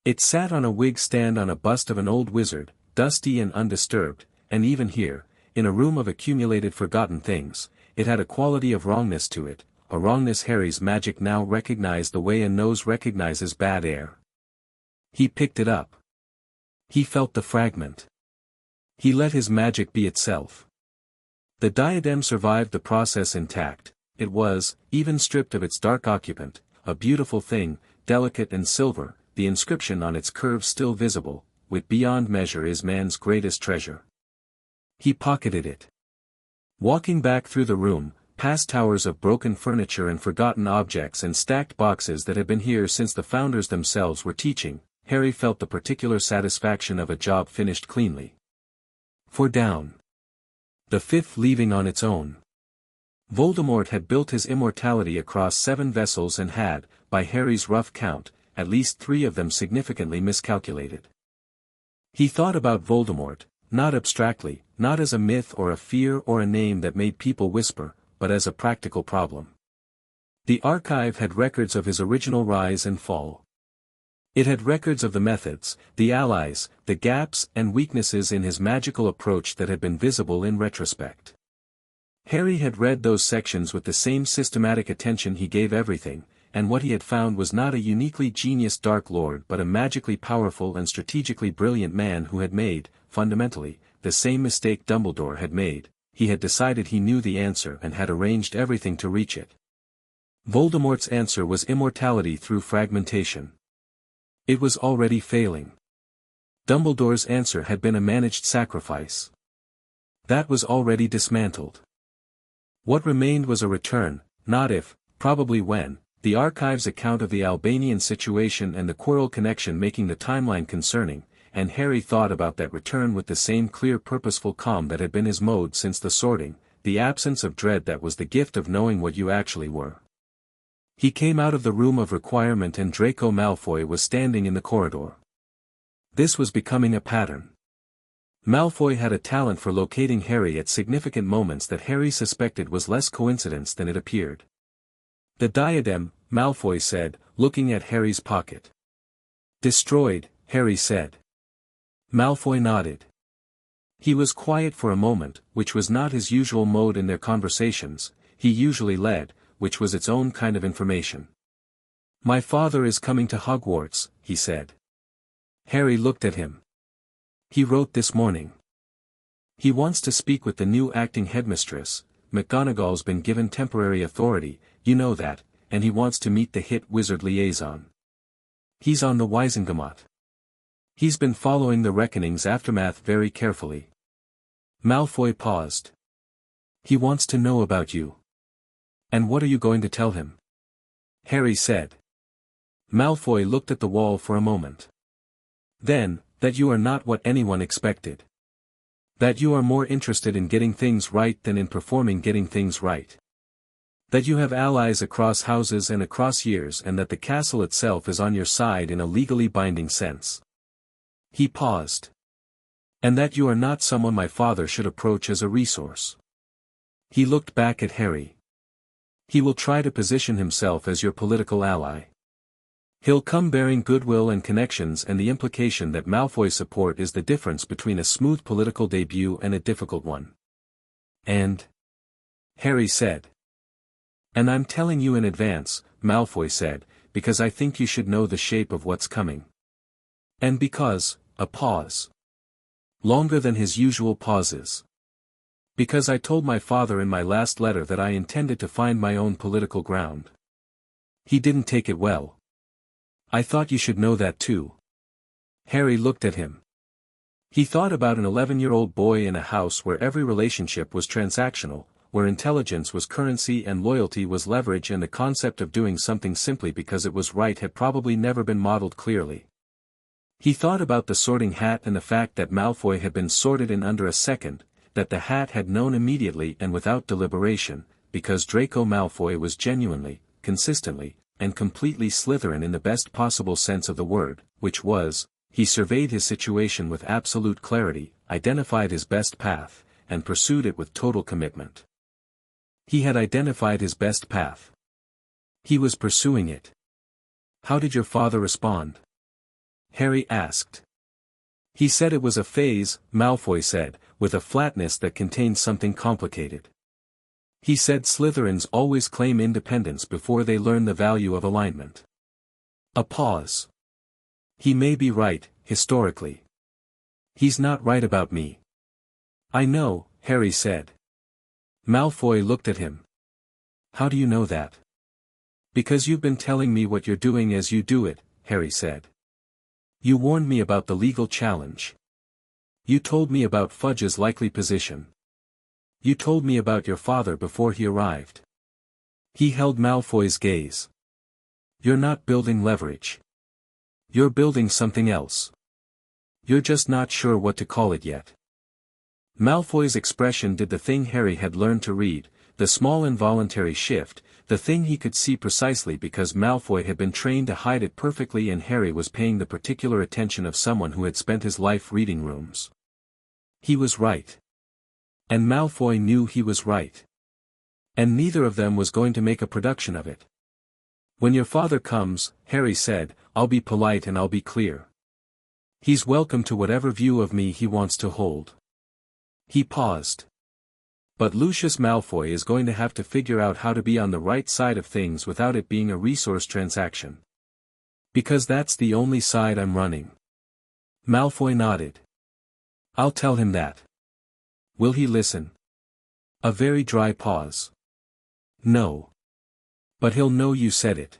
It sat on a wig stand on a bust of an old wizard, dusty and undisturbed, and even here, in a room of accumulated forgotten things, it had a quality of wrongness to it, a wrongness Harry's magic now recognized the way a nose recognizes bad air. He picked it up. He felt the fragment. He let his magic be itself. The diadem survived the process intact. It was, even stripped of its dark occupant, a beautiful thing, delicate and silver, the inscription on its curve still visible, "Wit beyond measure is man's greatest treasure." He pocketed it. Walking back through the room, past towers of broken furniture and forgotten objects and stacked boxes that had been here since the founders themselves were teaching, Harry felt the particular satisfaction of a job finished cleanly. For down. The fifth leaving on its own. Voldemort had built his immortality across 7 vessels and had, by Harry's rough count, at least 3 of them significantly miscalculated. He thought about Voldemort, not abstractly, not as a myth or a fear or a name that made people whisper, but as a practical problem. The archive had records of his original rise and fall. It had records of the methods, the allies, the gaps and weaknesses in his magical approach that had been visible in retrospect. Harry had read those sections with the same systematic attention he gave everything, and what he had found was not a uniquely genius Dark Lord but a magically powerful and strategically brilliant man who had made, fundamentally, the same mistake Dumbledore had made. He had decided he knew the answer and had arranged everything to reach it. Voldemort's answer was immortality through fragmentation. It was already failing. Dumbledore's answer had been a managed sacrifice. That was already dismantled. What remained was a return, not if, probably when, the archive's account of the Albanian situation and the Quirrell connection making the timeline concerning, and Harry thought about that return with the same clear purposeful calm that had been his mode since the sorting, the absence of dread that was the gift of knowing what you actually were. He came out of the room of requirement and Draco Malfoy was standing in the corridor. This was becoming a pattern. Malfoy had a talent for locating Harry at significant moments that Harry suspected was less coincidence than it appeared. "The diadem," Malfoy said, looking at Harry's pocket. "Destroyed," Harry said. Malfoy nodded. He was quiet for a moment, which was not his usual mode in their conversations. He usually led, which was its own kind of information. "My father is coming to Hogwarts," he said. Harry looked at him. "He wrote this morning. He wants to speak with the new acting headmistress. McGonagall's been given temporary authority, you know that, and he wants to meet the hit wizard liaison. He's on the Wizengamot. He's been following the Reckoning's aftermath very carefully." Malfoy paused. "He wants to know about you. And what are you going to tell him?" Harry said. Malfoy looked at the wall for a moment. "Then, that you are not what anyone expected. That you are more interested in getting things right than in performing getting things right. That you have allies across houses and across years and that the castle itself is on your side in a legally binding sense." He paused. "And that you are not someone my father should approach as a resource." He looked back at Harry. "He will try to position himself as your political ally. He'll come bearing goodwill and connections and the implication that Malfoy's support is the difference between a smooth political debut and a difficult one. And?" Harry said. "And I'm telling you in advance," Malfoy said, "because I think you should know the shape of what's coming. And because," a pause. Longer than his usual pauses. "Because I told my father in my last letter that I intended to find my own political ground. He didn't take it well. I thought you should know that too." Harry looked at him. He thought about an 11-year-old boy in a house where every relationship was transactional, where intelligence was currency and loyalty was leverage and the concept of doing something simply because it was right had probably never been modeled clearly. He thought about the sorting hat and the fact that Malfoy had been sorted in under a second, that the hat had known immediately and without deliberation, because Draco Malfoy was genuinely, consistently, and completely Slytherin in the best possible sense of the word, which was, he surveyed his situation with absolute clarity, identified his best path, and pursued it with total commitment. He had identified his best path. He was pursuing it. "How did your father respond?" Harry asked. "He said it was a phase," Malfoy said, with a flatness that contained something complicated. He said Slytherins always claim independence before they learn the value of alignment. A pause. He may be right, historically. He's not right about me. I know, Harry said. Malfoy looked at him. How do you know that? Because you've been telling me what you're doing as you do it, Harry said. You warned me about the legal challenge. You told me about Fudge's likely position. You told me about your father before he arrived. He held Malfoy's gaze. You're not building leverage. You're building something else. You're just not sure what to call it yet. Malfoy's expression did the thing Harry had learned to read, the small involuntary shift, the thing he could see precisely because Malfoy had been trained to hide it perfectly and Harry was paying the particular attention of someone who had spent his life reading rooms. He was right. And Malfoy knew he was right. And neither of them was going to make a production of it. When your father comes, Harry said, I'll be polite and I'll be clear. He's welcome to whatever view of me he wants to hold. He paused. But Lucius Malfoy is going to have to figure out how to be on the right side of things without it being a resource transaction. Because that's the only side I'm running. Malfoy nodded. I'll tell him that. Will he listen? A very dry pause. No. But he'll know you said it.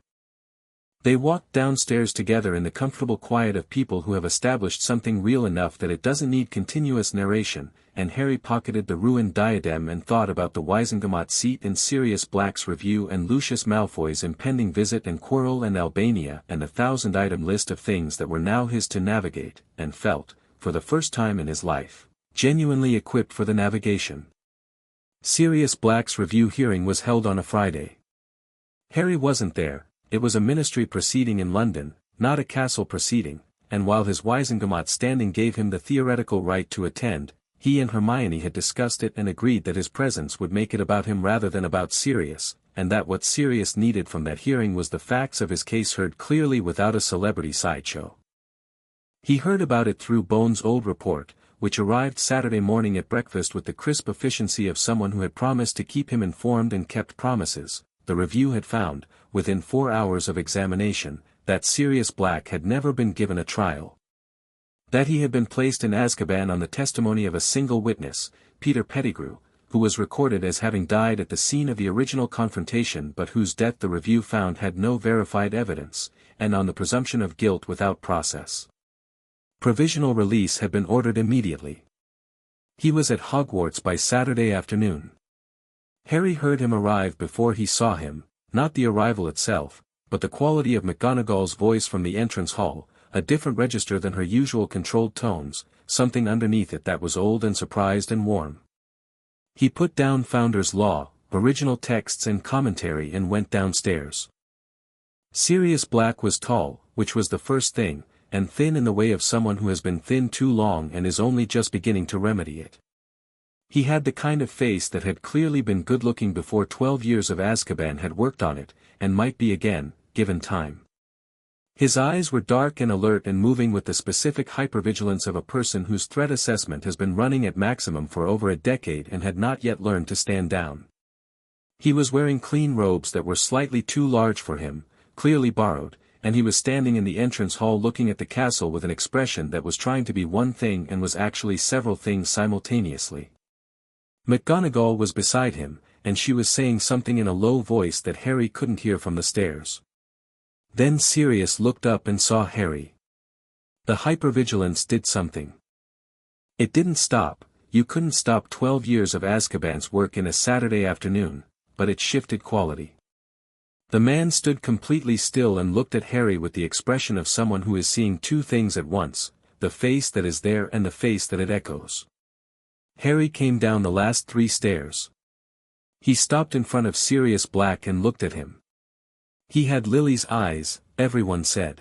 They walked downstairs together in the comfortable quiet of people who have established something real enough that it doesn't need continuous narration, and Harry pocketed the ruined diadem and thought about the Wizengamot seat in Sirius Black's review and Lucius Malfoy's impending visit and Quirrell and Albania and the 1,000-item list of things that were now his to navigate, and felt, for the first time in his life, genuinely equipped for the navigation. Sirius Black's review hearing was held on a Friday. Harry wasn't there. It was a ministry proceeding in London, not a castle proceeding, and while his Wizengamot standing gave him the theoretical right to attend, he and Hermione had discussed it and agreed that his presence would make it about him rather than about Sirius, and that what Sirius needed from that hearing was the facts of his case heard clearly without a celebrity sideshow. He heard about it through Bones' old report, which arrived Saturday morning at breakfast with the crisp efficiency of someone who had promised to keep him informed and kept promises. The review had found, within 4 hours of examination, that Sirius Black had never been given a trial. That he had been placed in Azkaban on the testimony of a single witness, Peter Pettigrew, who was recorded as having died at the scene of the original confrontation but whose death the review found had no verified evidence, and on the presumption of guilt without process. Provisional release had been ordered immediately. He was at Hogwarts by Saturday afternoon. Harry heard him arrive before he saw him, not the arrival itself, but the quality of McGonagall's voice from the entrance hall, a different register than her usual controlled tones, something underneath it that was old and surprised and warm. He put down Founder's Law, original texts and commentary and went downstairs. Sirius Black was tall, which was the first thing, and thin in the way of someone who has been thin too long and is only just beginning to remedy it. He had the kind of face that had clearly been good-looking before 12 years of Azkaban had worked on it, and might be again, given time. His eyes were dark and alert and moving with the specific hypervigilance of a person whose threat assessment has been running at maximum for over a decade and had not yet learned to stand down. He was wearing clean robes that were slightly too large for him, clearly borrowed, and he was standing in the entrance hall looking at the castle with an expression that was trying to be one thing and was actually several things simultaneously. McGonagall was beside him, and she was saying something in a low voice that Harry couldn't hear from the stairs. Then Sirius looked up and saw Harry. The hypervigilance did something. It didn't stop, you couldn't stop 12 years of Azkaban's work in a Saturday afternoon, but it shifted quality. The man stood completely still and looked at Harry with the expression of someone who is seeing two things at once, the face that is there and the face that it echoes. Harry came down the last 3 stairs. He stopped in front of Sirius Black and looked at him. He had Lily's eyes, everyone said.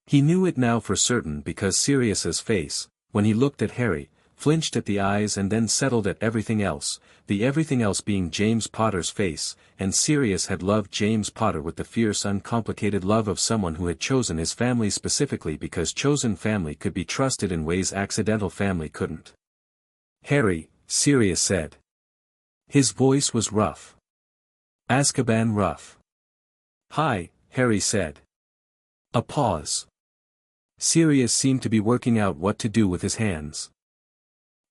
He knew it now for certain because Sirius's face, when he looked at Harry, flinched at the eyes and then settled at everything else, the everything else being James Potter's face, and Sirius had loved James Potter with the fierce uncomplicated love of someone who had chosen his family specifically because chosen family could be trusted in ways accidental family couldn't. Harry, Sirius said. His voice was rough. Azkaban rough. Hi, Harry said. A pause. Sirius seemed to be working out what to do with his hands.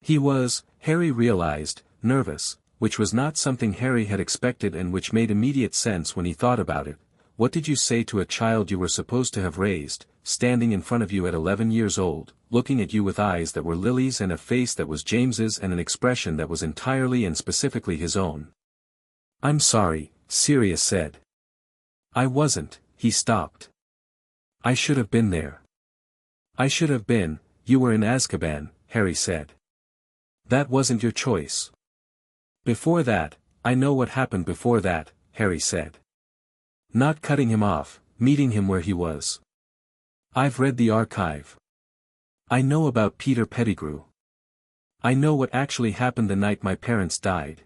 He was, Harry realized, nervous, which was not something Harry had expected and which made immediate sense when he thought about it. What did you say to a child you were supposed to have raised, standing in front of you at 11 years old, looking at you with eyes that were Lily's and a face that was James's and an expression that was entirely and specifically his own? I'm sorry, Sirius said. I wasn't, he stopped. I should have been there. I should have been, you were in Azkaban, Harry said. That wasn't your choice. Before that, I know what happened before that, Harry said. Not cutting him off, meeting him where he was. I've read the archive. I know about Peter Pettigrew. I know what actually happened the night my parents died.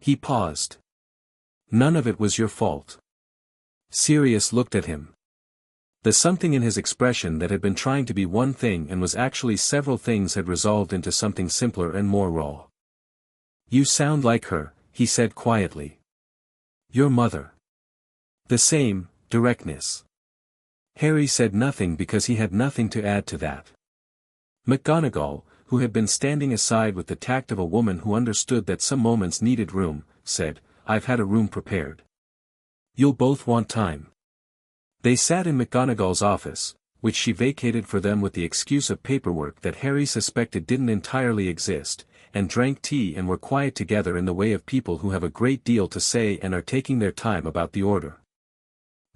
He paused. None of it was your fault. Sirius looked at him. The something in his expression that had been trying to be one thing and was actually several things had resolved into something simpler and more raw. You sound like her, he said quietly. Your mother. The same, directness. Harry said nothing because he had nothing to add to that. McGonagall, who had been standing aside with the tact of a woman who understood that some moments needed room, said, I've had a room prepared. You'll both want time. They sat in McGonagall's office, which she vacated for them with the excuse of paperwork that Harry suspected didn't entirely exist, and drank tea and were quiet together in the way of people who have a great deal to say and are taking their time about the order.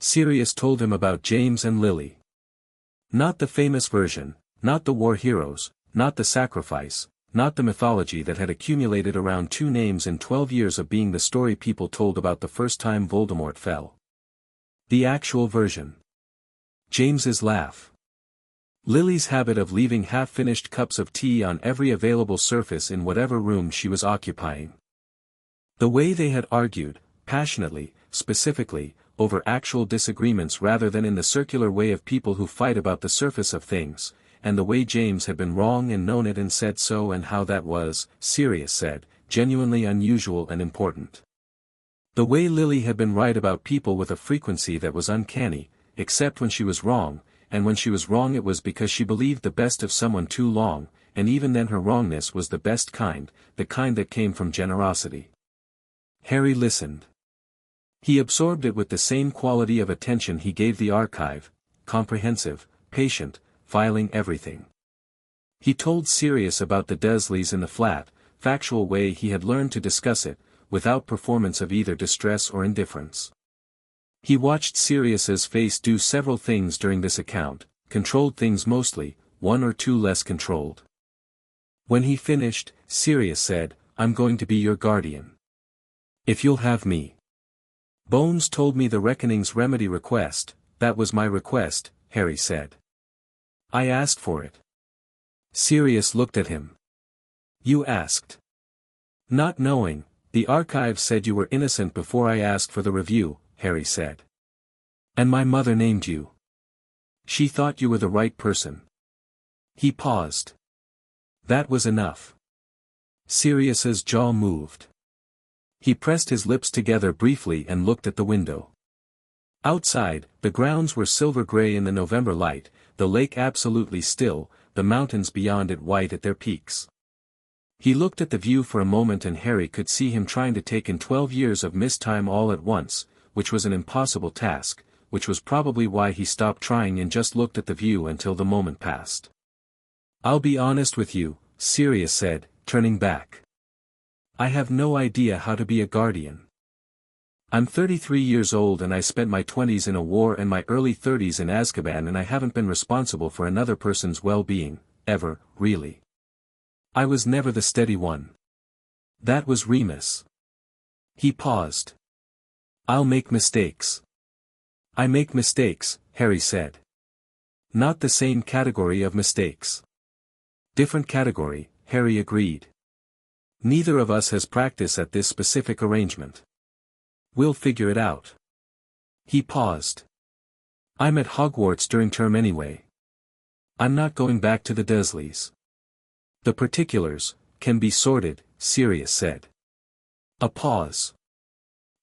Sirius told him about James and Lily. Not the famous version, not the war heroes, not the sacrifice, not the mythology that had accumulated around two names in 12 years of being the story people told about the first time Voldemort fell. The actual version. James's laugh. Lily's habit of leaving half-finished cups of tea on every available surface in whatever room she was occupying. The way they had argued, passionately, specifically, over actual disagreements rather than in the circular way of people who fight about the surface of things, and the way James had been wrong and known it and said so and how that was, Sirius said, genuinely unusual and important. The way Lily had been right about people with a frequency that was uncanny, except when she was wrong, and when she was wrong it was because she believed the best of someone too long, and even then her wrongness was the best kind, the kind that came from generosity. Harry listened. He absorbed it with the same quality of attention he gave the archive, comprehensive, patient, filing everything. He told Sirius about the Dursleys in the flat, factual way he had learned to discuss it, without performance of either distress or indifference. He watched Sirius's face do several things during this account, controlled things mostly, one or two less controlled. When he finished, Sirius said, I'm going to be your guardian. If you'll have me. Bones told me the Reckoning's remedy request, that was my request, Harry said. I asked for it. Sirius looked at him. You asked. Not knowing, the archive said you were innocent before I asked for the review, Harry said. And my mother named you. She thought you were the right person. He paused. That was enough. Sirius's jaw moved. He pressed his lips together briefly and looked at the window. Outside, the grounds were silver gray in the November light, the lake absolutely still, the mountains beyond it white at their peaks. He looked at the view for a moment and Harry could see him trying to take in 12 years of missed time all at once, which was an impossible task, which was probably why he stopped trying and just looked at the view until the moment passed. I'll be honest with you, Sirius said, turning back. I have no idea how to be a guardian. I'm 33 years old and I spent my 20s in a war and my early 30s in Azkaban and I haven't been responsible for another person's well-being, ever, really. I was never the steady one. That was Remus. He paused. I'll make mistakes. I make mistakes, Harry said. Not the same category of mistakes. Different category, Harry agreed. Neither of us has practice at this specific arrangement. We'll figure it out. He paused. I'm at Hogwarts during term anyway. I'm not going back to the Dursleys. The particulars, can be sorted, Sirius said. A pause.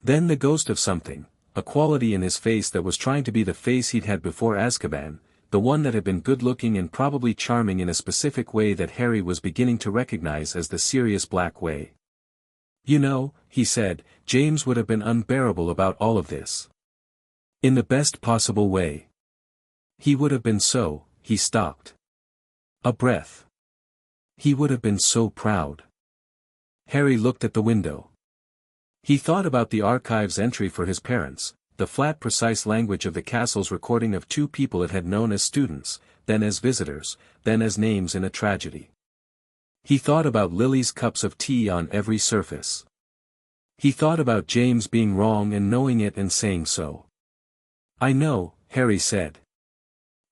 Then the ghost of something, a quality in his face that was trying to be the face he'd had before Azkaban, the one that had been good-looking and probably charming in a specific way that Harry was beginning to recognize as the Sirius Black way. You know, he said, James would have been unbearable about all of this. In the best possible way. He would have been so, he stopped. A breath. He would have been so proud. Harry looked at the window. He thought about the archive's entry for his parents, the flat precise language of the castle's recording of two people it had known as students, then as visitors, then as names in a tragedy. He thought about Lily's cups of tea on every surface. He thought about James being wrong and knowing it and saying so. I know, Harry said.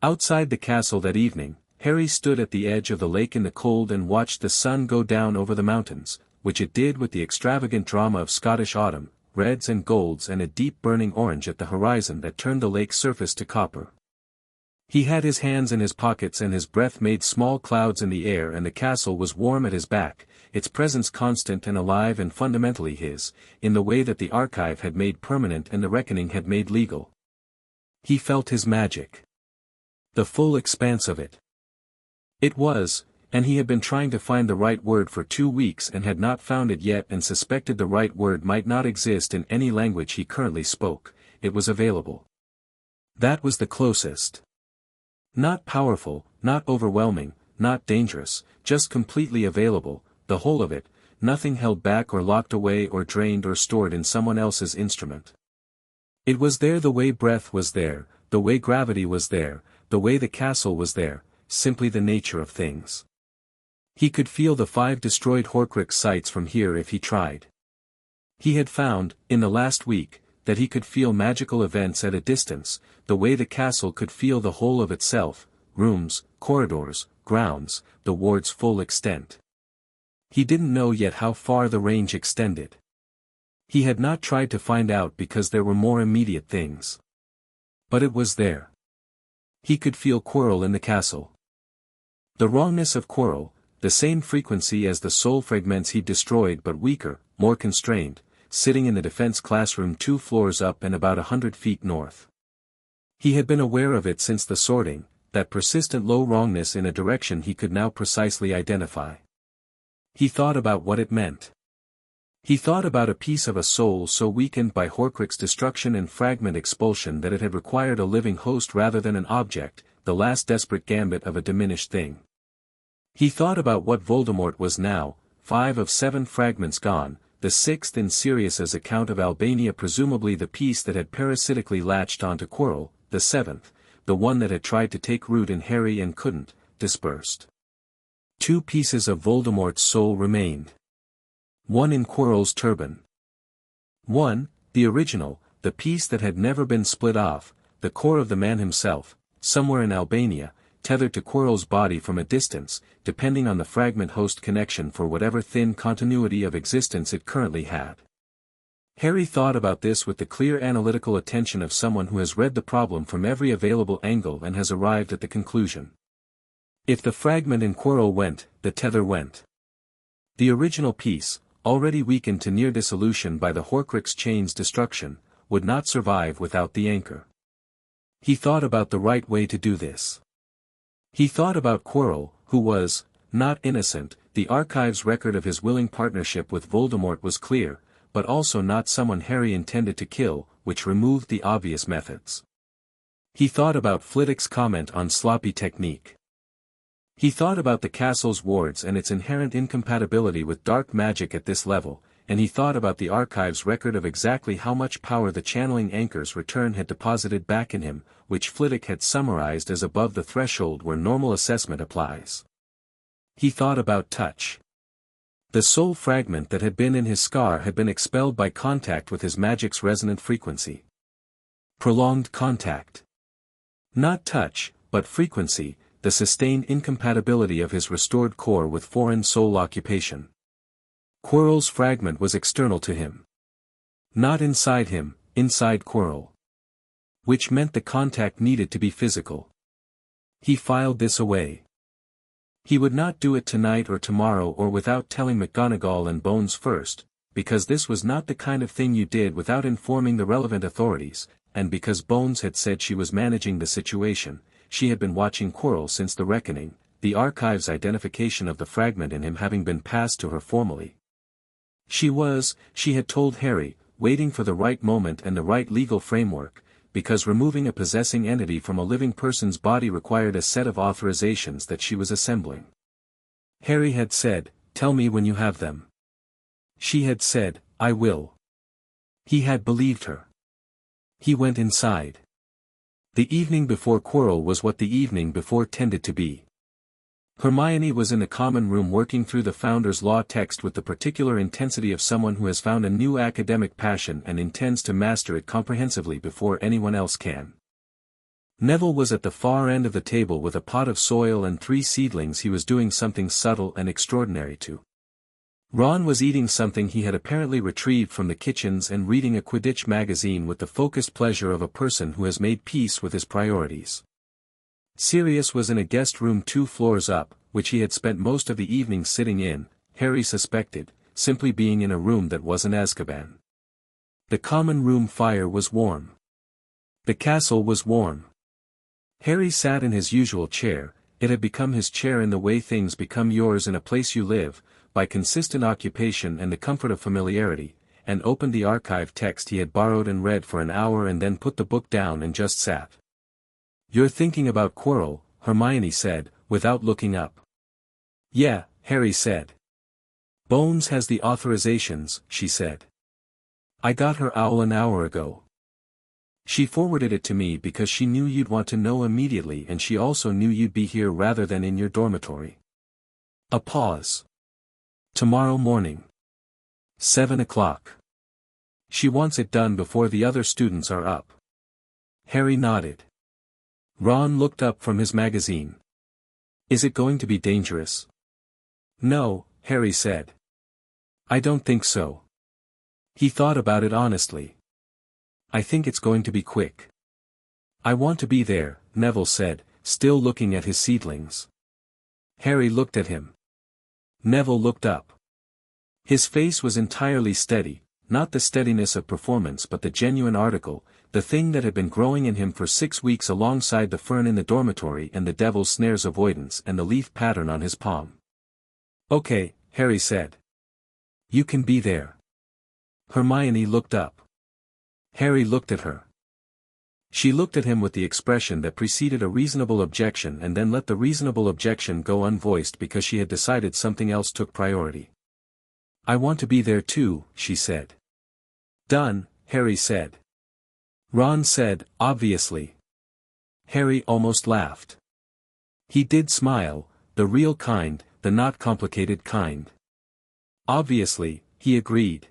Outside the castle that evening, Harry stood at the edge of the lake in the cold and watched the sun go down over the mountains, which it did with the extravagant drama of Scottish autumn, reds and golds and a deep burning orange at the horizon that turned the lake's surface to copper. He had his hands in his pockets and his breath made small clouds in the air and the castle was warm at his back, its presence constant and alive and fundamentally his, in the way that the archive had made permanent and the reckoning had made legal. He felt his magic. The full expanse of it. It was, and he had been trying to find the right word for 2 weeks and had not found it yet and suspected the right word might not exist in any language he currently spoke, it was available. That was the closest. Not powerful, not overwhelming, not dangerous, just completely available, the whole of it, nothing held back or locked away or drained or stored in someone else's instrument. It was there the way breath was there, the way gravity was there, the way the castle was there, simply the nature of things. He could feel the 5 destroyed Horcrux sites from here if he tried. He had found, in the last week, that he could feel magical events at a distance, the way the castle could feel the whole of itself, rooms, corridors, grounds, the ward's full extent. He didn't know yet how far the range extended. He had not tried to find out because there were more immediate things. But it was there. He could feel Quirrell in the castle. The wrongness of Quirrell, the same frequency as the soul fragments he'd destroyed but weaker, more constrained, sitting in the defense classroom 2 floors up and about 100 feet north. He had been aware of it since the sorting, that persistent low wrongness in a direction he could now precisely identify. He thought about what it meant. He thought about a piece of a soul so weakened by Horcrux destruction and fragment expulsion that it had required a living host rather than an object, the last desperate gambit of a diminished thing. He thought about what Voldemort was now, 5 of 7 fragments gone, the 6th in Sirius's account of Albania presumably the piece that had parasitically latched onto Quirrell, the 7th, the one that had tried to take root in Harry and couldn't, dispersed. 2 pieces of Voldemort's soul remained. One in Quirrell's turban. One, the original, the piece that had never been split off, the core of the man himself, somewhere in Albania, tethered to Quirrell's body from a distance, depending on the fragment host connection for whatever thin continuity of existence it currently had. Harry thought about this with the clear analytical attention of someone who has read the problem from every available angle and has arrived at the conclusion. If the fragment in Quirrell went, the tether went. The original piece, already weakened to near dissolution by the Horcrux chain's destruction, would not survive without the anchor. He thought about the right way to do this. He thought about Quirrell, who was, not innocent, the archive's record of his willing partnership with Voldemort was clear, but also not someone Harry intended to kill, which removed the obvious methods. He thought about Flitwick's comment on sloppy technique. He thought about the castle's wards and its inherent incompatibility with dark magic at this level, and he thought about the archive's record of exactly how much power the channeling anchor's return had deposited back in him, which Flitwick had summarized as above the threshold where normal assessment applies. He thought about touch. The soul fragment that had been in his scar had been expelled by contact with his magic's resonant frequency. Prolonged contact. Not touch, but frequency, the sustained incompatibility of his restored core with foreign soul occupation. Quirrell's fragment was external to him. Not inside him, inside Quirrell. Which meant the contact needed to be physical. He filed this away. He would not do it tonight or tomorrow or without telling McGonagall and Bones first, because this was not the kind of thing you did without informing the relevant authorities, and because Bones had said she was managing the situation. She had been watching Quirrell since the reckoning, the archive's identification of the fragment in him having been passed to her formally. She had told Harry, waiting for the right moment and the right legal framework, because removing a possessing entity from a living person's body required a set of authorizations that she was assembling. Harry had said, "Tell me when you have them." She had said, "I will." He had believed her. He went inside. The evening before Quirrell was what the evening before tended to be. Hermione was in the common room working through the Founder's Law text with the particular intensity of someone who has found a new academic passion and intends to master it comprehensively before anyone else can. Neville was at the far end of the table with a pot of soil and 3 seedlings he was doing something subtle and extraordinary to. Ron was eating something he had apparently retrieved from the kitchens and reading a Quidditch magazine with the focused pleasure of a person who has made peace with his priorities. Sirius was in a guest room 2 floors up, which he had spent most of the evening sitting in, Harry suspected, simply being in a room that wasn't Azkaban. The common room fire was warm. The castle was warm. Harry sat in his usual chair. It had become his chair in the way things become yours in a place you live, by consistent occupation and the comfort of familiarity, and opened the archive text he had borrowed and read for an hour and then put the book down and just sat. "You're thinking about Quirrell," Hermione said, without looking up. "Yeah," Harry said. "Bones has the authorizations," she said. "I got her owl an hour ago. She forwarded it to me because she knew you'd want to know immediately and she also knew you'd be here rather than in your dormitory." A pause. "Tomorrow morning. 7 o'clock. She wants it done before the other students are up." Harry nodded. Ron looked up from his magazine. "Is it going to be dangerous?" "No," Harry said. "I don't think so." He thought about it honestly. "I think it's going to be quick." "I want to be there," Neville said, still looking at his seedlings. Harry looked at him. Neville looked up. His face was entirely steady, not the steadiness of performance but the genuine article, the thing that had been growing in him for 6 weeks alongside the fern in the dormitory and the devil's snares avoidance and the leaf pattern on his palm. "Okay," Harry said. "You can be there." Hermione looked up. Harry looked at her. She looked at him with the expression that preceded a reasonable objection and then let the reasonable objection go unvoiced because she had decided something else took priority. "I want to be there too," she said. "Done," Harry said. Ron said, "Obviously." Harry almost laughed. He did smile, the real kind, the not complicated kind. "Obviously," he agreed.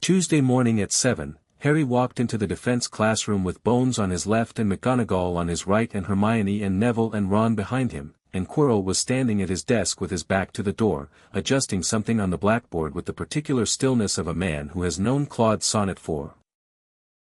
Tuesday morning at 7, Harry walked into the defense classroom with Bones on his left and McGonagall on his right and Hermione and Neville and Ron behind him, and Quirrell was standing at his desk with his back to the door, adjusting something on the blackboard with the particular stillness of a man who has known Claude's Sonnet 4.